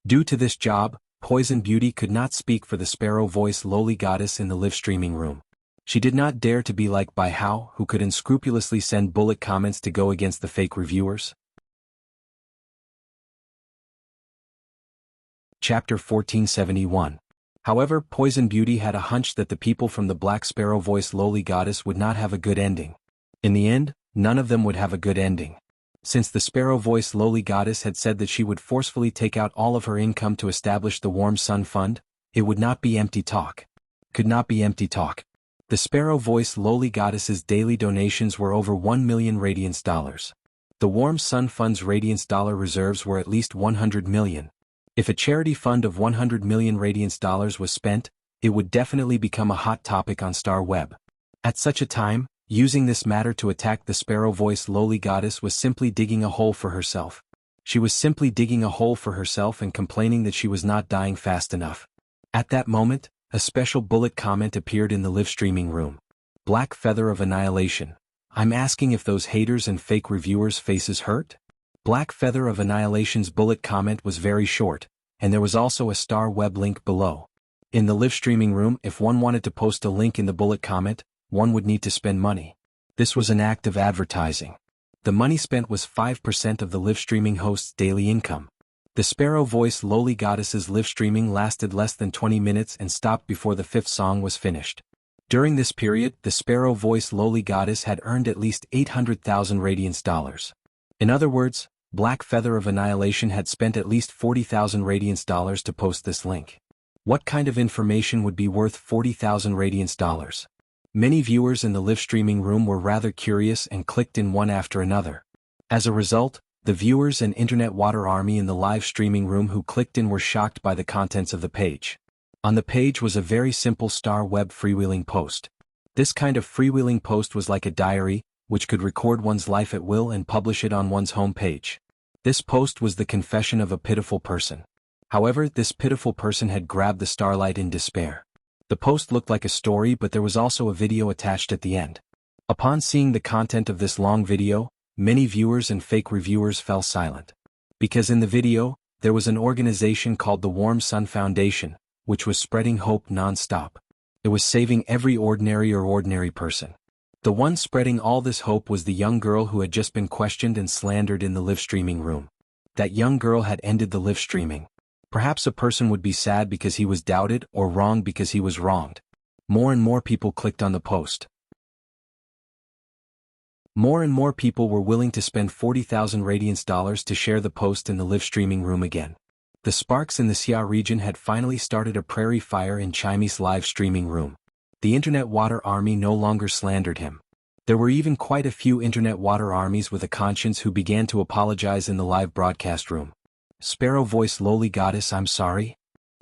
Due to this job, Poison Beauty could not speak for the Sparrow-voiced lowly goddess in the live streaming room. She did not dare to be like Bai Hao, who could unscrupulously send bullet comments to go against the fake reviewers. Chapter 1471. However, Poison Beauty had a hunch that the people from the Black Sparrow-voiced lowly goddess would not have a good ending. In the end, none of them would have a good ending. Since the Sparrow-voiced lowly goddess had said that she would forcefully take out all of her income to establish the Warm Sun Fund, it would not be empty talk. Could not be empty talk. The Sparrow-voiced lowly goddess's daily donations were over 1 million Radiance dollars. The Warm Sun Fund's Radiance dollar reserves were at least 100 million. If a charity fund of 100 million Radiance dollars was spent, it would definitely become a hot topic on Star Web. At such a time, using this matter to attack the Sparrow-voiced lowly goddess was simply digging a hole for herself. She was simply digging a hole for herself and complaining that she was not dying fast enough. At that moment, a special bullet comment appeared in the live streaming room. Black Feather of Annihilation. I'm asking if those haters and fake reviewers' faces hurt? Black Feather of Annihilation's bullet comment was very short, and there was also a star web link below. In the live streaming room, if one wanted to post a link in the bullet comment, one would need to spend money. This was an act of advertising. The money spent was 5% of the live streaming host's daily income. The Sparrow Voice Lowly Goddess's live streaming lasted less than 20 minutes and stopped before the 5th song was finished. During this period, the Sparrow Voice Lowly Goddess had earned at least 800,000 Radiance dollars. In other words, Black Feather of Annihilation had spent at least 40,000 Radiance dollars to post this link. What kind of information would be worth 40,000 Radiance dollars? Many viewers in the live streaming room were rather curious and clicked in one after another. As a result, the viewers and internet water army in the live streaming room who clicked in were shocked by the contents of the page. On the page was a very simple star web freewheeling post. This kind of freewheeling post was like a diary, which could record one's life at will and publish it on one's home page. This post was the confession of a pitiful person. However, this pitiful person had grabbed the starlight in despair. The post looked like a story, but there was also a video attached at the end. Upon seeing the content of this long video, many viewers and fake reviewers fell silent. Because in the video, there was an organization called the Warm Sun Foundation, which was spreading hope non-stop. It was saving every ordinary person. The one spreading all this hope was the young girl who had just been questioned and slandered in the live streaming room. That young girl had ended the live streaming. Perhaps a person would be sad because he was doubted or wronged because he was wronged. More and more people clicked on the post. More and more people were willing to spend 40,000 Radiance dollars to share the post in the live streaming room again. The sparks in the Xia region had finally started a prairie fire in Chimy's live streaming room. The internet water army no longer slandered him. There were even quite a few internet water armies with a conscience who began to apologize in the live broadcast room. Sparrow Voice Lowly Goddess, I'm sorry.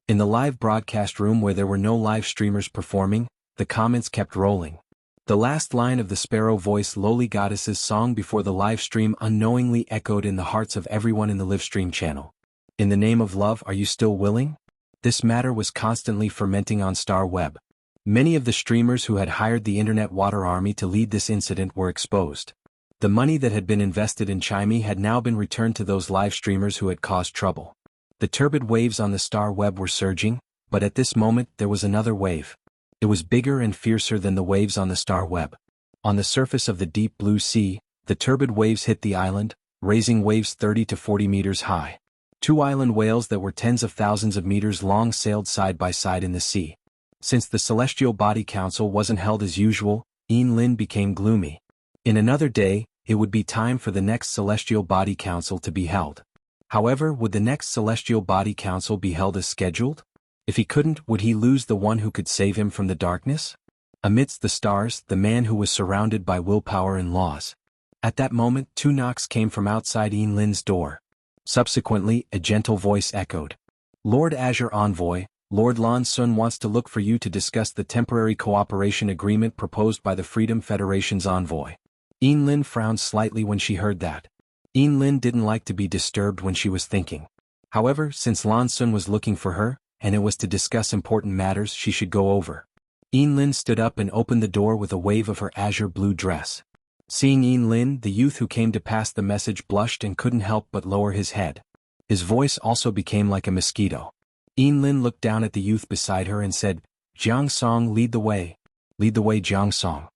In the live broadcast room where there were no live streamers performing, the comments kept rolling. The last line of the Sparrow Voice Lowly Goddess's song before the live stream unknowingly echoed in the hearts of everyone in the live stream channel. In the name of love, are you still willing? This matter was constantly fermenting on Star Web. Many of the streamers who had hired the internet water army to lead this incident were exposed. The money that had been invested in Chimy had now been returned to those live streamers who had caused trouble. The turbid waves on the Star Web were surging, but at this moment there was another wave. It was bigger and fiercer than the waves on the Star Web. On the surface of the deep blue sea, the turbid waves hit the island, raising waves 30 to 40 meters high. Two island whales that were tens of thousands of meters long sailed side by side in the sea. Since the Celestial Body Council wasn't held as usual, Lin became gloomy. In another day, it would be time for the next Celestial Body Council to be held. However, would the next Celestial Body Council be held as scheduled? If he couldn't, would he lose the one who could save him from the darkness? Amidst the stars, the man who was surrounded by willpower and laws. At that moment, two knocks came from outside Lin's door. Subsequently, a gentle voice echoed. Lord Azure Envoy, Lord Lan Sun wants to look for you to discuss the temporary cooperation agreement proposed by the Freedom Federation's envoy. Lin frowned slightly when she heard that. Lin didn't like to be disturbed when she was thinking. However, since Lan Sun was looking for her, and it was to discuss important matters she should go over. Lin stood up and opened the door with a wave of her azure blue dress. Seeing Lin, the youth who came to pass the message blushed and couldn't help but lower his head. His voice also became like a mosquito. Lin looked down at the youth beside her and said, Jiang Song, lead the way. Lead the way, Jiang Song.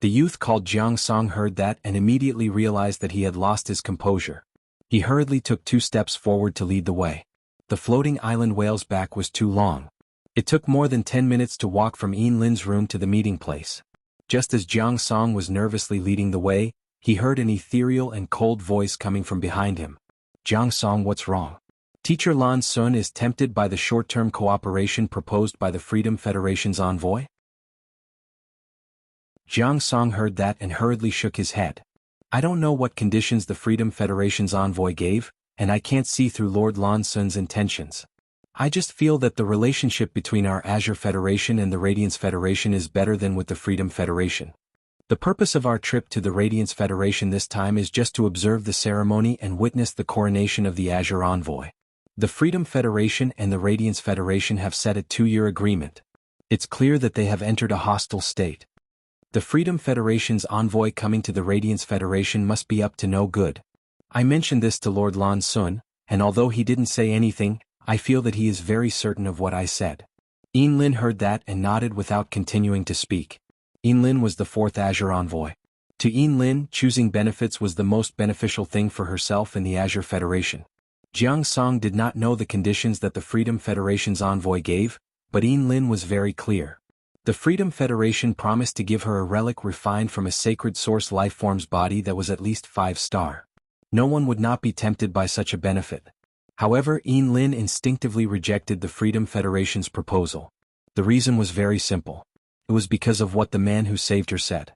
The youth called Jiang Song heard that and immediately realized that he had lost his composure. He hurriedly took 2 steps forward to lead the way. The floating island whale's back was too long. It took more than 10 minutes to walk from Lin's room to the meeting place. Just as Jiang Song was nervously leading the way, he heard an ethereal and cold voice coming from behind him. Jiang Song, what's wrong? Teacher Lan Sun is tempted by the short-term cooperation proposed by the Freedom Federation's envoy? Jiang Song heard that and hurriedly shook his head. I don't know what conditions the Freedom Federation's envoy gave, and I can't see through Lord Lan Sun's intentions. I just feel that the relationship between our Azure Federation and the Radiance Federation is better than with the Freedom Federation. The purpose of our trip to the Radiance Federation this time is just to observe the ceremony and witness the coronation of the Azure Envoy. The Freedom Federation and the Radiance Federation have set a 2-year agreement. It's clear that they have entered a hostile state. The Freedom Federation's envoy coming to the Radiance Federation must be up to no good. I mentioned this to Lord Lan Sun, and although he didn't say anything, I feel that he is very certain of what I said. Lin heard that and nodded without continuing to speak. Lin was the fourth Azure envoy. To Lin, choosing benefits was the most beneficial thing for herself and the Azure Federation. Jiang Song did not know the conditions that the Freedom Federation's envoy gave, but Lin was very clear. The Freedom Federation promised to give her a relic refined from a sacred source lifeform's body that was at least 5-star. No one would not be tempted by such a benefit. However, Lin instinctively rejected the Freedom Federation's proposal. The reason was very simple. It was because of what the man who saved her said.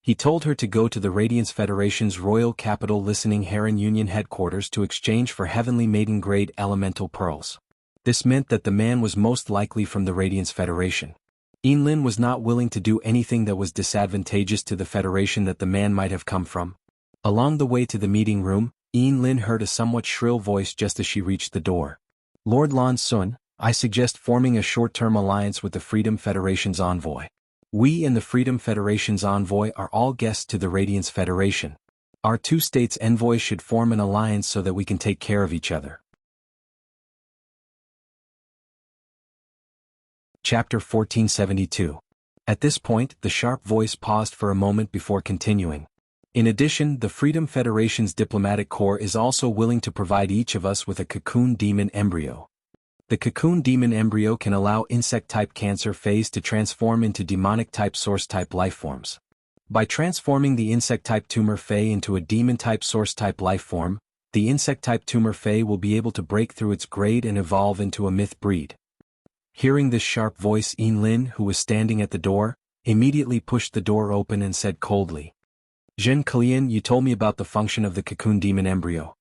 He told her to go to the Radiance Federation's Royal Capital Listening Heron Union headquarters to exchange for Heavenly Maiden-grade elemental pearls. This meant that the man was most likely from the Radiance Federation. Lin was not willing to do anything that was disadvantageous to the Federation that the man might have come from. Along the way to the meeting room, Lin heard a somewhat shrill voice just as she reached the door. Lord Lan Sun, I suggest forming a short-term alliance with the Freedom Federation's envoy. We and the Freedom Federation's envoy are all guests to the Radiance Federation. Our two states' envoys should form an alliance so that we can take care of each other. Chapter 1472. At this point, the sharp voice paused for a moment before continuing. In addition, the Freedom Federation's diplomatic corps is also willing to provide each of us with a cocoon demon embryo. The cocoon demon embryo can allow insect-type cancer phase to transform into demonic-type source-type lifeforms. By transforming the insect-type tumor phase into a demon-type source-type lifeform, the insect-type tumor phase will be able to break through its grade and evolve into a myth breed. Hearing this sharp voice, Lin, who was standing at the door, immediately pushed the door open and said coldly, Zhen Kalian, you told me about the function of the cocoon demon embryo.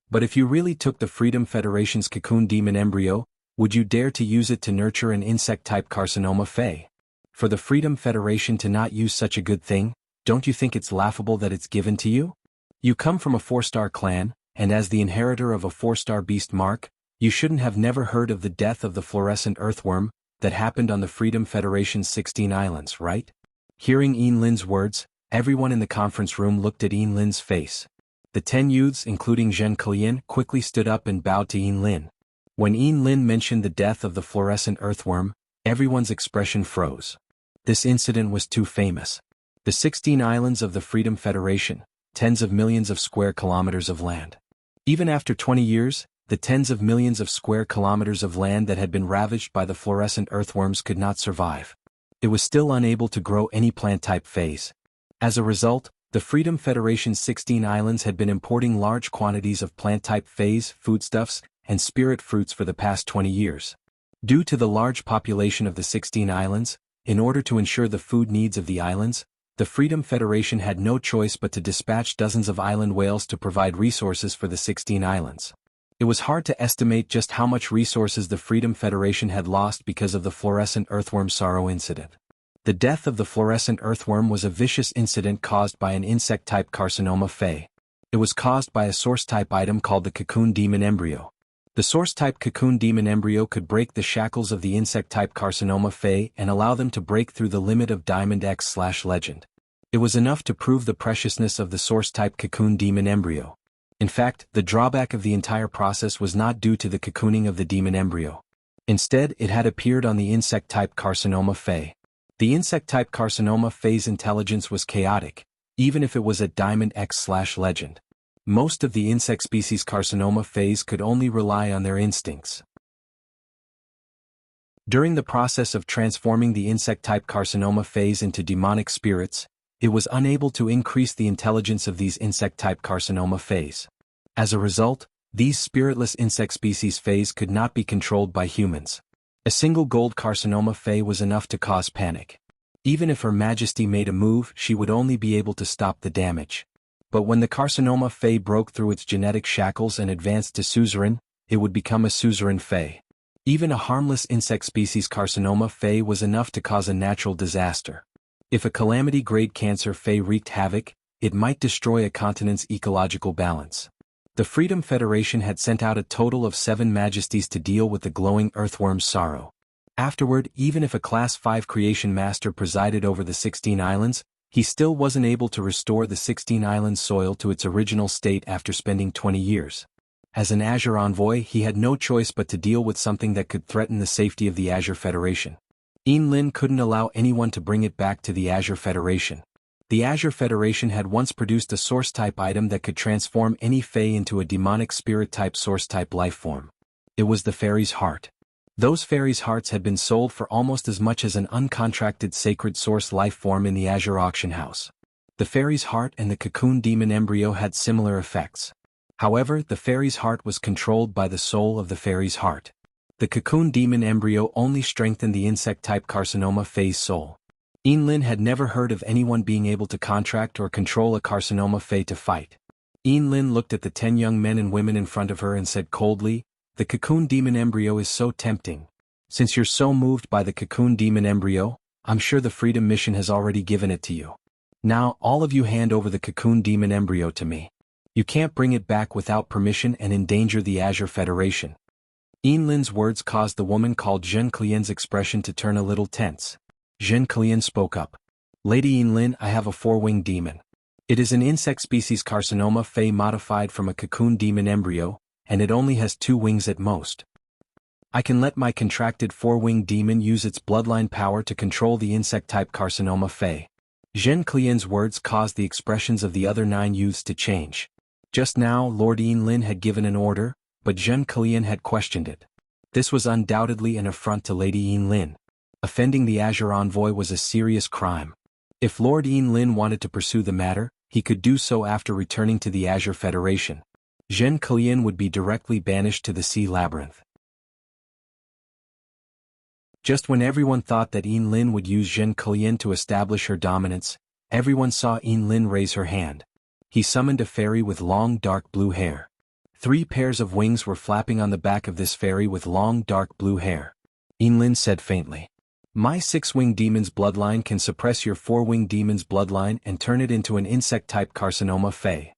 But if you really took the Freedom Federation's cocoon demon embryo, would you dare to use it to nurture an insect-type carcinoma phase? For the Freedom Federation to not use such a good thing, don't you think it's laughable that it's given to you? You come from a 4-star clan, and as the inheritor of a 4-star beast mark, you shouldn't have never heard of the death of the fluorescent earthworm that happened on the Freedom Federation's 16 islands, right? Hearing Lin's words, everyone in the conference room looked at Lin's face. The 10 youths, including Zhen Kalian, quickly stood up and bowed to Lin. When Lin mentioned the death of the fluorescent earthworm, everyone's expression froze. This incident was too famous. The 16 islands of the Freedom Federation, tens of millions of square kilometers of land. Even after 20 years, the tens of millions of square kilometers of land that had been ravaged by the fluorescent earthworms could not survive. It was still unable to grow any plant-type phase. As a result, the Freedom Federation's 16 islands had been importing large quantities of plant-type phase, foodstuffs, and spirit fruits for the past 20 years. Due to the large population of the 16 islands, in order to ensure the food needs of the islands, the Freedom Federation had no choice but to dispatch dozens of island whales to provide resources for the 16 islands. It was hard to estimate just how much resources the Freedom Federation had lost because of the fluorescent earthworm sorrow incident. The death of the fluorescent earthworm was a vicious incident caused by an insect-type carcinoma phase. It was caused by a source-type item called the cocoon demon embryo. The source-type cocoon demon embryo could break the shackles of the insect-type carcinoma phase and allow them to break through the limit of Diamond X/Legend. It was enough to prove the preciousness of the source-type cocoon demon embryo. In fact, the drawback of the entire process was not due to the cocooning of the demon embryo. Instead, it had appeared on the insect-type carcinoma phase. The insect-type carcinoma phase intelligence was chaotic, even if it was at Diamond X/Legend. Most of the insect species carcinoma phase could only rely on their instincts. During the process of transforming the insect-type carcinoma phase into demonic spirits, it was unable to increase the intelligence of these insect-type carcinoma phase. As a result, these spiritless insect species phase could not be controlled by humans. A single gold carcinoma phase was enough to cause panic. Even if Her Majesty made a move, she would only be able to stop the damage. But when the carcinoma phase broke through its genetic shackles and advanced to suzerain, it would become a suzerain phase. Even a harmless insect species carcinoma phase was enough to cause a natural disaster. If a calamity-grade cancer phase wreaked havoc, it might destroy a continent's ecological balance. The Freedom Federation had sent out a total of 7 majesties to deal with the glowing earthworm's sorrow. Afterward, even if a Class 5 creation master presided over the 16 islands, he still wasn't able to restore the 16 islands' soil to its original state after spending 20 years. As an Azure envoy, he had no choice but to deal with something that could threaten the safety of the Azure Federation. Lin couldn't allow anyone to bring it back to the Azure Federation. The Azure Federation had once produced a source-type item that could transform any Fae into a demonic spirit-type source-type lifeform. It was the Fairy's Heart. Those fairies' hearts had been sold for almost as much as an uncontracted sacred source lifeform in the Azure auction house. The Fairy's Heart and the Cocoon Demon Embryo had similar effects. However, the Fairy's Heart was controlled by the soul of the Fairy's Heart. The Cocoon Demon Embryo only strengthened the insect-type carcinoma Fae's soul. Lin had never heard of anyone being able to contract or control a carcinoma Fae to fight. Lin looked at the 10 young men and women in front of her and said coldly, "The Cocoon Demon Embryo is so tempting. Since you're so moved by the Cocoon Demon Embryo, I'm sure the Freedom Mission has already given it to you. Now, all of you hand over the Cocoon Demon Embryo to me. You can't bring it back without permission and endanger the Azure Federation." Lin's words caused the woman called Zhen Klian's expression to turn a little tense. Zhen Klian spoke up. "Lady Lin, I have a 4-winged demon. It is an insect species carcinoma Fae modified from a Cocoon Demon Embryo, and it only has 2 wings at most. I can let my contracted 4-winged demon use its bloodline power to control the insect-type carcinoma Fae." Zhen Klian's words caused the expressions of the other 9 youths to change. Just now, Lord Lin had given an order, but Zhen Klian had questioned it. This was undoubtedly an affront to Lady Lin. Offending the Azure envoy was a serious crime. If Lord Lin wanted to pursue the matter, he could do so after returning to the Azure Federation. Zhen Klian would be directly banished to the Sea Labyrinth. Just when everyone thought that Lin would use Zhen Klian to establish her dominance, everyone saw Lin raise her hand. He summoned a fairy with long dark blue hair. 3 pairs of wings were flapping on the back of this fairy with long dark blue hair. Lin said faintly, "My 6-winged demon's bloodline can suppress your 4-winged demon's bloodline and turn it into an insect-type carcinoma Fae.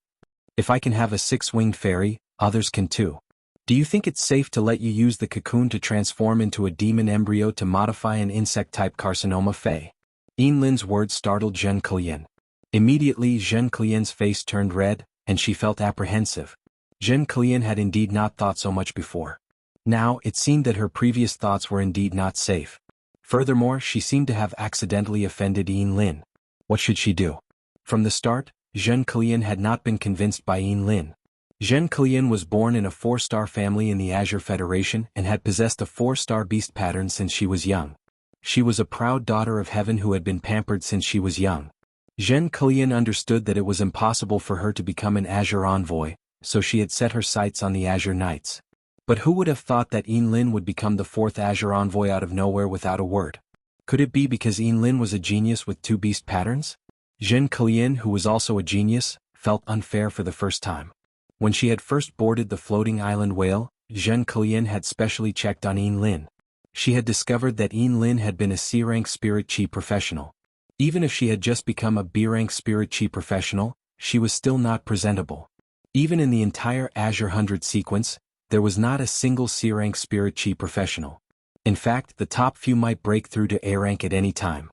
If I can have a 6-winged fairy, others can too. Do you think it's safe to let you use the cocoon to transform into a demon embryo to modify an insect-type carcinoma Fae?" Lin's words startled Zhen Klian. Immediately Zhen Klian's face turned red, and she felt apprehensive. Zhen Klian had indeed not thought so much before. Now, it seemed that her previous thoughts were indeed not safe. Furthermore, she seemed to have accidentally offended Lin. What should she do? From the start, Zhen Klian had not been convinced by Lin. Zhen Klian was born in a 4-star family in the Azure Federation and had possessed a 4-star beast pattern since she was young. She was a proud daughter of heaven who had been pampered since she was young. Zhen Klian understood that it was impossible for her to become an Azure envoy, so she had set her sights on the Azure Knights. But who would have thought that Lin would become the 4th Azure envoy out of nowhere without a word? Could it be because Lin was a genius with 2 beast patterns? Zhen Klian, who was also a genius, felt unfair for the first time. When she had first boarded the floating island whale, Zhen Klian had specially checked on Lin. She had discovered that Lin had been a C-rank spirit chi professional. Even if she had just become a B-rank spirit chi professional, she was still not presentable. Even in the entire Azure 100 sequence, there was not a single C-rank spirit chi professional. In fact, the top few might break through to A-rank at any time.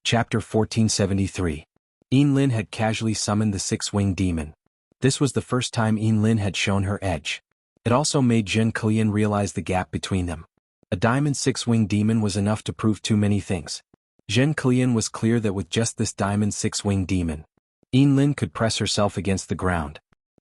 Chapter 1473. Lin had casually summoned the 6-winged demon. This was the first time Lin had shown her edge. It also made Zhen Klian realize the gap between them. A diamond 6-winged demon was enough to prove too many things. Zhen Klian was clear that with just this diamond 6-winged demon, Lin could press herself against the ground.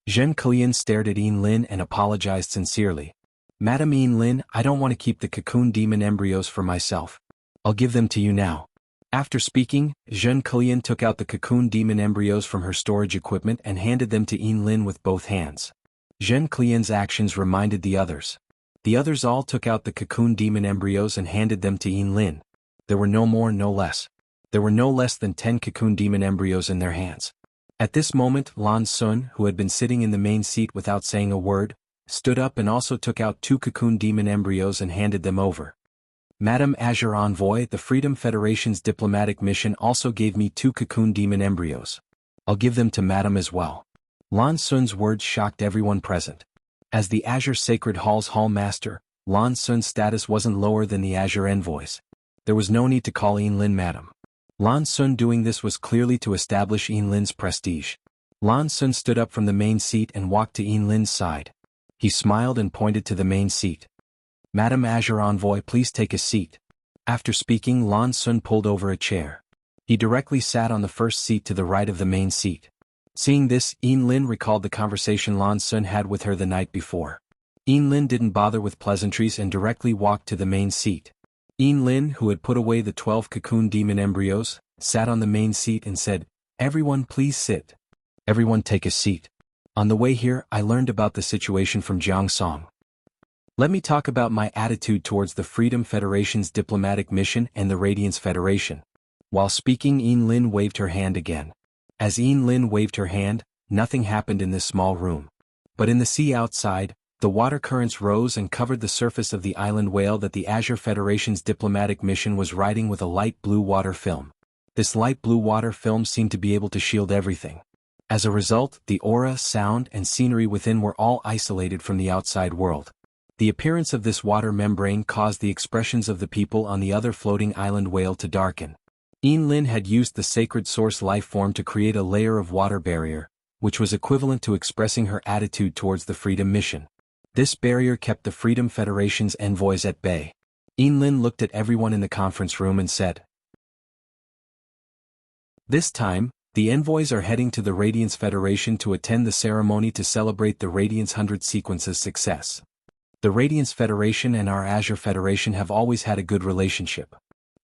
Zhen Klian stared at Lin and apologized sincerely. "Madam Lin, I don't want to keep the cocoon demon embryos for myself. I'll give them to you now." After speaking, Zhen Klian took out the cocoon demon embryos from her storage equipment and handed them to Lin with both hands. Zhen Klian's actions reminded the others. The others all took out the cocoon demon embryos and handed them to Lin. There were no more, no less. There were no less than 10 cocoon demon embryos in their hands. At this moment, Lan Sun, who had been sitting in the main seat without saying a word, stood up and also took out 2 cocoon demon embryos and handed them over. "Madam Azure Envoy, the Freedom Federation's diplomatic mission also gave me 2 cocoon demon embryos. I'll give them to Madam as well." Lan Sun's words shocked everyone present. As the Azure Sacred Hall's Hall Master, Lan Sun's status wasn't lower than the Azure Envoys. There was no need to call Yinlin Madam. Lan Sun doing this was clearly to establish Yinlin's prestige. Lan Sun stood up from the main seat and walked to Yinlin's side. He smiled and pointed to the main seat. "Madam Azure Envoy, please take a seat." After speaking, Lan Sun pulled over a chair. He directly sat on the first seat to the right of the main seat. Seeing this, Yinlin recalled the conversation Lan Sun had with her the night before. Yinlin didn't bother with pleasantries and directly walked to the main seat. Yinlin, who had put away the 12 cocoon demon embryos, sat on the main seat and said, "Everyone please sit. Everyone take a seat. On the way here, I learned about the situation from Jiang Song. Let me talk about my attitude towards the Freedom Federation's diplomatic mission and the Radiance Federation." While speaking, Yinlin waved her hand again. As Yinlin waved her hand, nothing happened in this small room. But in the sea outside, the water currents rose and covered the surface of the island whale that the Azure Federation's diplomatic mission was riding with a light blue water film. This light blue water film seemed to be able to shield everything. As a result, the aura, sound, and scenery within were all isolated from the outside world. The appearance of this water membrane caused the expressions of the people on the other floating island whale to darken. Yinlin had used the sacred source life form to create a layer of water barrier, which was equivalent to expressing her attitude towards the Freedom Mission. This barrier kept the Freedom Federation's envoys at bay. Yinlin looked at everyone in the conference room and said, "This time, the envoys are heading to the Radiance Federation to attend the ceremony to celebrate the Radiance 100 sequence's success. The Radiance Federation and our Azure Federation have always had a good relationship.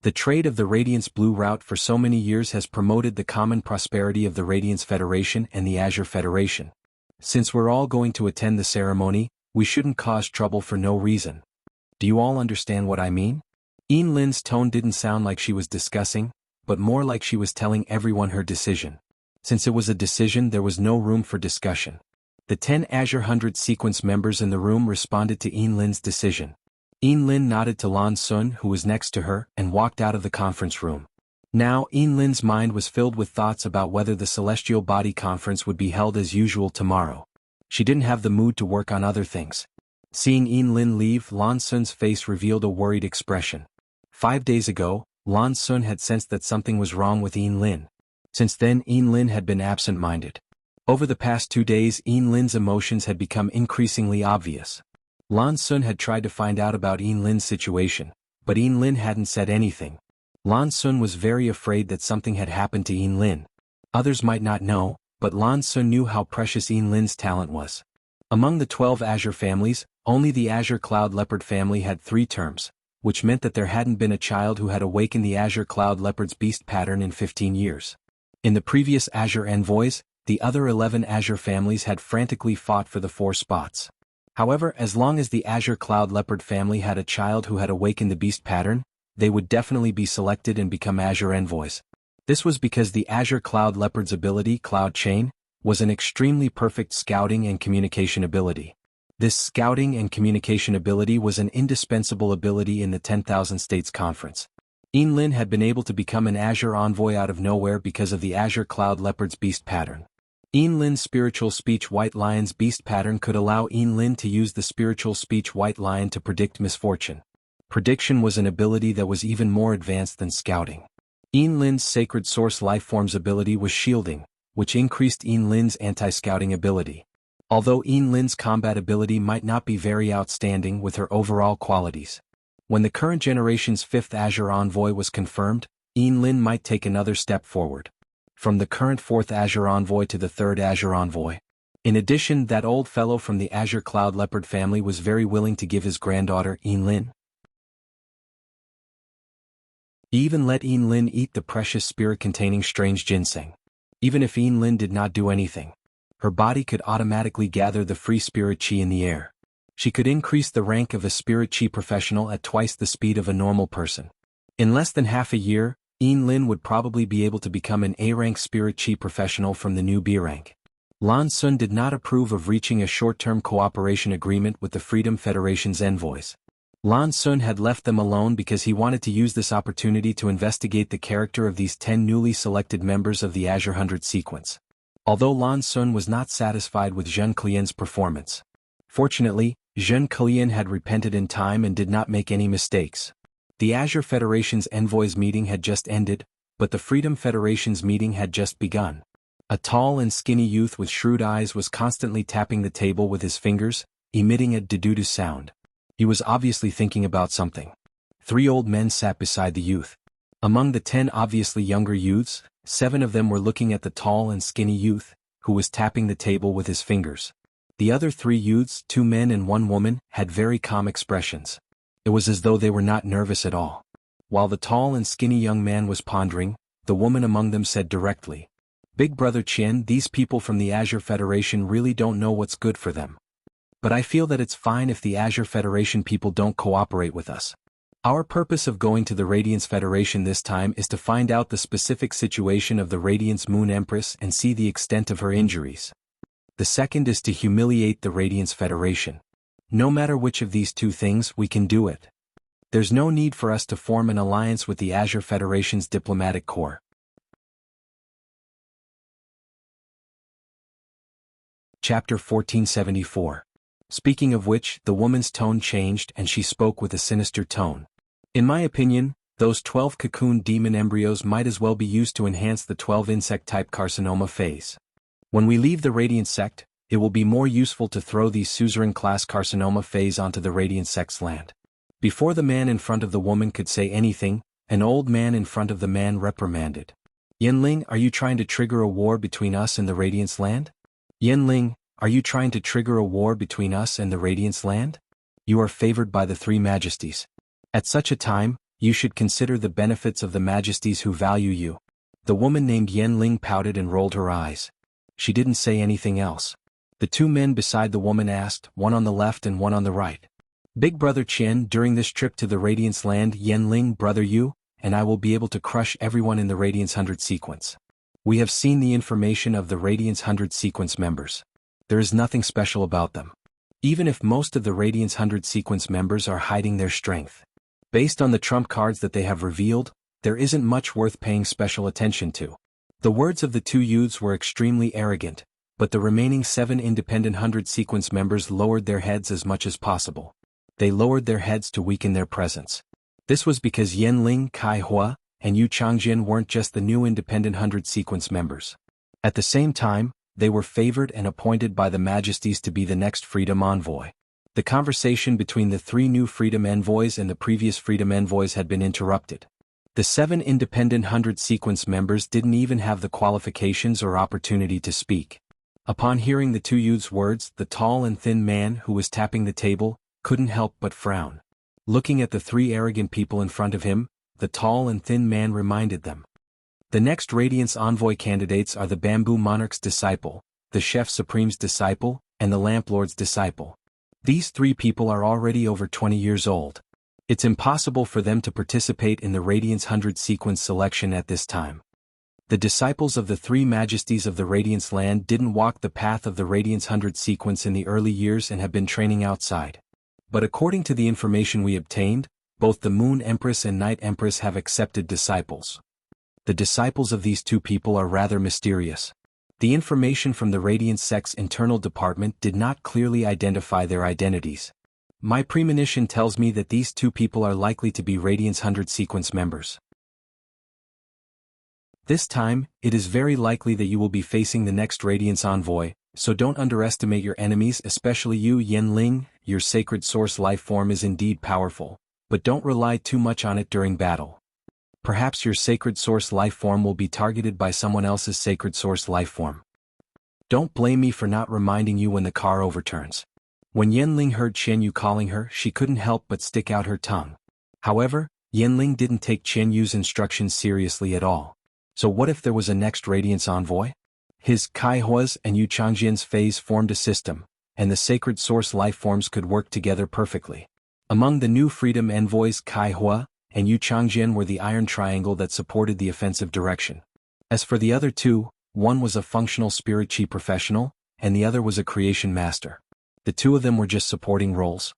The trade of the Radiance Blue Route for so many years has promoted the common prosperity of the Radiance Federation and the Azure Federation. Since we're all going to attend the ceremony, we shouldn't cause trouble for no reason. Do you all understand what I mean?" Yinlin's tone didn't sound like she was discussing, but more like she was telling everyone her decision. Since it was a decision, there was no room for discussion. The 10 Azure 100 sequence members in the room responded to Yinlin's decision. Yinlin nodded to Lan Sun, who was next to her, and walked out of the conference room. Now Yinlin's mind was filled with thoughts about whether the Celestial Body Conference would be held as usual tomorrow. She didn't have the mood to work on other things. Seeing Yinlin leave, Lan Sun's face revealed a worried expression. 5 days ago, Lan Sun had sensed that something was wrong with Yinlin. Since then, Yinlin had been absent-minded. Over the past 2 days, Yinlin's emotions had become increasingly obvious. Lan Sun had tried to find out about Yinlin's situation, but Yinlin hadn't said anything. Lan Sun was very afraid that something had happened to Yinlin. Others might not know, but Lan Sun knew how precious Yinlin's talent was. Among the 12 Azure families, only the Azure Cloud Leopard family had 3 terms, which meant that there hadn't been a child who had awakened the Azure Cloud Leopard's beast pattern in 15 years. In the previous Azure Envoys, the other 11 Azure families had frantically fought for the 4 spots. However, as long as the Azure Cloud Leopard family had a child who had awakened the beast pattern, they would definitely be selected and become Azure Envoys. This was because the Azure Cloud Leopard's ability, Cloud Chain, was an extremely perfect scouting and communication ability. This scouting and communication ability was an indispensable ability in the 10,000 States Conference. Yinlin had been able to become an Azure Envoy out of nowhere because of the Azure Cloud Leopard's beast pattern. Yinlin's spiritual speech White Lion's beast pattern could allow Yinlin to use the spiritual speech White Lion to predict misfortune. Prediction was an ability that was even more advanced than scouting. Yinlin's sacred source lifeform's ability was shielding, which increased Yinlin's anti-scouting ability. Although Yinlin's combat ability might not be very outstanding with her overall qualities. When the current generation's 5th Azure Envoy was confirmed, Yinlin might take another step forward. From the current 4th Azure Envoy to the 3rd Azure Envoy. In addition, that old fellow from the Azure Cloud Leopard family was very willing to give his granddaughter, Yinlin. He even let Yinlin eat the precious spirit-containing strange ginseng. Even if Yinlin did not do anything, her body could automatically gather the free spirit chi in the air. She could increase the rank of a spirit chi professional at twice the speed of a normal person. In less than half a year, Yinlin would probably be able to become an A-rank spirit chi professional from the new B rank. Lan Sun did not approve of reaching a short-term cooperation agreement with the Freedom Federation's envoys. Lan Sun had left them alone because he wanted to use this opportunity to investigate the character of these 10 newly selected members of the Azure 100 sequence. Although Lan Sun was not satisfied with Zheng Qian's performance, Fortunately, Zhen Kelian had repented in time and did not make any mistakes. The Azure Federation's envoys meeting had just ended, but the Freedom Federation's meeting had just begun. A tall and skinny youth with shrewd eyes was constantly tapping the table with his fingers, emitting a doo-doo sound. He was obviously thinking about something. 3 old men sat beside the youth. Among the 10 obviously younger youths, 7 of them were looking at the tall and skinny youth, who was tapping the table with his fingers. The other 3 youths, 2 men and 1 woman, had very calm expressions. It was as though they were not nervous at all. While the tall and skinny young man was pondering, the woman among them said directly, "Big Brother Qian, these people from the Azure Federation really don't know what's good for them. But I feel that it's fine if the Azure Federation people don't cooperate with us. Our purpose of going to the Radiance Federation this time is to find out the specific situation of the Radiance Moon Empress and see the extent of her injuries. The second is to humiliate the Radiance Federation. No matter which of these 2 things, we can do it. There's no need for us to form an alliance with the Azure Federation's diplomatic corps." Chapter 1474. Speaking of which, the woman's tone changed and she spoke with a sinister tone. "In my opinion, those 12 cocoon demon embryos might as well be used to enhance the 12 insect-type carcinoma phase. When we leave the Radiant Sect, it will be more useful to throw these suzerain-class carcinoma phase onto the Radiant Sect's land." Before the man in front of the woman could say anything, an old man in front of the man reprimanded. "Yanling, are you trying to trigger a war between us and the Radiance land? Yanling, are you trying to trigger a war between us and the Radiance land? You are favored by the 3 majesties. At such a time, you should consider the benefits of the majesties who value you." The woman named Yanling pouted and rolled her eyes. She didn't say anything else. The 2 men beside the woman asked, one on the left and one on the right, "Big Brother Qian, during this trip to the Radiance land, Yanling, brother you, and I will be able to crush everyone in the Radiance 100 sequence. We have seen the information of the Radiance 100 sequence members. There is nothing special about them. Even if most of the Radiance 100 sequence members are hiding their strength. Based on the trump cards that they have revealed, there isn't much worth paying special attention to." The words of the 2 youths were extremely arrogant, but the remaining 7 independent 100 sequence members lowered their heads as much as possible. They lowered their heads to weaken their presence. This was because Yanling, Kai Hua, and Yu Changjian weren't just the new independent 100 sequence members. At the same time, they were favored and appointed by the majesties to be the next Freedom Envoy. The conversation between the 3 new Freedom Envoys and the previous Freedom Envoys had been interrupted. The 7 independent 100 sequence members didn't even have the qualifications or opportunity to speak. Upon hearing the 2 youths' words, the tall and thin man who was tapping the table couldn't help but frown. Looking at the 3 arrogant people in front of him, the tall and thin man reminded them. The next Radiance Envoy candidates are the Bamboo Monarch's disciple, the Chef Supreme's disciple, and the Lamp Lord's disciple. These 3 people are already over 20 years old. It's impossible for them to participate in the Radiance 100 sequence selection at this time. The disciples of the 3 majesties of the Radiance land didn't walk the path of the Radiance 100 sequence in the early years and have been training outside. But according to the information we obtained, both the Moon Empress and Night Empress have accepted disciples. The disciples of these 2 people are rather mysterious. The information from the Radiance Sect's internal department did not clearly identify their identities. My premonition tells me that these 2 people are likely to be Radiance 100 sequence members. This time, it is very likely that you will be facing the next Radiance Envoy, so don't underestimate your enemies, especially you, Yanling. Your sacred source life form is indeed powerful, but don't rely too much on it during battle. Perhaps your sacred source life form will be targeted by someone else's sacred source life form. Don't blame me for not reminding you when the car overturns. When Yanling heard Qian Yu calling her, she couldn't help but stick out her tongue. However, Yanling didn't take Qian Yu's instructions seriously at all. So what if there was a next Radiance Envoy? His, Kai Hua's and Yu Changjian's phase formed a system, and the sacred source life forms could work together perfectly. Among the new Freedom Envoys, Kai Hua and Yu Changjian were the iron triangle that supported the offensive direction. As for the other 2, one was a functional spirit chi professional, and the other was a creation master. The 2 of them were just supporting roles.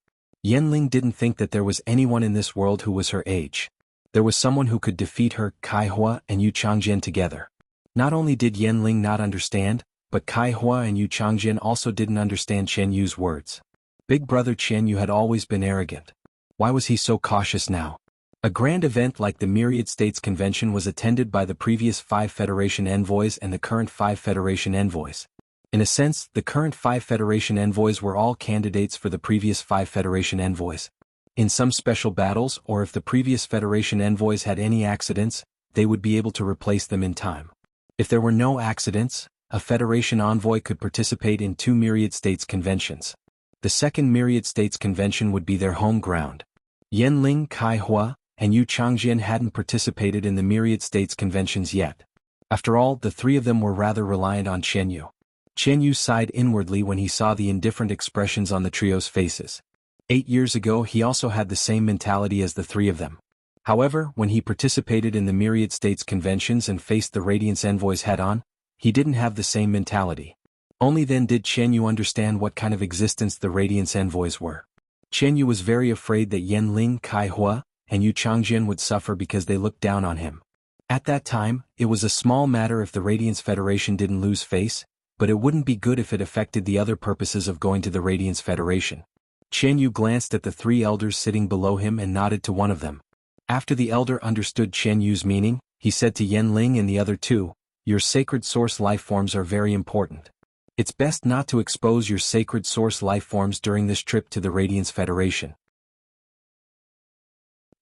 Yanling didn't think that there was anyone in this world who was her age. There was someone who could defeat her, Kai Hua and Yu Changjian together. Not only did Yanling not understand, but Kai Hua and Yu Changjian also didn't understand Qian Yu's words. Big Brother Qianyu had always been arrogant. Why was he so cautious now? A grand event like the Myriad States Convention was attended by the previous 5 Federation envoys and the current 5 Federation envoys. In a sense, the current 5 Federation envoys were all candidates for the previous 5 Federation envoys. In some special battles, or if the previous Federation envoys had any accidents, they would be able to replace them in time. If there were no accidents, a Federation envoy could participate in 2 Myriad States conventions. The second Myriad States convention would be their home ground. Yanling, Kai Hua, and Yu Changjian hadn't participated in the Myriad States conventions yet. After all, the 3 of them were rather reliant on Qianyu. Qianyu sighed inwardly when he saw the indifferent expressions on the trio's faces. 8 years ago he also had the same mentality as the 3 of them. However, when he participated in the Myriad States conventions and faced the Radiance envoys head-on, he didn't have the same mentality. Only then did Qianyu understand what kind of existence the Radiance envoys were. Qianyu was very afraid that Yanling, Kai Hua, and Yu Changjian would suffer because they looked down on him. At that time, it was a small matter if the Radiance Federation didn't lose face, but it wouldn't be good if it affected the other purposes of going to the Radiance Federation. Qianyu glanced at the 3 elders sitting below him and nodded to one of them. After the elder understood Qianyu's meaning, he said to Yanling and the other 2, "Your sacred source life forms are very important. It's best not to expose your sacred source life forms during this trip to the Radiance Federation."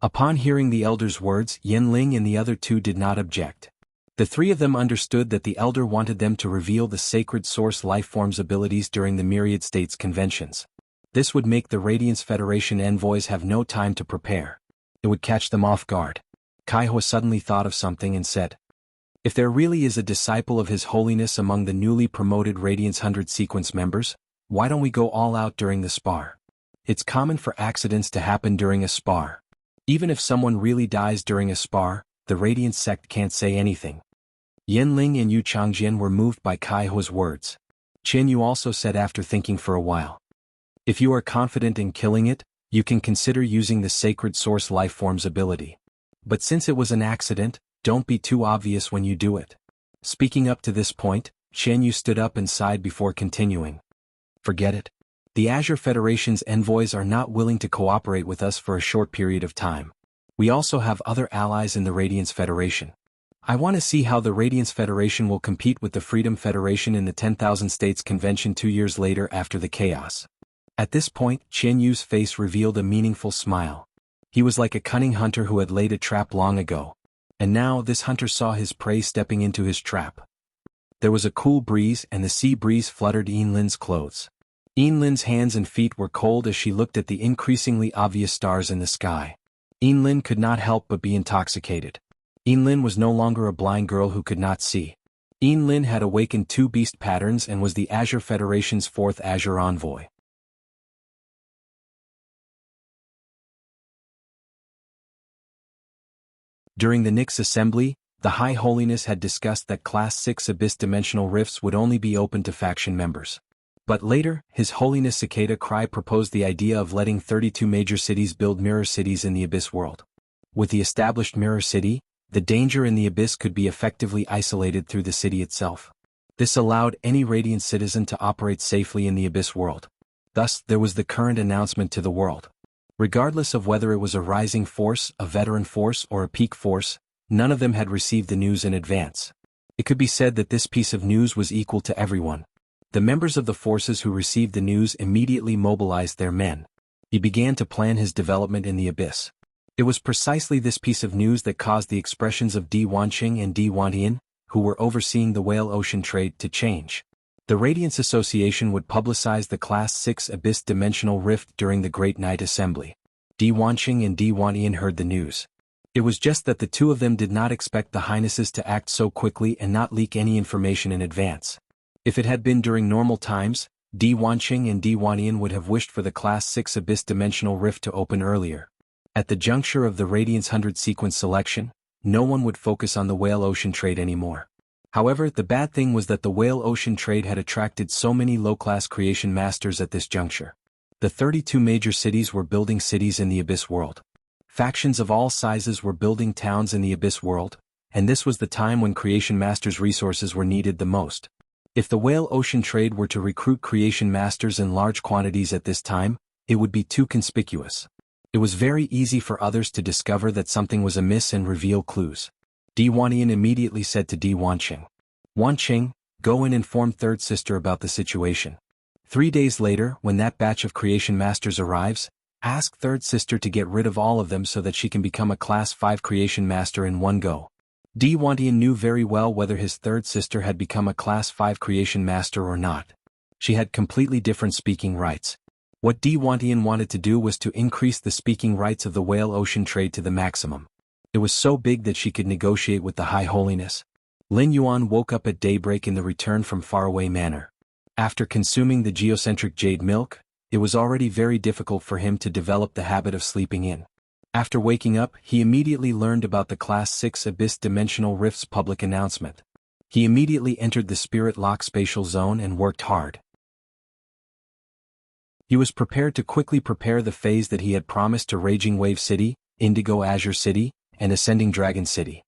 Upon hearing the elder's words, Yanling and the other 2 did not object. The 3 of them understood that the elder wanted them to reveal the sacred source life forms abilities during the Myriad States conventions. This would make the Radiance Federation envoys have no time to prepare. It would catch them off guard. Kaihua suddenly thought of something and said, "If there really is a disciple of His Holiness among the newly promoted Radiance 100 sequence members, why don't we go all out during the spar? It's common for accidents to happen during a spar. Even if someone really dies during a spar, the Radiance sect can't say anything." Yanling and Yu Changjian were moved by Kaihua's words. Qianyu also said after thinking for a while, "If you are confident in killing it, you can consider using the sacred source life forms ability. But since it was an accident, don't be too obvious when you do it." Speaking up to this point, Qianyu stood up and sighed before continuing. "Forget it. The Azure Federation's envoys are not willing to cooperate with us for a short period of time. We also have other allies in the Radiance Federation. I want to see how the Radiance Federation will compete with the Freedom Federation in the 10,000 States Convention 2 years later after the chaos." At this point, Qianyu's face revealed a meaningful smile. He was like a cunning hunter who had laid a trap long ago. And now this hunter saw his prey stepping into his trap. There was a cool breeze and the sea breeze fluttered Yinlin's clothes. Yinlin's hands and feet were cold as she looked at the increasingly obvious stars in the sky. Yinlin could not help but be intoxicated. Yinlin was no longer a blind girl who could not see. Yinlin had awakened 2 beast patterns and was the Azure Federation's 4th Azure envoy. During the Nyx assembly, the High Holiness had discussed that Class 6 Abyss Dimensional Rifts would only be open to faction members. But later, His Holiness Cicada Cry proposed the idea of letting 32 major cities build mirror cities in the Abyss world. With the established mirror city, the danger in the Abyss could be effectively isolated through the city itself. This allowed any Radiant citizen to operate safely in the Abyss world. Thus, there was the current announcement to the world. Regardless of whether it was a rising force, a veteran force, or a peak force, none of them had received the news in advance. It could be said that this piece of news was equal to everyone. The members of the forces who received the news immediately mobilized their men. He began to plan his development in the Abyss. It was precisely this piece of news that caused the expressions of Di Wanqing and Di Wantian, who were overseeing the Whale Ocean trade, to change. The Radiance Association would publicize the Class 6 Abyss Dimensional Rift during the Great Night Assembly. Di Wanqing and Di Wantian heard the news. It was just that the 2 of them did not expect the Highnesses to act so quickly and not leak any information in advance. If it had been during normal times, Di Wanqing and Di Wantian would have wished for the Class 6 Abyss Dimensional Rift to open earlier. At the juncture of the Radiance 100 sequence selection, no one would focus on the Whale Ocean trade anymore. However, the bad thing was that the Whale Ocean trade had attracted so many low-class creation masters at this juncture. The 32 major cities were building cities in the Abyss world. Factions of all sizes were building towns in the Abyss world, and this was the time when creation masters' resources were needed the most. If the whale ocean trade were to recruit creation masters in large quantities at this time, it would be too conspicuous. It was very easy for others to discover that something was amiss and reveal clues. Di Wantian immediately said to Di Wanqing, "Wanqing, go and inform third sister about the situation. 3 days later, when that batch of creation masters arrives, ask third sister to get rid of all of them so that she can become a class 5 creation master in one go." Di Wantian knew very well whether his third sister had become a class 5 creation master or not. She had completely different speaking rights. What Di Wantian wanted to do was to increase the speaking rights of the whale ocean trade to the maximum. It was so big that she could negotiate with the High Holiness. Lin Yuan woke up at daybreak in the return from faraway manor. After consuming the geocentric jade milk, it was already very difficult for him to develop the habit of sleeping in. After waking up, he immediately learned about the Class 6 Abyss Dimensional Rift's public announcement. He immediately entered the Spirit Lock spatial zone and worked hard. He was prepared to quickly prepare the phase that he had promised to Raging Wave City, Indigo Azure City, and Ascending Dragon City.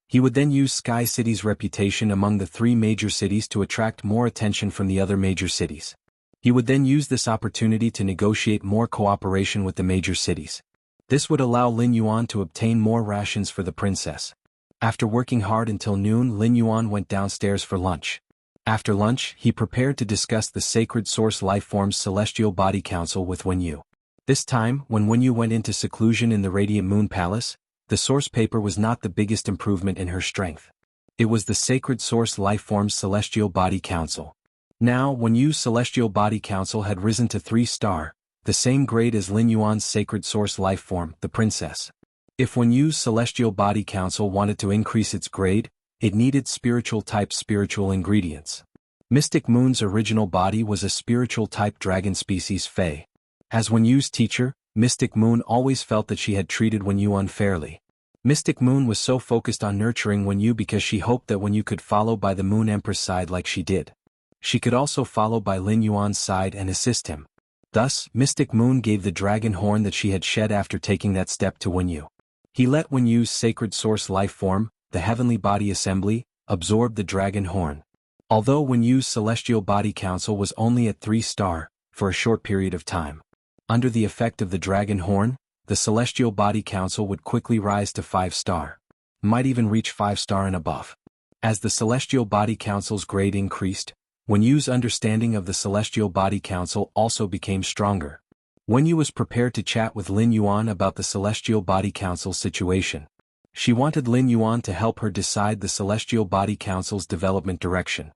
He would then use Sky City's reputation among the 3 major cities to attract more attention from the other major cities. He would then use this opportunity to negotiate more cooperation with the major cities. This would allow Lin Yuan to obtain more rations for the princess. After working hard until noon, Lin Yuan went downstairs for lunch. After lunch, he prepared to discuss the Sacred Source Lifeform's Celestial Body Council with Wenyu. This time, when Wenyu went into seclusion in the Radiant Moon Palace, the source paper was not the biggest improvement in her strength. It was the Sacred Source Lifeform's Celestial Body Council. Now, Wenyu's Celestial Body Council had risen to 3-star, the same grade as Lin Yuan's Sacred Source Lifeform, the Princess. If Wenyu's Celestial Body Council wanted to increase its grade, it needed spiritual-type spiritual ingredients. Mystic Moon's original body was a spiritual-type dragon species Fae. As Wenyu's teacher, Mystic Moon always felt that she had treated Wenyu unfairly. Mystic Moon was so focused on nurturing Wenyu because she hoped that Wenyu could follow by the Moon Empress side like she did. She could also follow by Lin Yuan's side and assist him. Thus, Mystic Moon gave the dragon horn that she had shed after taking that step to Wenyu. He let Wenyu's Sacred Source Lifeform, the Heavenly Body Assembly, absorb the dragon horn. Although Wenyu's Celestial Body Council was only at 3-star, for a short period of time. Under the effect of the dragon horn, the Celestial Body Council would quickly rise to 5-star. Might even reach 5-star and above. As the Celestial Body Council's grade increased, Wenyu's understanding of the Celestial Body Council also became stronger. Wenyu was prepared to chat with Lin Yuan about the Celestial Body Council's situation. She wanted Lin Yuan to help her decide the Celestial Body Council's development direction.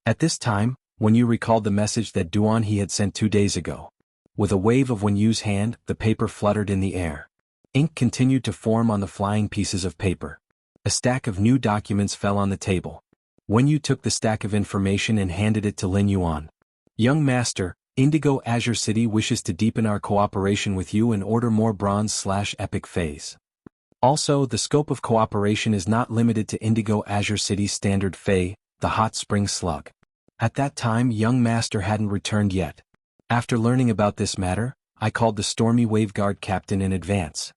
At this time, Wenyu recalled the message that Duan He had sent 2 days ago. With a wave of Wenyu's hand, the paper fluttered in the air. Ink continued to form on the flying pieces of paper. A stack of new documents fell on the table. Wenyu took the stack of information and handed it to Lin Yuan. "Young Master, Indigo Azure City wishes to deepen our cooperation with you and order more bronze/epic phase. Also, the scope of cooperation is not limited to Indigo Azure City's standard Fae, the Hot Spring Slug." At that time, young Master hadn't returned yet. After learning about this matter, I called the Stormy Waveguard captain in advance.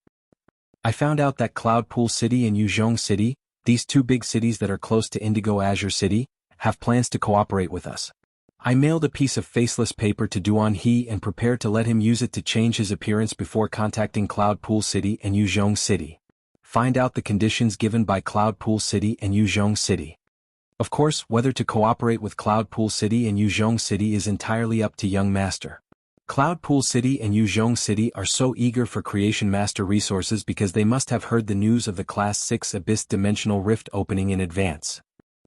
I found out that Cloudpool City and Yuzhong City, these 2 big cities that are close to Indigo Azure City, have plans to cooperate with us. I mailed a piece of faceless paper to Duan He and prepared to let him use it to change his appearance before contacting Cloudpool City and Yuzhong City. Find out the conditions given by Cloudpool City and Yuzhong City. Of course, whether to cooperate with Cloudpool City and Yuzhong City is entirely up to young Master. Cloudpool City and Yuzhong City are so eager for Creation Master resources because they must have heard the news of the Class 6 Abyss Dimensional Rift opening in advance.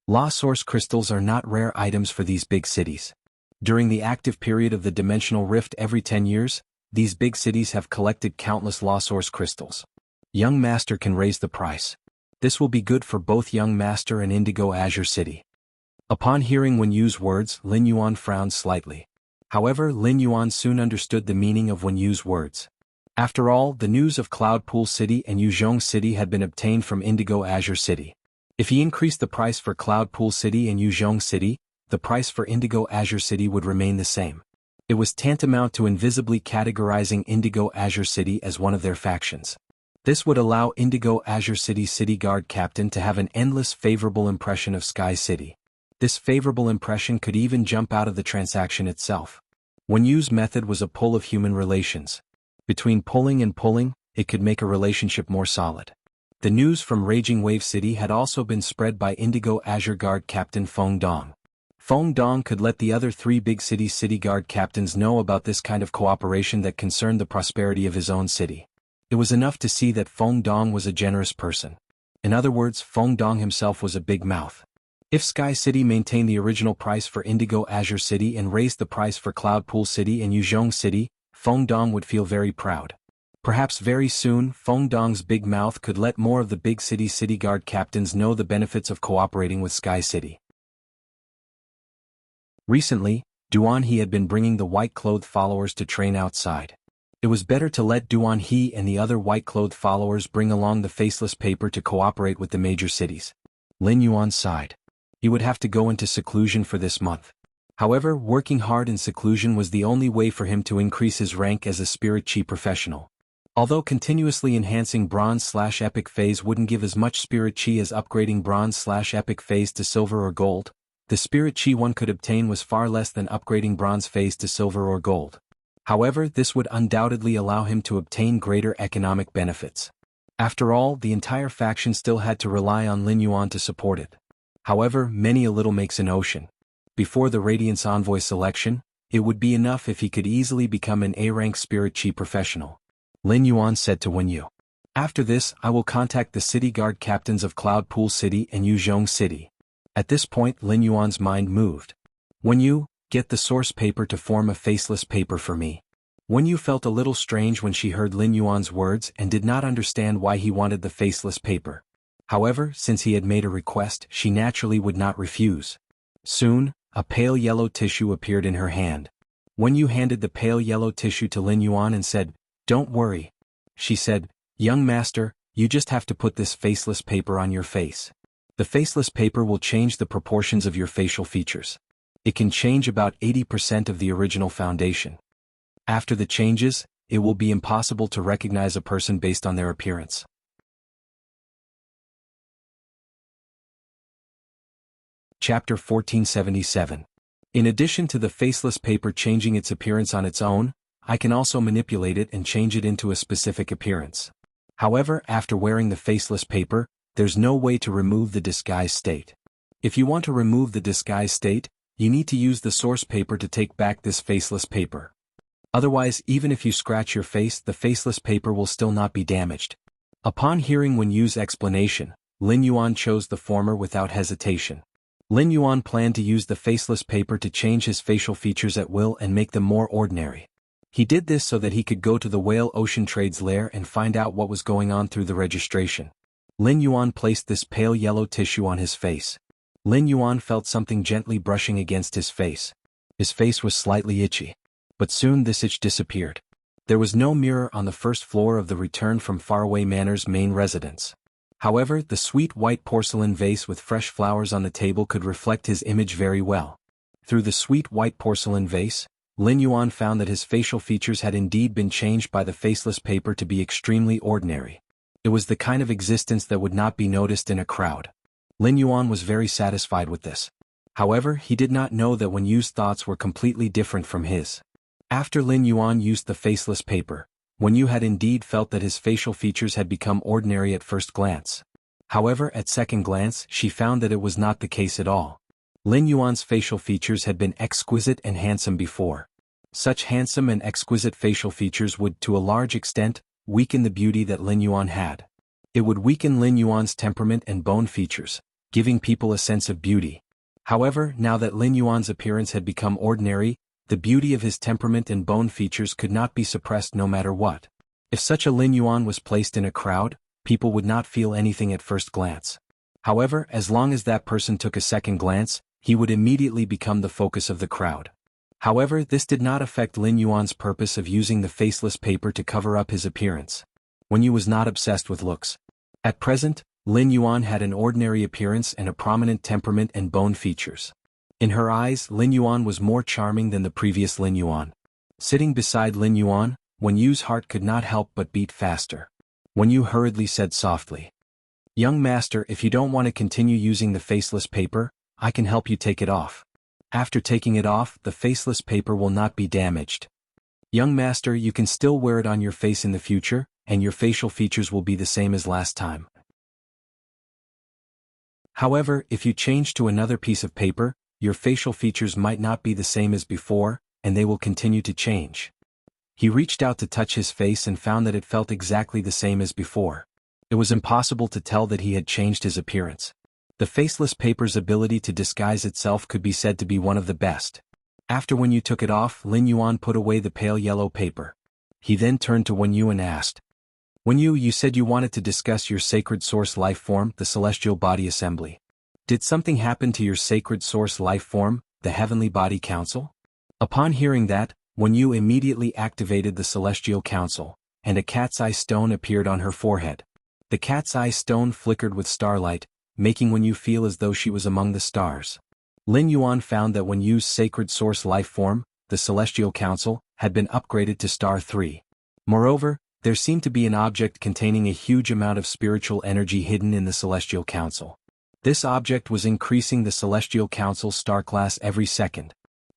Law Source crystals are not rare items for these big cities. During the active period of the Dimensional Rift every 10 years, these big cities have collected countless Law Source crystals. Young Master can raise the price. This will be good for both Young Master and Indigo Azure City. Upon hearing Wenyu's words, Lin Yuan frowned slightly. However, Lin Yuan soon understood the meaning of Wenyu's words. After all, the news of Cloudpool City and Yuzhong City had been obtained from Indigo Azure City. If he increased the price for Cloudpool City and Yuzhong City, the price for Indigo Azure City would remain the same. It was tantamount to invisibly categorizing Indigo Azure City as one of their factions. This would allow Indigo Azure City's city guard captain to have an endless favorable impression of Sky City. This favorable impression could even jump out of the transaction itself. Wen Yu's method was a pull of human relations. Between pulling and pulling, it could make a relationship more solid. The news from Raging Wave City had also been spread by Indigo Azure Guard Captain Feng Dong. Feng Dong could let the other 3 big cities' city guard captains know about this kind of cooperation that concerned the prosperity of his own city. It was enough to see that Feng Dong was a generous person. In other words, Feng Dong himself was a big mouth. If Sky City maintained the original price for Indigo Azure City and raised the price for Cloud Pool City and Yuzhong City, Feng Dong would feel very proud. Perhaps very soon, Feng Dong's big mouth could let more of the big city's city guard captains know the benefits of cooperating with Sky City. Recently, Duan He had been bringing the white-clothed followers to train outside. It was better to let Duan He and the other white-clothed followers bring along the faceless paper to cooperate with the major cities. Lin Yuan sighed. He would have to go into seclusion for this month. However, working hard in seclusion was the only way for him to increase his rank as a spirit chi professional. Although continuously enhancing bronze/epic phase wouldn't give as much spirit chi as upgrading bronze/epic phase to silver or gold, the spirit chi one could obtain was far less than upgrading bronze phase to silver or gold. However, this would undoubtedly allow him to obtain greater economic benefits. After all, the entire faction still had to rely on Lin Yuan to support it. However, many a little makes an ocean. Before the Radiance Envoy selection, it would be enough if he could easily become an A-rank spirit chi professional. Lin Yuan said to Wen Yu. After this, I will contact the city guard captains of Cloud Pool City and Yuzhong City. At this point, Lin Yuan's mind moved. Wen Yu, get the source paper to form a faceless paper for me. Wen Yu felt a little strange when she heard Lin Yuan's words and did not understand why he wanted the faceless paper. However, since he had made a request, she naturally would not refuse. Soon, a pale yellow tissue appeared in her hand. Wen Yu handed the pale yellow tissue to Lin Yuan and said, "Don't worry." She said, "Young master, you just have to put this faceless paper on your face. The faceless paper will change the proportions of your facial features. It can change about 80% of the original foundation. After the changes, it will be impossible to recognize a person based on their appearance." Chapter 1477. In addition to the faceless paper changing its appearance on its own, I can also manipulate it and change it into a specific appearance. However, after wearing the faceless paper, there's no way to remove the disguise state. If you want to remove the disguise state, you need to use the source paper to take back this faceless paper. Otherwise, even if you scratch your face, the faceless paper will still not be damaged. Upon hearing Wen Yu's explanation, Lin Yuan chose the former without hesitation. Lin Yuan planned to use the faceless paper to change his facial features at will and make them more ordinary. He did this so that he could go to the Whale Ocean Trade's lair and find out what was going on through the registration. Lin Yuan placed this pale yellow tissue on his face. Lin Yuan felt something gently brushing against his face. His face was slightly itchy. But soon this itch disappeared. There was no mirror on the first floor of the Return from Faraway Manor's main residence. However, the sweet white porcelain vase with fresh flowers on the table could reflect his image very well. Through the sweet white porcelain vase, Lin Yuan found that his facial features had indeed been changed by the faceless paper to be extremely ordinary. It was the kind of existence that would not be noticed in a crowd. Lin Yuan was very satisfied with this. However, he did not know that Wen Yu's thoughts were completely different from his. After Lin Yuan used the faceless paper, Wen Yu had indeed felt that his facial features had become ordinary at first glance. However, at second glance, she found that it was not the case at all. Lin Yuan's facial features had been exquisite and handsome before. Such handsome and exquisite facial features would, to a large extent, weaken the beauty that Lin Yuan had. It would weaken Lin Yuan's temperament and bone features, giving people a sense of beauty. However, now that Lin Yuan's appearance had become ordinary, the beauty of his temperament and bone features could not be suppressed no matter what. If such a Lin Yuan was placed in a crowd, people would not feel anything at first glance. However, as long as that person took a second glance, he would immediately become the focus of the crowd. However, this did not affect Lin Yuan's purpose of using the faceless paper to cover up his appearance. Wen Yu was not obsessed with looks. At present, Lin Yuan had an ordinary appearance and a prominent temperament and bone features. In her eyes, Lin Yuan was more charming than the previous Lin Yuan. Sitting beside Lin Yuan, Wen Yu's heart could not help but beat faster. Wenyu hurriedly said softly. Young master, if you don't want to continue using the faceless paper, I can help you take it off. After taking it off, the faceless paper will not be damaged. Young master, you can still wear it on your face in the future, and your facial features will be the same as last time. However, if you change to another piece of paper, your facial features might not be the same as before, and they will continue to change. He reached out to touch his face and found that it felt exactly the same as before. It was impossible to tell that he had changed his appearance. The faceless paper's ability to disguise itself could be said to be one of the best. After Wenyu took it off, Lin Yuan put away the pale yellow paper. He then turned to Wenyu and asked, Wenyu, you said you wanted to discuss your sacred source life form, the celestial body assembly. Did something happen to your sacred source life form, the heavenly body council? Upon hearing that, Wenyu immediately activated the celestial council, and a cat's eye stone appeared on her forehead. The cat's eye stone flickered with starlight, making Wenyu feel as though she was among the stars. Lin Yuan found that Wenyu's sacred source life form, the celestial council, had been upgraded to star 3. Moreover, there seemed to be an object containing a huge amount of spiritual energy hidden in the celestial council. This object was increasing the celestial council's star class every second.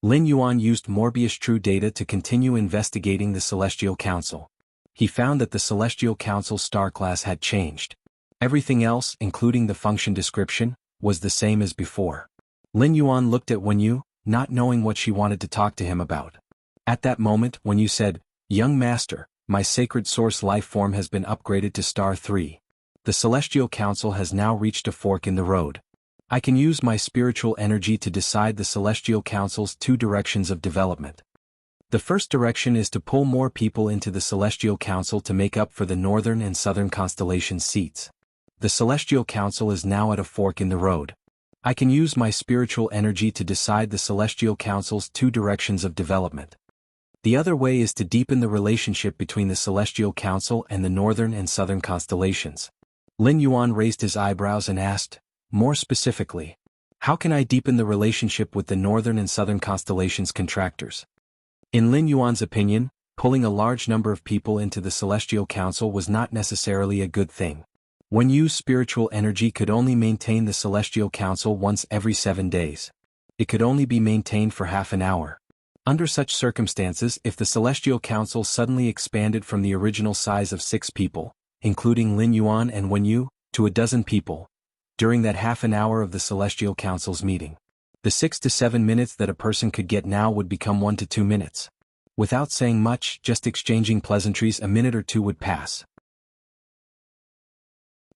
Lin Yuan used Morbius True Data to continue investigating the celestial council. He found that the celestial council's star class had changed. Everything else, including the function description, was the same as before. Lin Yuan looked at Wenyu, not knowing what she wanted to talk to him about. At that moment, Wenyu said, Young master, my sacred source life form has been upgraded to star 3. The celestial council has now reached a fork in the road. I can use my spiritual energy to decide the celestial council's 2 directions of development. The first direction is to pull more people into the celestial council to make up for the northern and southern constellation seats. The celestial council is now at a fork in the road. I can use my spiritual energy to decide the celestial council's 2 directions of development. The other way is to deepen the relationship between the celestial council and the northern and southern constellations. Lin Yuan raised his eyebrows and asked, more specifically, how can I deepen the relationship with the northern and southern constellations contractors? In Lin Yuan's opinion, pulling a large number of people into the celestial council was not necessarily a good thing. Wenyu's spiritual energy could only maintain the celestial council once every 7 days. It could only be maintained for half an hour. Under such circumstances, if the celestial council suddenly expanded from the original size of 6 people, including Lin Yuan and Wenyu, to a dozen people, during that half an hour of the celestial council's meeting, the 6 to 7 minutes that a person could get now would become 1 to 2 minutes. Without saying much, just exchanging pleasantries, a minute or 2 would pass.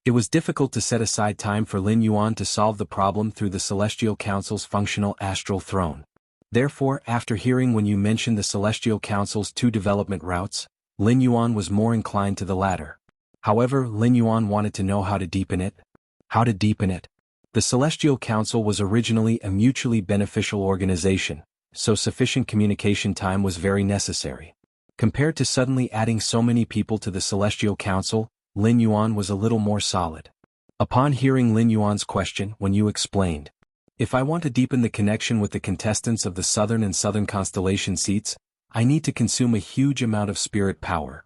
It was difficult to set aside time for Lin Yuan to solve the problem through the celestial council's functional astral throne. Therefore, after hearing Wenyu mention the celestial council's 2 development routes, Lin Yuan was more inclined to the latter. However, Lin Yuan wanted to know how to deepen it. How to deepen it? The celestial council was originally a mutually beneficial organization, so sufficient communication time was very necessary. Compared to suddenly adding so many people to the celestial council, Lin Yuan was a little more solid. Upon hearing Lin Yuan's question, Wenyu explained, if I want to deepen the connection with the contestants of the southern and southern constellation seats, I need to consume a huge amount of spirit power.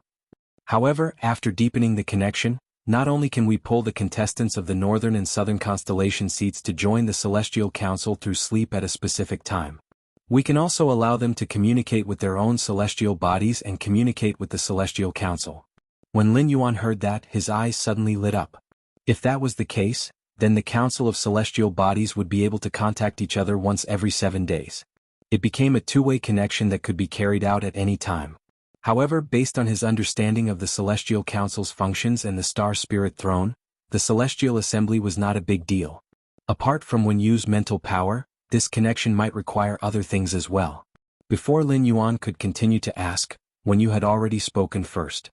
However, after deepening the connection, not only can we pull the contestants of the northern and southern constellation seats to join the celestial council through sleep at a specific time, we can also allow them to communicate with their own celestial bodies and communicate with the celestial council. When Lin Yuan heard that, his eyes suddenly lit up. If that was the case, then the Council of Celestial Bodies would be able to contact each other once every 7 days. It became a two-way connection that could be carried out at any time. However, based on his understanding of the Celestial Council's functions and the Star Spirit Throne, the Celestial Assembly was not a big deal. Apart from Wenyu's mental power, this connection might require other things as well. Before Lin Yuan could continue to ask, Wenyu had already spoken first.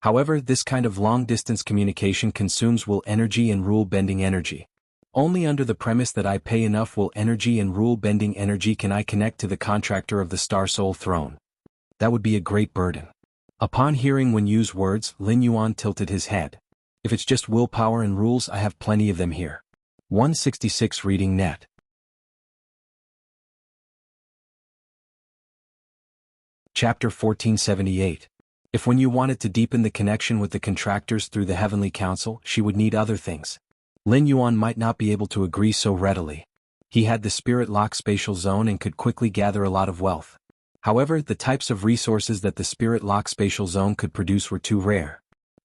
However, this kind of long-distance communication consumes will energy and rule-bending energy. Only under the premise that I pay enough will energy and rule-bending energy can I connect to the contractor of the Star Soul Throne. That would be a great burden. Upon hearing Wenyu's words, Lin Yuan tilted his head. If it's just willpower and rules, I have plenty of them here. 166 Reading Net. Chapter 1478. If when you wanted to deepen the connection with the contractors through the Heavenly Council, she would need other things. Lin Yuan might not be able to agree so readily. He had the spirit lock spatial zone and could quickly gather a lot of wealth. However, the types of resources that the spirit lock spatial zone could produce were too rare.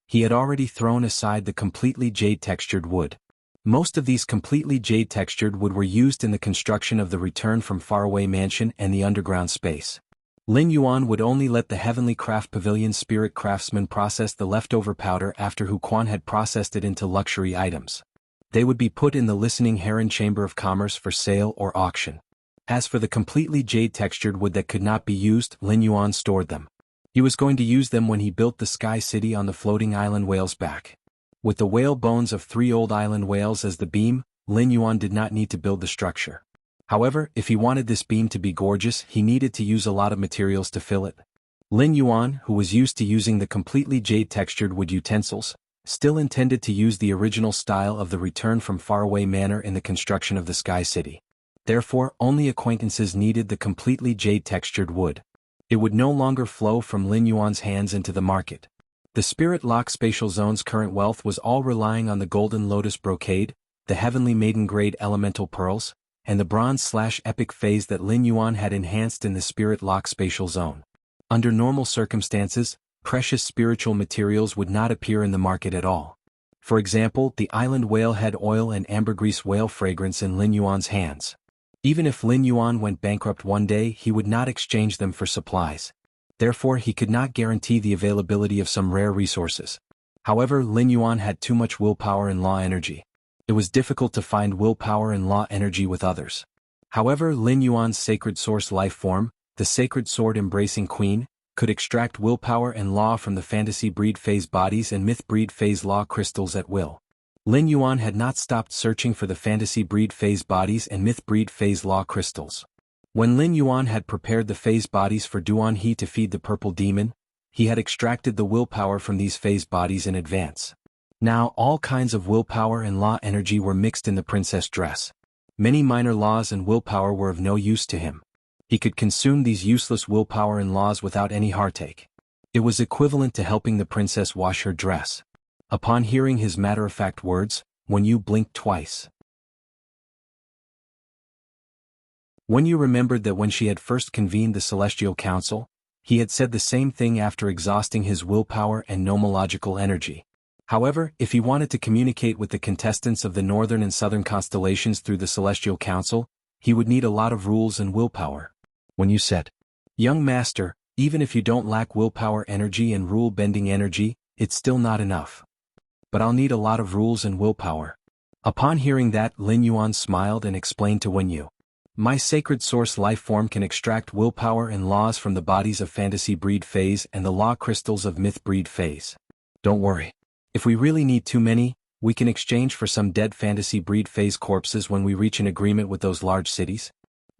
He had already thrown aside the completely jade-textured wood. Most of these completely jade-textured wood were used in the construction of the Return from Faraway Mansion and the underground space. Lin Yuan would only let the Heavenly Craft Pavilion spirit craftsmen process the leftover powder after Hu Quan had processed it into luxury items. They would be put in the Listening Heron Chamber of Commerce for sale or auction. As for the completely jade-textured wood that could not be used, Lin Yuan stored them. He was going to use them when he built the Sky City on the floating island whale's back. With the whale bones of 3 old island whales as the beam, Lin Yuan did not need to build the structure. However, if he wanted this beam to be gorgeous, he needed to use a lot of materials to fill it. Lin Yuan, who was used to using the completely jade-textured wood utensils, still intended to use the original style of the Return from Faraway Manor in the construction of the Sky City. Therefore, only acquaintances needed the completely jade-textured wood. It would no longer flow from Lin Yuan's hands into the market. The Spirit Lock Spatial Zone's current wealth was all relying on the Golden Lotus Brocade, the Heavenly Maiden Grade Elemental Pearls, and the Bronze/Epic Phase that Lin Yuan had enhanced in the Spirit Lock Spatial Zone. Under normal circumstances, precious spiritual materials would not appear in the market at all. For example, the Island Whale Head Oil and Ambergris Whale Fragrance in Lin Yuan's hands. Even if Lin Yuan went bankrupt one day, he would not exchange them for supplies. Therefore, he could not guarantee the availability of some rare resources. However, Lin Yuan had too much willpower and law energy. It was difficult to find willpower and law energy with others. However, Lin Yuan's sacred source life form, the sacred sword embracing queen, could extract willpower and law from the fantasy breed phase bodies and myth breed phase law crystals at will. Lin Yuan had not stopped searching for the fantasy breed phase bodies and myth breed phase law crystals. When Lin Yuan had prepared the phase bodies for Duan He to feed the purple demon, he had extracted the willpower from these phase bodies in advance. Now all kinds of willpower and law energy were mixed in the princess dress. Many minor laws and willpower were of no use to him. He could consume these useless willpower and laws without any heartache. It was equivalent to helping the princess wash her dress. Upon hearing his matter-of-fact words, Wen Yu blinked twice. Wen Yu remembered that when she had first convened the Celestial Council, he had said the same thing after exhausting his willpower and nomological energy. However, if he wanted to communicate with the contestants of the northern and southern constellations through the Celestial Council, he would need a lot of rules and willpower. Wen Yu said, "Young master, even if you don't lack willpower energy and rule-bending energy, it's still not enough. But I'll need a lot of rules and willpower." Upon hearing that, Lin Yuan smiled and explained to Wen Yu, "My sacred source life form can extract willpower and laws from the bodies of fantasy breed phase and the law crystals of myth breed phase. Don't worry. If we really need too many, we can exchange for some dead fantasy breed phase corpses when we reach an agreement with those large cities.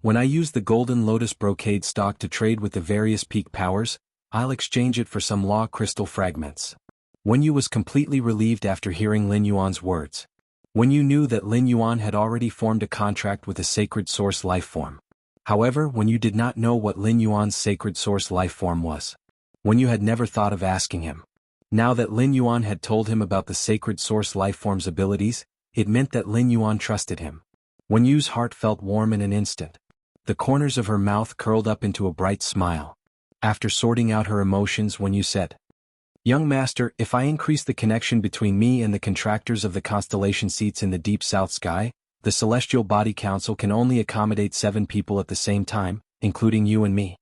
When I use the Golden Lotus Brocade stock to trade with the various peak powers, I'll exchange it for some law crystal fragments." Wen Yu was completely relieved after hearing Lin Yuan's words. Wen Yu knew that Lin Yuan had already formed a contract with the sacred source life form. However, Wen Yu did not know what Lin Yuan's sacred source life form was. Wen Yu had never thought of asking him. Now that Lin Yuan had told him about the sacred source life form's abilities, it meant that Lin Yuan trusted him. Wen Yu's heart felt warm in an instant. The corners of her mouth curled up into a bright smile. After sorting out her emotions, Wen Yu said, "Young master, if I increase the connection between me and the contractors of the constellation seats in the deep south sky, the Celestial Body Council can only accommodate 7 people at the same time, including you and me.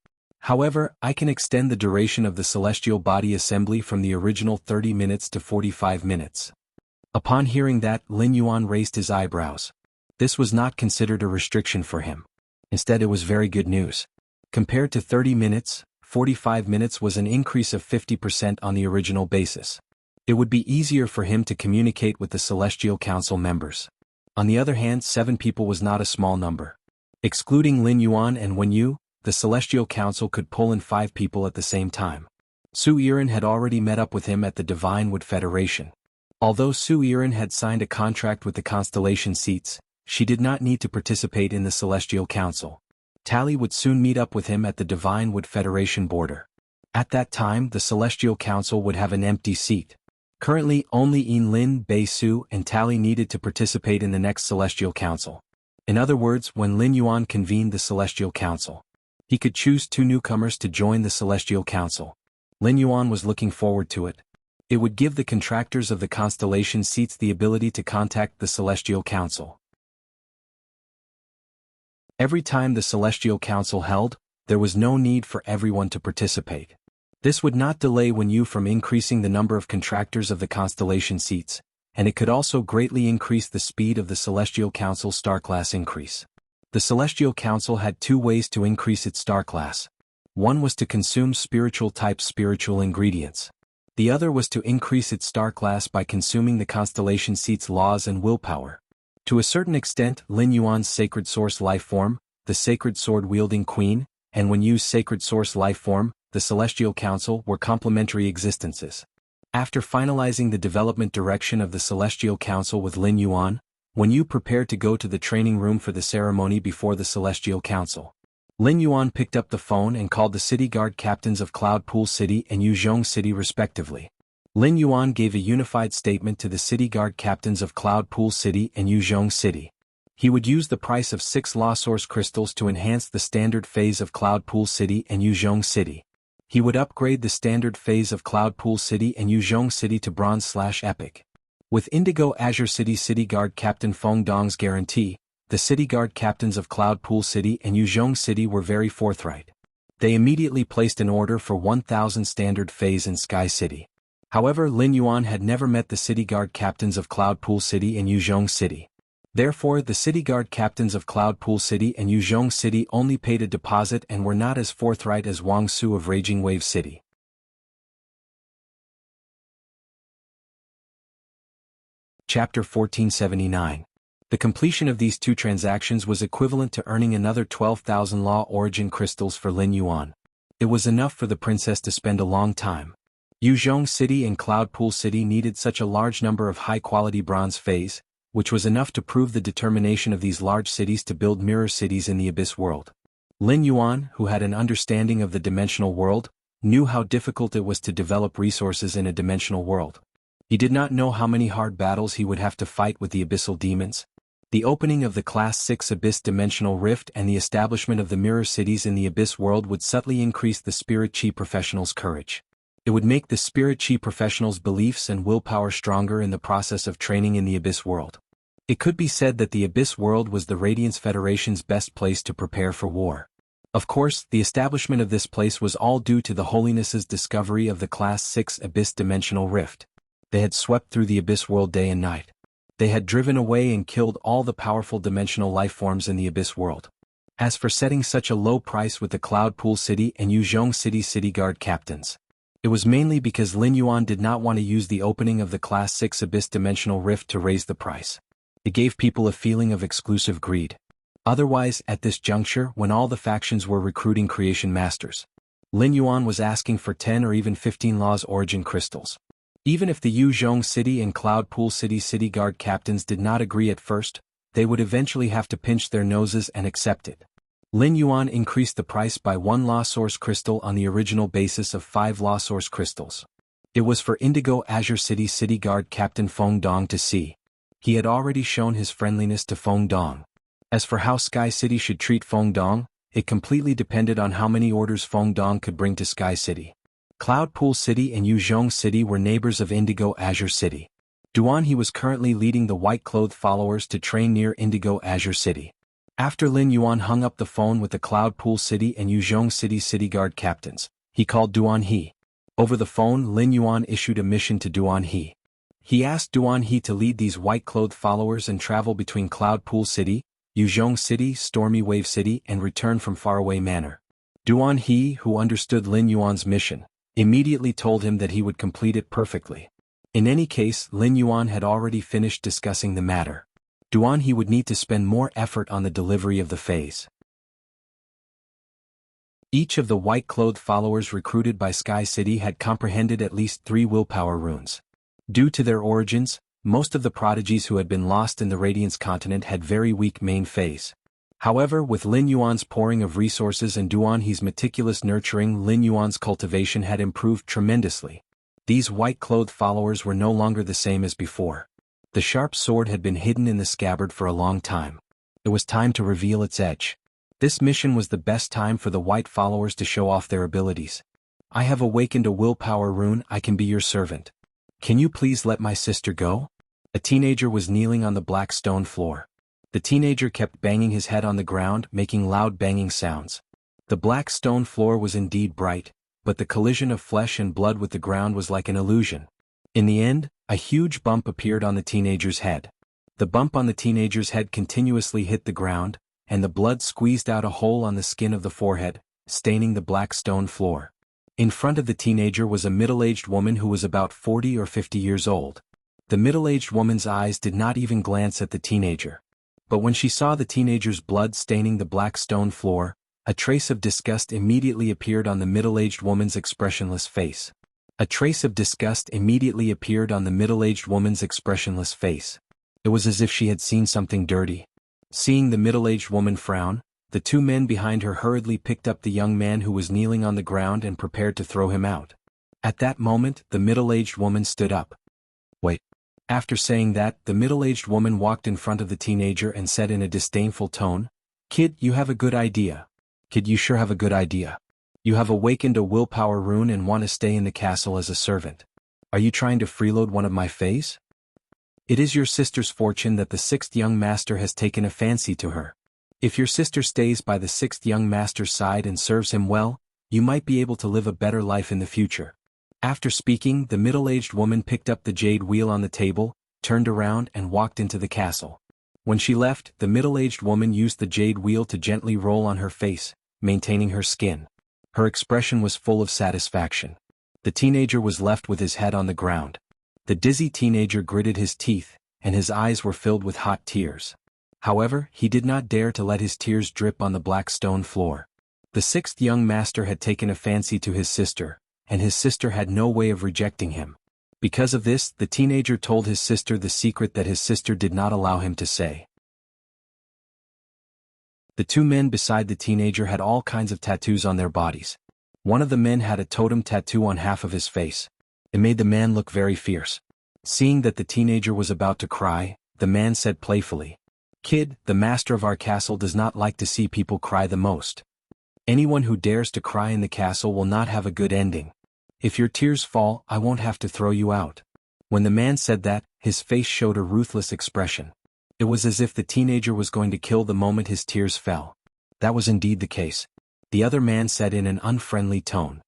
However, I can extend the duration of the Celestial Body Assembly from the original 30 minutes to 45 minutes. Upon hearing that, Lin Yuan raised his eyebrows. This was not considered a restriction for him. Instead, it was very good news. Compared to 30 minutes, 45 minutes was an increase of 50% on the original basis. It would be easier for him to communicate with the Celestial Council members. On the other hand, 7 people was not a small number. Excluding Lin Yuan and Wen Yu, the Celestial Council could pull in 5 people at the same time. Su Yiren had already met up with him at the Divine Wood Federation. Although Su Yiren had signed a contract with the Constellation Seats, she did not need to participate in the Celestial Council. Tally would soon meet up with him at the Divine Wood Federation border. At that time the Celestial Council would have an empty seat. Currently only Yin Lin, Bei Su and Tally needed to participate in the next Celestial Council. In other words, when Lin Yuan convened the Celestial Council, he could choose 2 newcomers to join the Celestial Council. Lin Yuan was looking forward to it. It would give the contractors of the constellation seats the ability to contact the Celestial Council. Every time the Celestial Council held, there was no need for everyone to participate. This would not delay Wen from increasing the number of contractors of the constellation seats, and it could also greatly increase the speed of the Celestial Council's star class increase. The Celestial Council had 2 ways to increase its star class. One was to consume spiritual-type spiritual ingredients. The other was to increase its star class by consuming the constellation seat's laws and willpower. To a certain extent, Lin Yuan's sacred source life form, the sacred sword-wielding queen, and Wen Yu's sacred source life form, the Celestial Council, were complementary existences. After finalizing the development direction of the Celestial Council with Lin Yuan, Wen Yu prepared to go to the training room for the ceremony before the Celestial Council. Lin Yuan picked up the phone and called the city guard captains of Cloud Pool City and Yuzhong City respectively. Lin Yuan gave a unified statement to the city guard captains of Cloud Pool City and Yuzhong City. He would use the price of 6 Law Source crystals to enhance the standard phase of Cloud Pool City and Yuzhong City. He would upgrade the standard phase of Cloud Pool City and Yuzhong City to Bronze/Epic. With Indigo Azure City City Guard Captain Feng Dong's guarantee, the city guard captains of Cloud Pool City and Yuzhong City were very forthright. They immediately placed an order for 1,000 standard phase in Sky City. However, Lin Yuan had never met the city guard captains of Cloud Pool City and Yuzhong City. Therefore, the city guard captains of Cloud Pool City and Yuzhong City only paid a deposit and were not as forthright as Wang Su of Raging Wave City. Chapter 1479. The completion of these 2 transactions was equivalent to earning another 12,000 Law Origin crystals for Lin Yuan. It was enough for the princess to spend a long time. Yuzhong City and Cloud Pool City needed such a large number of high-quality bronze phase, which was enough to prove the determination of these large cities to build mirror cities in the Abyss world. Lin Yuan, who had an understanding of the dimensional world, knew how difficult it was to develop resources in a dimensional world. He did not know how many hard battles he would have to fight with the abyssal demons. The opening of the Class 6 Abyss Dimensional Rift and the establishment of the mirror cities in the Abyss world would subtly increase the Spirit Chi professionals' courage. It would make the Spirit Chi professionals' beliefs and willpower stronger in the process of training in the Abyss world. It could be said that the Abyss world was the Radiance Federation's best place to prepare for war. Of course, the establishment of this place was all due to the Holiness's discovery of the Class 6 Abyss Dimensional Rift. They had swept through the Abyss world day and night. They had driven away and killed all the powerful dimensional life forms in the Abyss world. As for setting such a low price with the Cloud Pool City and Yuzhong City City Guard captains, it was mainly because Lin Yuan did not want to use the opening of the Class 6 Abyss Dimensional Rift to raise the price. It gave people a feeling of exclusive greed. Otherwise, at this juncture, when all the factions were recruiting creation masters, Lin Yuan was asking for 10 or even 15 Law's Origin crystals. Even if the Yuzhong City and Cloud Pool City City Guard captains did not agree at first, they would eventually have to pinch their noses and accept it. Lin Yuan increased the price by 1 Law Source crystal on the original basis of 5 Law Source crystals. It was for Indigo Azure City City Guard Captain Feng Dong to see. He had already shown his friendliness to Feng Dong. As for how Sky City should treat Feng Dong, it completely depended on how many orders Feng Dong could bring to Sky City. Cloud Pool City and Yuzhong City were neighbors of Indigo Azure City. Duan He was currently leading the white-clothed followers to train near Indigo Azure City. After Lin Yuan hung up the phone with the Cloud Pool City and Yuzhong City City Guard captains, he called Duan He. Over the phone, Lin Yuan issued a mission to Duan He. He asked Duan He to lead these white-clothed followers and travel between Cloud Pool City, Yuzhong City, Stormy Wave City and return from Faraway Manor. Duan He, who understood Lin Yuan's mission, immediately told him that he would complete it perfectly. In any case, Lin Yuan had already finished discussing the matter. Duan He would need to spend more effort on the delivery of the phase. Each of the white-clothed followers recruited by Sky City had comprehended at least 3 willpower runes. Due to their origins, most of the prodigies who had been lost in the Radiance continent had very weak main phase. However, with Lin Yuan's pouring of resources and Duan He's meticulous nurturing, Lin Yuan's cultivation had improved tremendously. These white-clothed followers were no longer the same as before. The sharp sword had been hidden in the scabbard for a long time. It was time to reveal its edge. This mission was the best time for the white followers to show off their abilities. I have awakened a willpower rune. I can be your servant. Can you please let my sister go? A teenager was kneeling on the black stone floor. The teenager kept banging his head on the ground, making loud banging sounds. The black stone floor was indeed bright, but the collision of flesh and blood with the ground was like an illusion. In the end, a huge bump appeared on the teenager's head. The bump on the teenager's head continuously hit the ground, and the blood squeezed out a hole on the skin of the forehead, staining the black stone floor. In front of the teenager was a middle-aged woman who was about 40 or 50 years old. The middle-aged woman's eyes did not even glance at the teenager. But when she saw the teenager's blood staining the black stone floor, a trace of disgust immediately appeared on the middle-aged woman's expressionless face. A trace of disgust immediately appeared on the middle-aged woman's expressionless face. It was as if she had seen something dirty. Seeing the middle-aged woman frown, the two men behind her hurriedly picked up the young man who was kneeling on the ground and prepared to throw him out. At that moment, the middle-aged woman stood up. Wait. After saying that, the middle-aged woman walked in front of the teenager and said in a disdainful tone, "Kid, you have a good idea. Kid, you sure have a good idea. You have awakened a willpower rune and want to stay in the castle as a servant. Are you trying to freeload one of my fays? It is your sister's fortune that the sixth young master has taken a fancy to her. If your sister stays by the sixth young master's side and serves him well, you might be able to live a better life in the future." After speaking, the middle-aged woman picked up the jade wheel on the table, turned around and walked into the castle. When she left, the middle-aged woman used the jade wheel to gently roll on her face, maintaining her skin. Her expression was full of satisfaction. The teenager was left with his head on the ground. The dizzy teenager gritted his teeth, and his eyes were filled with hot tears. However, he did not dare to let his tears drip on the black stone floor. The sixth young master had taken a fancy to his sister, and his sister had no way of rejecting him. Because of this, the teenager told his sister the secret that his sister did not allow him to say. The two men beside the teenager had all kinds of tattoos on their bodies. One of the men had a totem tattoo on half of his face. It made the man look very fierce. Seeing that the teenager was about to cry, the man said playfully, "Kid, the master of our castle does not like to see people cry the most. Anyone who dares to cry in the castle will not have a good ending. If your tears fall, I won't have to throw you out." When the man said that, his face showed a ruthless expression. It was as if the teenager was going to kill the moment his tears fell. That was indeed the case. The other man said in an unfriendly tone,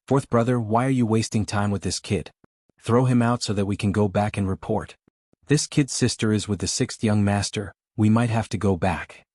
"Fourth brother, why are you wasting time with this kid? Throw him out so that we can go back and report. This kid's sister is with the sixth young master, we might have to go back.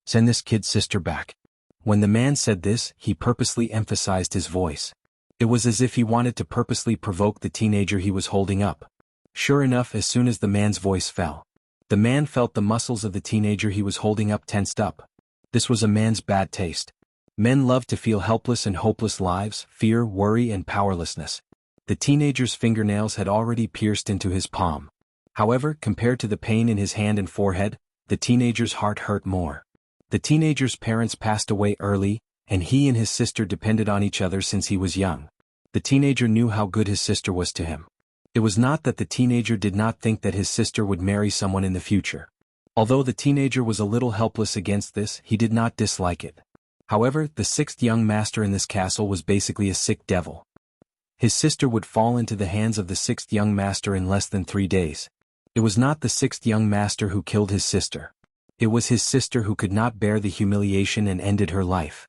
Send this kid's sister back." When the man said this, he purposely emphasized his voice. It was as if he wanted to purposely provoke the teenager he was holding up. Sure enough, as soon as the man's voice fell, the man felt the muscles of the teenager he was holding up tensed up. This was a man's bad taste. Men love to feel helpless and hopeless lives, fear, worry, and powerlessness. The teenager's fingernails had already pierced into his palm. However, compared to the pain in his hand and forehead, the teenager's heart hurt more. The teenager's parents passed away early, and he and his sister depended on each other since he was young. The teenager knew how good his sister was to him. It was not that the teenager did not think that his sister would marry someone in the future. Although the teenager was a little helpless against this, he did not dislike it. However, the sixth young master in this castle was basically a sick devil. His sister would fall into the hands of the sixth young master in less than 3 days. It was not the sixth young master who killed his sister. It was his sister who could not bear the humiliation and ended her life.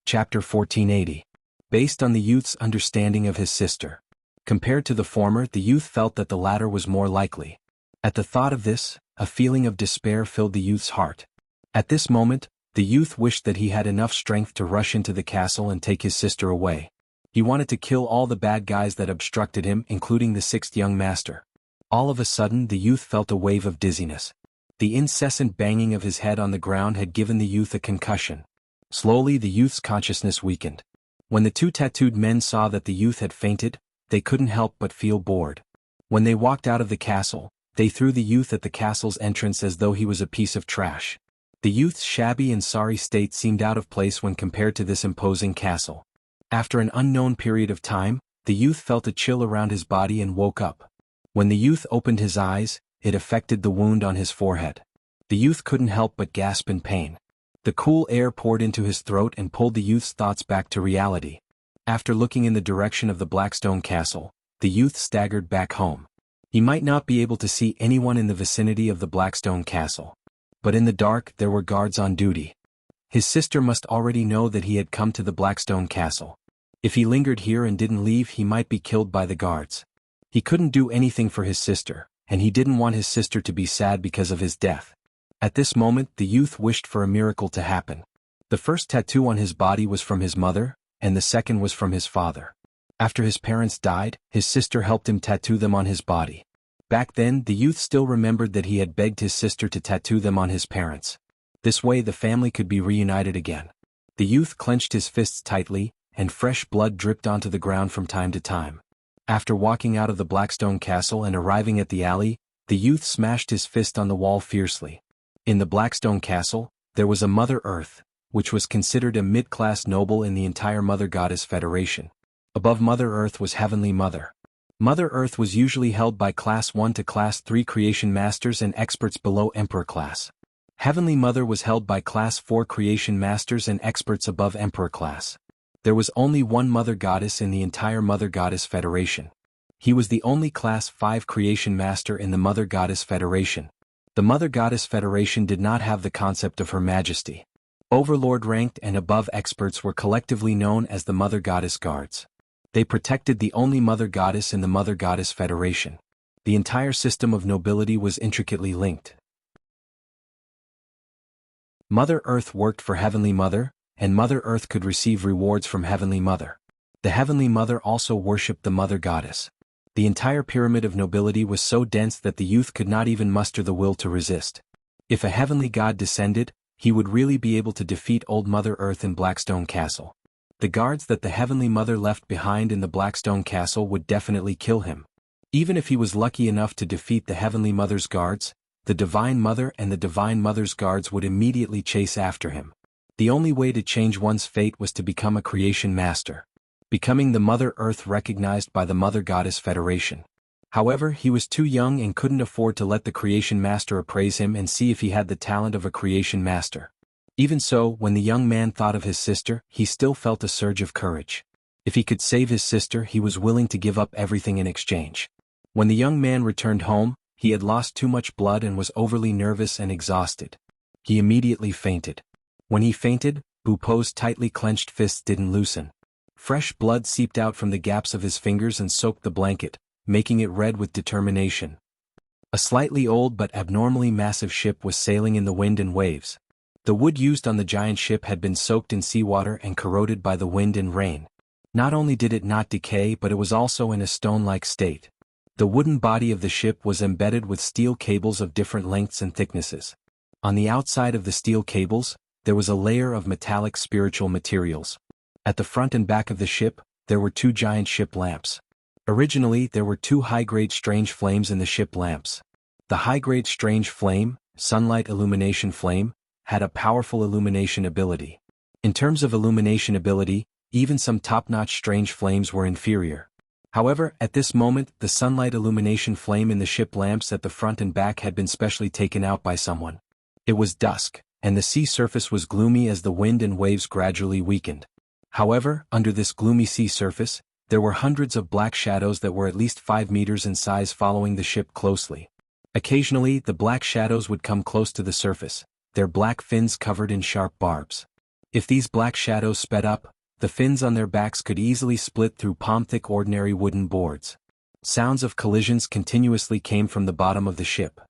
Chapter 1480. Based on the youth's understanding of his sister. Compared to the former, the youth felt that the latter was more likely. At the thought of this, a feeling of despair filled the youth's heart. At this moment, the youth wished that he had enough strength to rush into the castle and take his sister away. He wanted to kill all the bad guys that obstructed him, including the sixth young master. All of a sudden, the youth felt a wave of dizziness. The incessant banging of his head on the ground had given the youth a concussion. Slowly, the youth's consciousness weakened. When the two tattooed men saw that the youth had fainted, they couldn't help but feel bored. When they walked out of the castle, they threw the youth at the castle's entrance as though he was a piece of trash. The youth's shabby and sorry state seemed out of place when compared to this imposing castle. After an unknown period of time, the youth felt a chill around his body and woke up. When the youth opened his eyes, it affected the wound on his forehead. The youth couldn't help but gasp in pain. The cool air poured into his throat and pulled the youth's thoughts back to reality. After looking in the direction of the Blackstone Castle, the youth staggered back home. He might not be able to see anyone in the vicinity of the Blackstone Castle. But in the dark there were guards on duty. His sister must already know that he had come to the Blackstone Castle. If he lingered here and didn't leave, he might be killed by the guards. He couldn't do anything for his sister, and he didn't want his sister to be sad because of his death. At this moment the youth wished for a miracle to happen. The first tattoo on his body was from his mother, and the second was from his father. After his parents died, his sister helped him tattoo them on his body. Back then the youth still remembered that he had begged his sister to tattoo them on his parents. This way the family could be reunited again. The youth clenched his fists tightly, and fresh blood dripped onto the ground from time to time. After walking out of the Blackstone Castle and arriving at the alley, the youth smashed his fist on the wall fiercely. In the Blackstone Castle, there was a Mother Earth, which was considered a mid-class noble in the entire Mother Goddess Federation. Above Mother Earth was Heavenly Mother. Mother Earth was usually held by Class 1 to Class 3 Creation Masters and experts below Emperor class. Heavenly Mother was held by Class 4 Creation Masters and experts above Emperor class. There was only one Mother Goddess in the entire Mother Goddess Federation. He was the only Class 5 Creation Master in the Mother Goddess Federation. The Mother Goddess Federation did not have the concept of Her Majesty. Overlord ranked and above experts were collectively known as the Mother Goddess Guards. They protected the only Mother Goddess in the Mother Goddess Federation. The entire system of nobility was intricately linked. Mother Earth worked for Heavenly Mother, and Mother Earth could receive rewards from Heavenly Mother. The Heavenly Mother also worshipped the Mother Goddess. The entire pyramid of nobility was so dense that the youth could not even muster the will to resist. If a heavenly god descended, he would really be able to defeat old Mother Earth in Blackstone Castle. The guards that the Heavenly Mother left behind in the Blackstone Castle would definitely kill him. Even if he was lucky enough to defeat the Heavenly Mother's guards, the Divine Mother and the Divine Mother's guards would immediately chase after him. The only way to change one's fate was to become a Creation Master, becoming the Mother Earth recognized by the Mother Goddess Federation. However, he was too young and couldn't afford to let the Creation Master appraise him and see if he had the talent of a Creation Master. Even so, when the young man thought of his sister, he still felt a surge of courage. If he could save his sister, he was willing to give up everything in exchange. When the young man returned home, he had lost too much blood and was overly nervous and exhausted. He immediately fainted. When he fainted, Bupo's tightly clenched fists didn't loosen. Fresh blood seeped out from the gaps of his fingers and soaked the blanket, making it red with determination. A slightly old but abnormally massive ship was sailing in the wind and waves. The wood used on the giant ship had been soaked in seawater and corroded by the wind and rain. Not only did it not decay, but it was also in a stone-like state. The wooden body of the ship was embedded with steel cables of different lengths and thicknesses. On the outside of the steel cables, there was a layer of metallic spiritual materials. At the front and back of the ship, there were two giant ship lamps. Originally, there were two high-grade strange flames in the ship lamps. The high-grade strange flame, sunlight illumination flame, had a powerful illumination ability. In terms of illumination ability, even some top-notch strange flames were inferior. However, at this moment, the sunlight illumination flame in the ship lamps at the front and back had been specially taken out by someone. It was dusk, and the sea surface was gloomy as the wind and waves gradually weakened. However, under this gloomy sea surface, there were hundreds of black shadows that were at least 5 meters in size following the ship closely. Occasionally, the black shadows would come close to the surface, their black fins covered in sharp barbs. If these black shadows sped up, the fins on their backs could easily split through palm-thick ordinary wooden boards. Sounds of collisions continuously came from the bottom of the ship.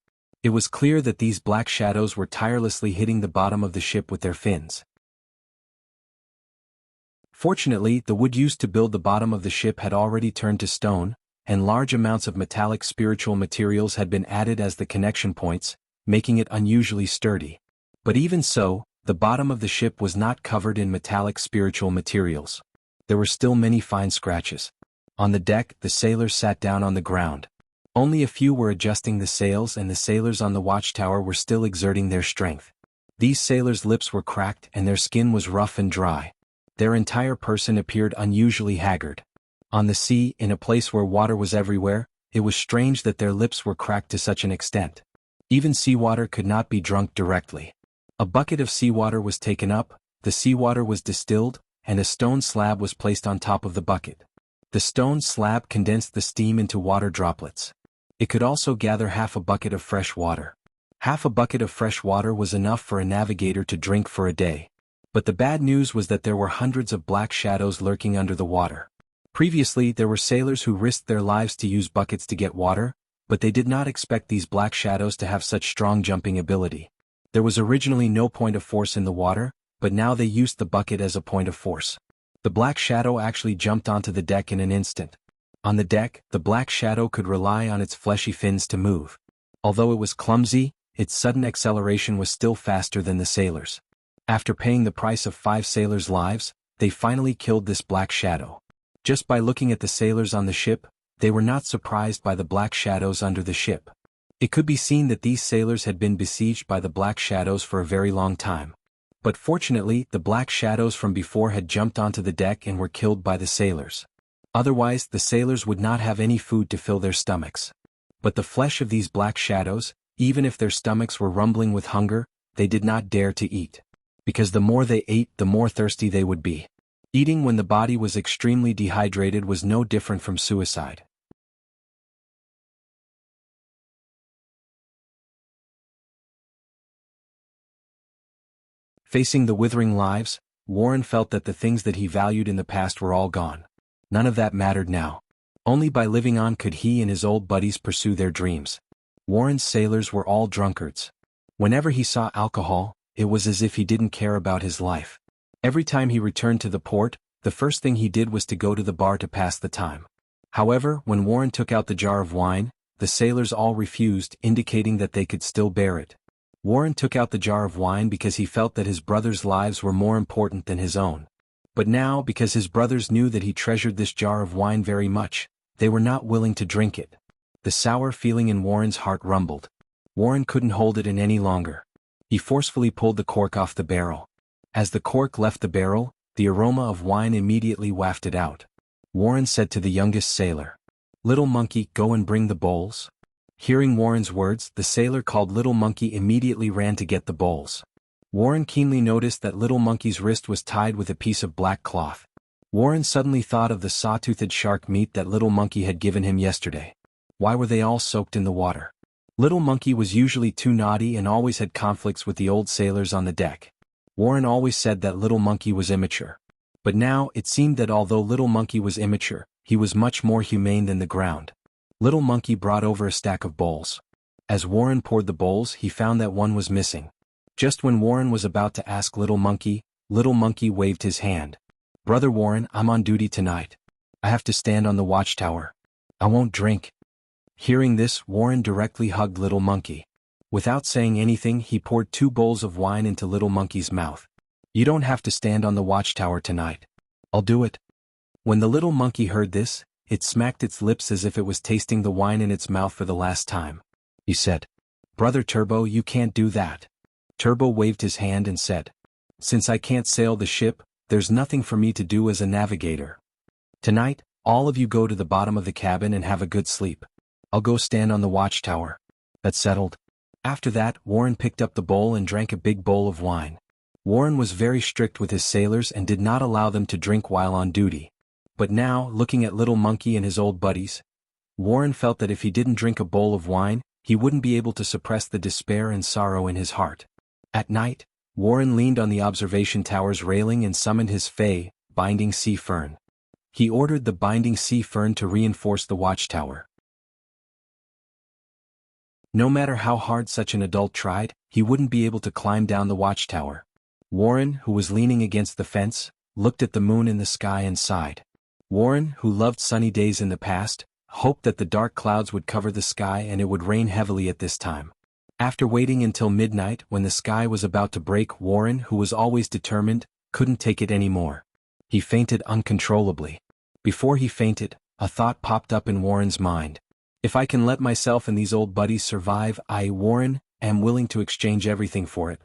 It was clear that these black shadows were tirelessly hitting the bottom of the ship with their fins. Fortunately, the wood used to build the bottom of the ship had already turned to stone, and large amounts of metallic spiritual materials had been added as the connection points, making it unusually sturdy. But even so, the bottom of the ship was not covered in metallic spiritual materials. There were still many fine scratches. On the deck, the sailors sat down on the ground. Only a few were adjusting the sails, and the sailors on the watchtower were still exerting their strength. These sailors' lips were cracked and their skin was rough and dry. Their entire person appeared unusually haggard. On the sea, in a place where water was everywhere, it was strange that their lips were cracked to such an extent. Even seawater could not be drunk directly. A bucket of seawater was taken up, the seawater was distilled, and a stone slab was placed on top of the bucket. The stone slab condensed the steam into water droplets. It could also gather half a bucket of fresh water. Half a bucket of fresh water was enough for a navigator to drink for a day. But the bad news was that there were hundreds of black shadows lurking under the water. Previously, there were sailors who risked their lives to use buckets to get water, but they did not expect these black shadows to have such strong jumping ability. There was originally no point of force in the water, but now they used the bucket as a point of force. The black shadow actually jumped onto the deck in an instant. On the deck, the black shadow could rely on its fleshy fins to move. Although it was clumsy, its sudden acceleration was still faster than the sailors. After paying the price of 5 sailors' lives, they finally killed this black shadow. Just by looking at the sailors on the ship, they were not surprised by the black shadows under the ship. It could be seen that these sailors had been besieged by the black shadows for a very long time. But fortunately, the black shadows from before had jumped onto the deck and were killed by the sailors. Otherwise, the sailors would not have any food to fill their stomachs. But the flesh of these black shadows, even if their stomachs were rumbling with hunger, they did not dare to eat. Because the more they ate, the more thirsty they would be. Eating when the body was extremely dehydrated was no different from suicide. Facing the withering lives, Warren felt that the things that he valued in the past were all gone. None of that mattered now. Only by living on could he and his old buddies pursue their dreams. Warren's sailors were all drunkards. Whenever he saw alcohol, it was as if he didn't care about his life. Every time he returned to the port, the first thing he did was to go to the bar to pass the time. However, when Warren took out the jar of wine, the sailors all refused, indicating that they could still bear it. Warren took out the jar of wine because he felt that his brothers' lives were more important than his own. But now, because his brothers knew that he treasured this jar of wine very much, they were not willing to drink it. The sour feeling in Warren's heart rumbled. Warren couldn't hold it in any longer. He forcefully pulled the cork off the barrel. As the cork left the barrel, the aroma of wine immediately wafted out. Warren said to the youngest sailor, "Little Monkey, go and bring the bowls." Hearing Warren's words, the sailor called Little Monkey immediately ran to get the bowls. Warren keenly noticed that Little Monkey's wrist was tied with a piece of black cloth. Warren suddenly thought of the saw-toothed shark meat that Little Monkey had given him yesterday. Why were they all soaked in the water? Little Monkey was usually too naughty and always had conflicts with the old sailors on the deck. Warren always said that Little Monkey was immature. But now, it seemed that although Little Monkey was immature, he was much more humane than the ground. Little Monkey brought over a stack of bowls. As Warren poured the bowls, he found that one was missing. Just when Warren was about to ask Little Monkey waved his hand. "Brother Warren, I'm on duty tonight. I have to stand on the watchtower. I won't drink." Hearing this, Warren directly hugged Little Monkey. Without saying anything, he poured 2 bowls of wine into Little Monkey's mouth. "You don't have to stand on the watchtower tonight. I'll do it." When the little monkey heard this, it smacked its lips as if it was tasting the wine in its mouth for the last time. He said, "Brother Turbo, you can't do that." Turbo waved his hand and said, "Since I can't sail the ship, there's nothing for me to do as a navigator. Tonight, all of you go to the bottom of the cabin and have a good sleep. I'll go stand on the watchtower." That's settled. After that, Warren picked up the bowl and drank a big bowl of wine. Warren was very strict with his sailors and did not allow them to drink while on duty. But now, looking at Little Monkey and his old buddies, Warren felt that if he didn't drink a bowl of wine, he wouldn't be able to suppress the despair and sorrow in his heart. At night, Warren leaned on the observation tower's railing and summoned his Fey, Binding Sea Fern. He ordered the Binding Sea Fern to reinforce the watchtower. No matter how hard such an adult tried, he wouldn't be able to climb down the watchtower. Warren, who was leaning against the fence, looked at the moon in the sky and sighed. Warren, who loved sunny days in the past, hoped that the dark clouds would cover the sky and it would rain heavily at this time. After waiting until midnight when the sky was about to break, Warren, who was always determined, couldn't take it anymore. He fainted uncontrollably. Before he fainted, a thought popped up in Warren's mind. If I can let myself and these old buddies survive, I, Warren, am willing to exchange everything for it.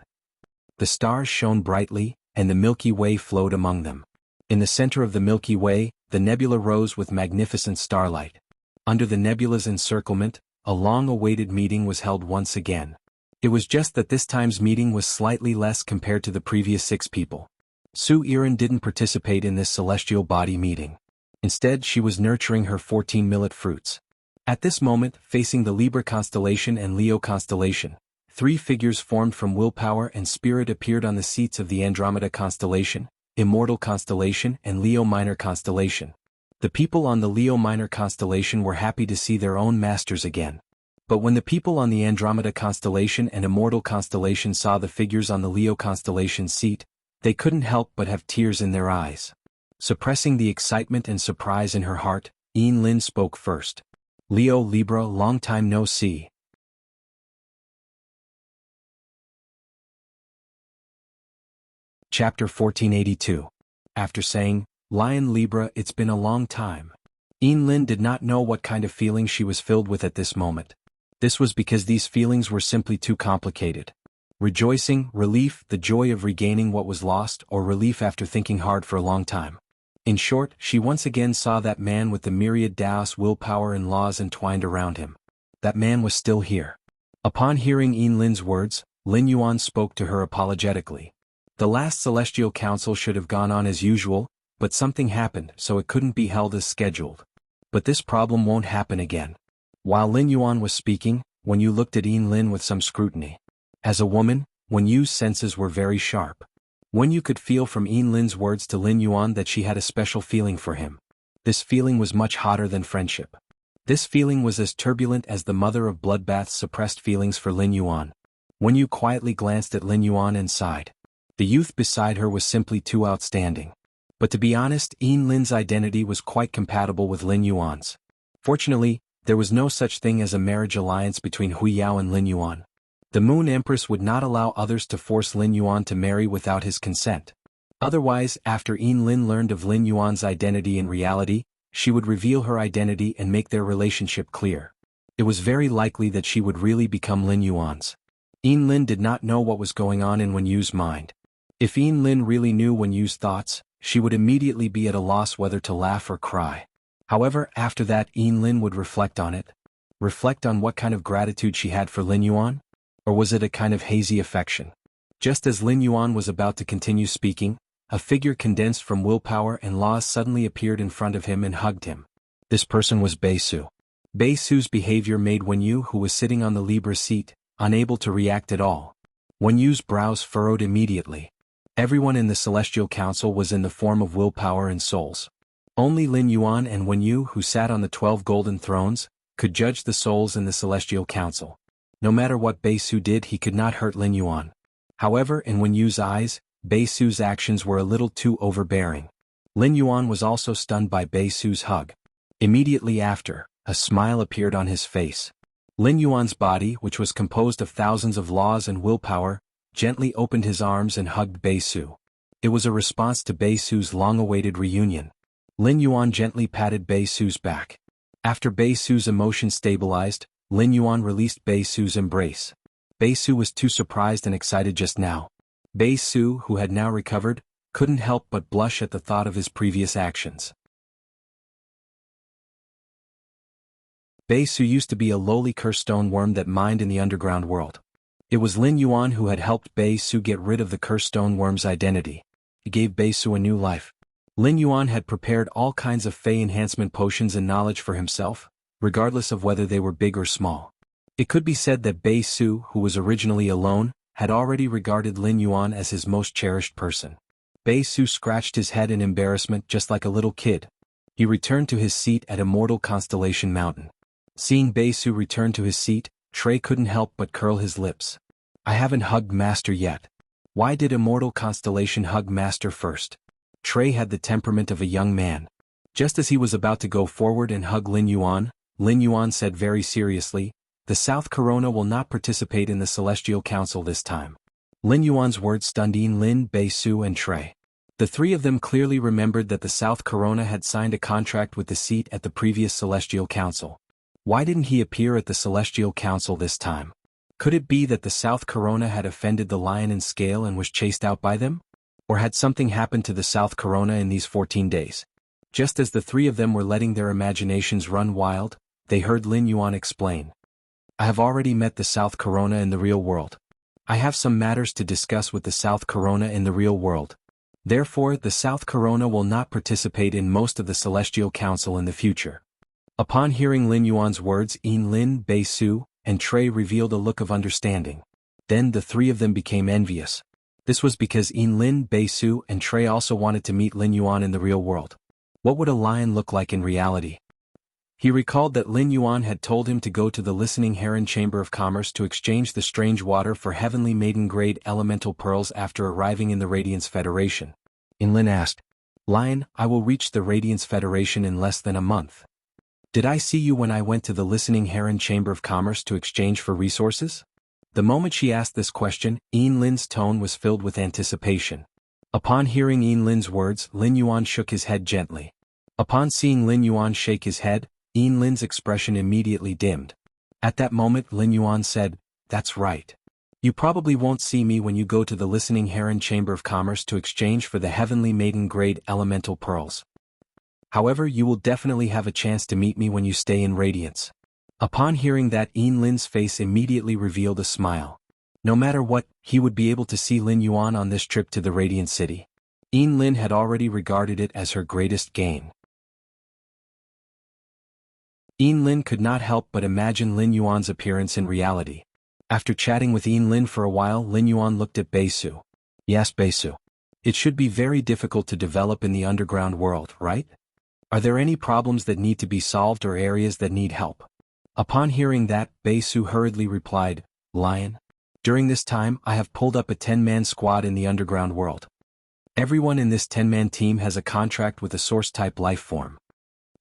The stars shone brightly, and the Milky Way flowed among them. In the center of the Milky Way, the nebula rose with magnificent starlight. Under the nebula's encirclement, a long-awaited meeting was held once again. It was just that this time's meeting was slightly less compared to the previous 6 people. Sue Erin didn't participate in this celestial body meeting. Instead, she was nurturing her 14 millet fruits. At this moment, facing the Libra constellation and Leo constellation, 3 figures formed from willpower and spirit appeared on the seats of the Andromeda constellation, Immortal constellation and Leo Minor constellation. The people on the Leo Minor constellation were happy to see their own masters again. But when the people on the Andromeda constellation and Immortal constellation saw the figures on the Leo constellation seat, they couldn't help but have tears in their eyes. Suppressing the excitement and surprise in her heart, Ian Lin spoke first. Leo Libra, long time no see. Chapter 1482. After saying, Lion Libra, it's been a long time. Ian Lin did not know what kind of feeling she was filled with at this moment. This was because these feelings were simply too complicated. Rejoicing, relief, the joy of regaining what was lost, or relief after thinking hard for a long time. In short, she once again saw that man with the myriad Taoist willpower and laws entwined around him. That man was still here. Upon hearing Ian Lin's words, Lin Yuan spoke to her apologetically. The last Celestial Council should have gone on as usual, but something happened so it couldn't be held as scheduled. But this problem won't happen again. While Lin Yuan was speaking, Wen Yu looked at Ian Lin with some scrutiny. As a woman, Wen Yu's senses were very sharp. Wen Yu could feel from Ian Lin's words to Lin Yuan that she had a special feeling for him. This feeling was much hotter than friendship. This feeling was as turbulent as the mother of bloodbaths' suppressed feelings for Lin Yuan. Wen Yu quietly glanced at Lin Yuan and sighed. The youth beside her was simply too outstanding. But to be honest, Ian Lin's identity was quite compatible with Lin Yuan's. Fortunately, there was no such thing as a marriage alliance between Hui Yao and Lin Yuan. The Moon Empress would not allow others to force Lin Yuan to marry without his consent. Otherwise, after Ian Lin learned of Lin Yuan's identity in reality, she would reveal her identity and make their relationship clear. It was very likely that she would really become Lin Yuan's. Ian Lin did not know what was going on in Wen Yu's mind. If Ian Lin really knew Wen Yu's thoughts, she would immediately be at a loss whether to laugh or cry. However, after that Ian Lin would reflect on it. Reflect on what kind of gratitude she had for Lin Yuan? Or was it a kind of hazy affection? Just as Lin Yuan was about to continue speaking, a figure condensed from willpower and laws suddenly appeared in front of him and hugged him. This person was Bei Su. Bei Su's behavior made Wen Yu, who was sitting on the Libra seat, unable to react at all. Wen Yu's brows furrowed immediately. Everyone in the Celestial Council was in the form of willpower and souls. Only Lin Yuan and Wen Yu, who sat on the 12 golden thrones, could judge the souls in the Celestial Council. No matter what Bei Su did, he could not hurt Lin Yuan. However, in Wen Yu's eyes, Bei Su's actions were a little too overbearing. Lin Yuan was also stunned by Bei Su's hug. Immediately after, a smile appeared on his face. Lin Yuan's body, which was composed of thousands of laws and willpower, gently opened his arms and hugged Bei Su. It was a response to Bei Su's long-awaited reunion. Lin Yuan gently patted Bei Su's back. After Bei Su's emotion stabilized, Lin Yuan released Bei Su's embrace. Bei Su was too surprised and excited just now. Bei Su, who had now recovered, couldn't help but blush at the thought of his previous actions. Bei Su used to be a lowly cursed stone worm that mined in the underground world. It was Lin Yuan who had helped Bei Su get rid of the cursed stone worm's identity. He gave Bei Su a new life. Lin Yuan had prepared all kinds of Fey enhancement potions and knowledge for himself, regardless of whether they were big or small. It could be said that Bei Su, who was originally alone, had already regarded Lin Yuan as his most cherished person. Bei Su scratched his head in embarrassment just like a little kid. He returned to his seat at Immortal Constellation Mountain. Seeing Bei Su return to his seat, Trey couldn't help but curl his lips. I haven't hugged Master yet. Why did Immortal Constellation hug Master first? Trey had the temperament of a young man. Just as he was about to go forward and hug Lin Yuan said very seriously, the South Corona will not participate in the Celestial Council this time. Lin Yuan's words stunned Ian Lin, Bei Su and Trey. The three of them clearly remembered that the South Corona had signed a contract with the seat at the previous Celestial Council. Why didn't he appear at the Celestial Council this time? Could it be that the South Corona had offended the lion in scale and was chased out by them? Or had something happened to the South Corona in these 14 days? Just as the three of them were letting their imaginations run wild, they heard Lin Yuan explain. I have already met the South Corona in the real world. I have some matters to discuss with the South Corona in the real world. Therefore, the South Corona will not participate in most of the Celestial Council in the future. Upon hearing Lin Yuan's words, Yin Lin, Bei Su, and Trey revealed a look of understanding. Then the three of them became envious. This was because Yin Lin, Bei Su, and Trey also wanted to meet Lin Yuan in the real world. What would a lion look like in reality? He recalled that Lin Yuan had told him to go to the Listening Heron Chamber of Commerce to exchange the strange water for heavenly maiden-grade elemental pearls after arriving in the Radiance Federation. Yin Lin asked, Lion, I will reach the Radiance Federation in less than a month. Did I see you when I went to the Listening Heron Chamber of Commerce to exchange for resources? The moment she asked this question, Yin Lin's tone was filled with anticipation. Upon hearing Yin Lin's words, Lin Yuan shook his head gently. Upon seeing Lin Yuan shake his head, Yin Lin's expression immediately dimmed. At that moment Lin Yuan said, That's right. You probably won't see me when you go to the Listening Heron Chamber of Commerce to exchange for the heavenly maiden-grade elemental pearls. However, you will definitely have a chance to meet me when you stay in Radiance. Upon hearing that, Yin Lin's face immediately revealed a smile. No matter what, he would be able to see Lin Yuan on this trip to the Radiant City. Yin Lin had already regarded it as her greatest gain. Yin Lin could not help but imagine Lin Yuan's appearance in reality. After chatting with Yin Lin for a while, Lin Yuan looked at Bei Su. Yes, Bei Su. It should be very difficult to develop in the underground world, right? Are there any problems that need to be solved or areas that need help? Upon hearing that, Bei Su hurriedly replied, Lion. During this time, I have pulled up a 10-man squad in the underground world. Everyone in this 10-man team has a contract with a source-type life form.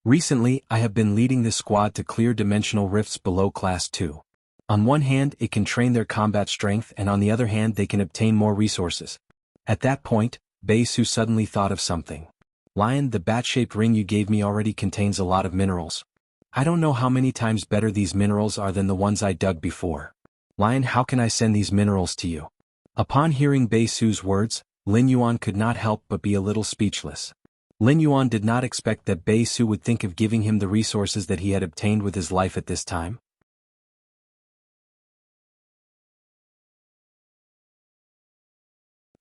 Recently, I have been leading this squad to clear dimensional rifts below Class 2. On one hand, it can train their combat strength, and on the other hand they can obtain more resources. At that point, Bei Su suddenly thought of something. Lion, the bat-shaped ring you gave me already contains a lot of minerals. I don't know how many times better these minerals are than the ones I dug before. Lion, how can I send these minerals to you? Upon hearing Bei Su's words, Lin Yuan could not help but be a little speechless. Lin Yuan did not expect that Bei Su would think of giving him the resources that he had obtained with his life at this time.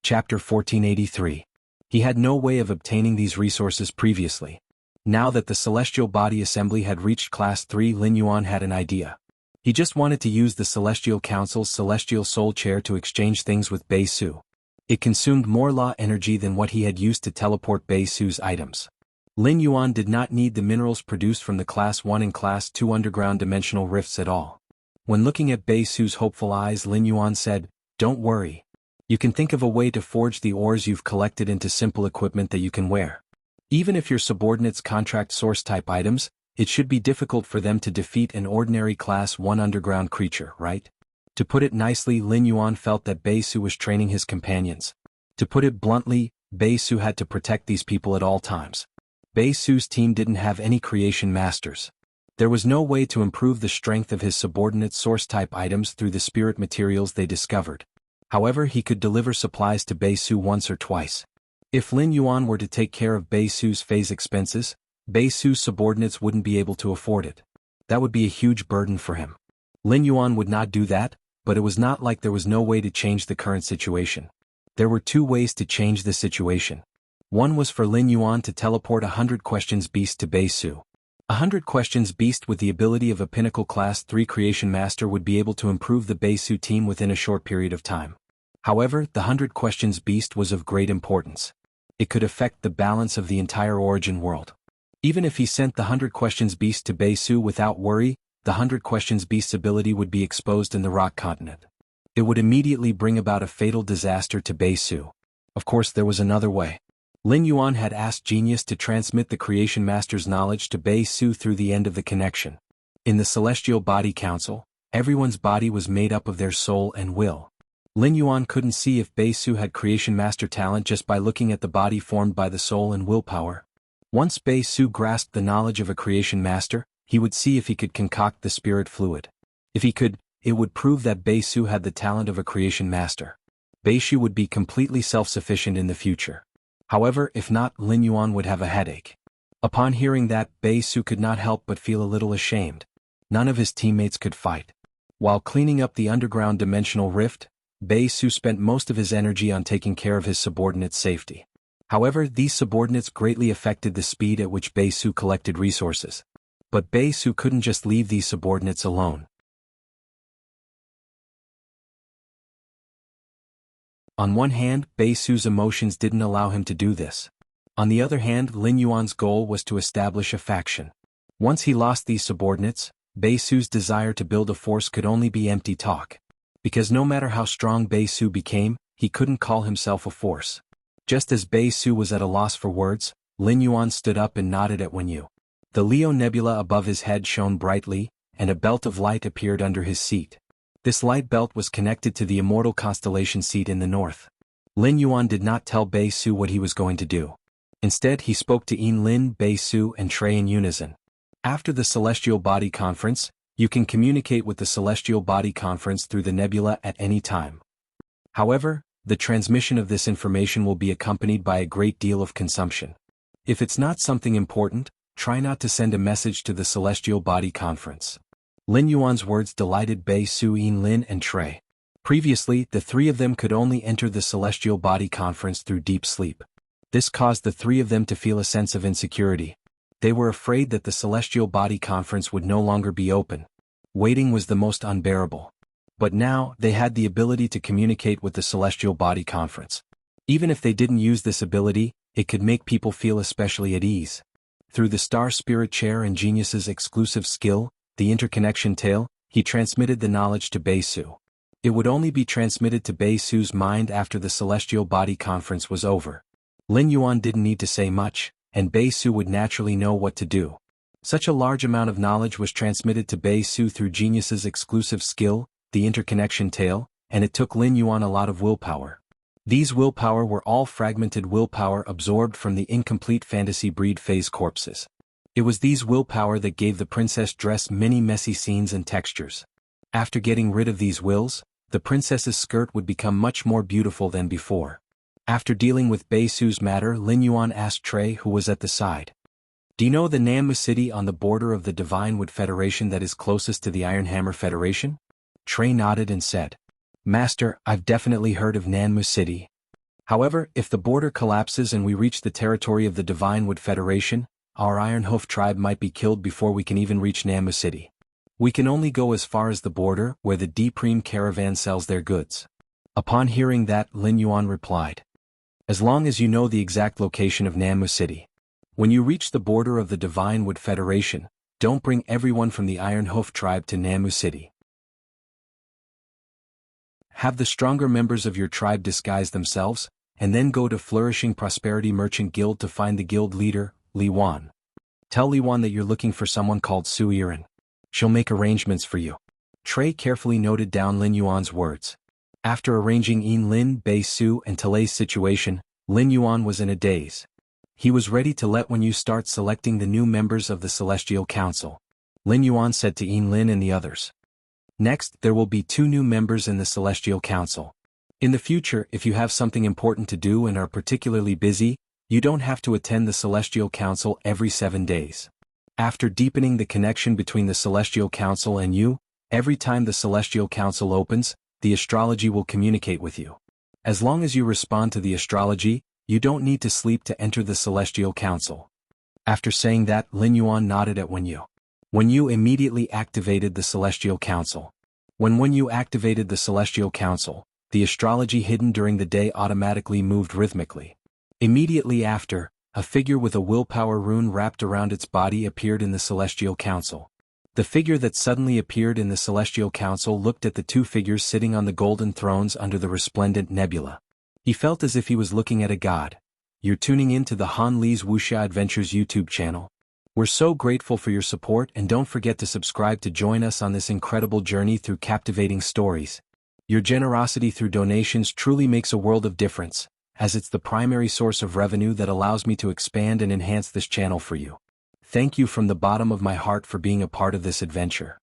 Chapter 1483. He had no way of obtaining these resources previously. Now that the Celestial Body Assembly had reached Class 3, Lin Yuan had an idea. He just wanted to use the Celestial Council's Celestial Soul Chair to exchange things with Bei Su. It consumed more law energy than what he had used to teleport Bei Su's items. Lin Yuan did not need the minerals produced from the Class 1 and Class 2 underground dimensional rifts at all. When looking at Bei Su's hopeful eyes, Lin Yuan said, Don't worry. You can think of a way to forge the ores you've collected into simple equipment that you can wear. Even if your subordinates contract source-type items, it should be difficult for them to defeat an ordinary Class 1 underground creature, right? To put it nicely, Lin Yuan felt that Bei Su was training his companions. To put it bluntly, Bei Su had to protect these people at all times. Bei Su's team didn't have any creation masters. There was no way to improve the strength of his subordinate source-type items through the spirit materials they discovered. However, he could deliver supplies to Bei Su once or twice. If Lin Yuan were to take care of Bei Su's phase expenses, Bei Su's subordinates wouldn't be able to afford it. That would be a huge burden for him. Lin Yuan would not do that, but it was not like there was no way to change the current situation. There were two ways to change the situation. One was for Lin Yuan to teleport 100 Questions Beast to Bei Su. 100 Questions Beast with the ability of a Pinnacle Class 3 Creation Master would be able to improve the Bei Su team within a short period of time. However, the 100 Questions Beast was of great importance. It could affect the balance of the entire origin world. Even if he sent the 100 Questions Beast to Bei Su without worry, the 100 Questions Beast's ability would be exposed in the rock continent. It would immediately bring about a fatal disaster to Bei Su. Of course, there was another way. Lin Yuan had asked Genius to transmit the Creation Master's knowledge to Bei Su through the end of the connection. In the Celestial Body Council, everyone's body was made up of their soul and will. Lin Yuan couldn't see if Bei Su had Creation Master talent just by looking at the body formed by the soul and willpower. Once Bei Su grasped the knowledge of a Creation Master, He would see if he could concoct the spirit fluid. If he could, it would prove that Bei-Su had the talent of a creation master. Bei-Su would be completely self-sufficient in the future. However, if not, Lin Yuan would have a headache. Upon hearing that, Bei-Su could not help but feel a little ashamed. None of his teammates could fight. While cleaning up the underground dimensional rift, Bei-Su spent most of his energy on taking care of his subordinates' safety. However, these subordinates greatly affected the speed at which Bei-Su collected resources. But Bei-Su couldn't just leave these subordinates alone. On one hand, Bei-Su's emotions didn't allow him to do this. On the other hand, Lin Yuan's goal was to establish a faction. Once he lost these subordinates, Bei-Su's desire to build a force could only be empty talk. Because no matter how strong Bei-Su became, he couldn't call himself a force. Just as Bei-Su was at a loss for words, Lin Yuan stood up and nodded at Wenyu. The Leo Nebula above his head shone brightly, and a belt of light appeared under his seat. This light belt was connected to the immortal constellation seat in the north. Lin Yuan did not tell Bei-Su what he was going to do. Instead, he spoke to Lin, Bei-Su, and Trey in unison. After the Celestial Body Conference, you can communicate with the Celestial Body Conference through the nebula at any time. However, the transmission of this information will be accompanied by a great deal of consumption. If it's not something important, try not to send a message to the Celestial Body Conference. Lin Yuan's words delighted Bei-Su, Lin, and Trey. Previously, the three of them could only enter the Celestial Body Conference through deep sleep. This caused the three of them to feel a sense of insecurity. They were afraid that the Celestial Body Conference would no longer be open. Waiting was the most unbearable. But now, they had the ability to communicate with the Celestial Body Conference. Even if they didn't use this ability, it could make people feel especially at ease. Through the Star Spirit Chair and Genius's exclusive skill, the interconnection tail, he transmitted the knowledge to Bei-Su. It would only be transmitted to Bei-Su's mind after the Celestial Body Conference was over. Lin Yuan didn't need to say much, and Bei-Su would naturally know what to do. Such a large amount of knowledge was transmitted to Bei-Su through Genius's exclusive skill, the interconnection tail, and it took Lin Yuan a lot of willpower. These willpower were all fragmented willpower absorbed from the incomplete fantasy breed phase corpses. It was these willpower that gave the princess dress many messy scenes and textures. After getting rid of these wills, the princess's skirt would become much more beautiful than before. After dealing with Bei-Su's matter, Lin Yuan asked Trey, who was at the side. Do you know the Nanmu city on the border of the Divine Wood Federation that is closest to the Iron Hammer Federation? Trey nodded and said, Master, I've definitely heard of Nanmu city. However, if the border collapses and we reach the territory of the Divine Wood Federation, our Iron Hoof tribe might be killed before we can even reach Nanmu city. We can only go as far as the border, where the Depreme caravan sells their goods. Upon hearing that, Lin Yuan replied, As long as you know the exact location of Nanmu city. When you reach the border of the Divine Wood Federation, don't bring everyone from the Iron Hoof tribe to Nanmu city. Have the stronger members of your tribe disguise themselves, and then go to Flourishing Prosperity Merchant Guild to find the guild leader, Li Wan. Tell Li Wan that you're looking for someone called Su Yiren. She'll make arrangements for you. Trey carefully noted down Lin Yuan's words. After arranging Lin, Bei-Su, and Talei's situation, Lin Yuan was in a daze. He was ready to let Wenyu start selecting the new members of the Celestial Council. Lin Yuan said to Lin and the others. Next, there will be 2 new members in the Celestial Council. In the future, if you have something important to do and are particularly busy, you don't have to attend the Celestial Council every 7 days. After deepening the connection between the Celestial Council and you, every time the Celestial Council opens, the astrology will communicate with you. As long as you respond to the astrology, you don't need to sleep to enter the Celestial Council. After saying that, Lin Yuan nodded at Wenyu. Wenyu immediately activated the Celestial Council. When Wenyu activated the Celestial Council, the astrology hidden during the day automatically moved rhythmically. Immediately after, a figure with a willpower rune wrapped around its body appeared in the Celestial Council. The figure that suddenly appeared in the Celestial Council looked at the 2 figures sitting on the golden thrones under the resplendent nebula. He felt as if he was looking at a god. You're tuning in to the Han Li's Wuxia Adventures YouTube channel. We're so grateful for your support, and don't forget to subscribe to join us on this incredible journey through captivating stories. Your generosity through donations truly makes a world of difference, as it's the primary source of revenue that allows me to expand and enhance this channel for you. Thank you from the bottom of my heart for being a part of this adventure.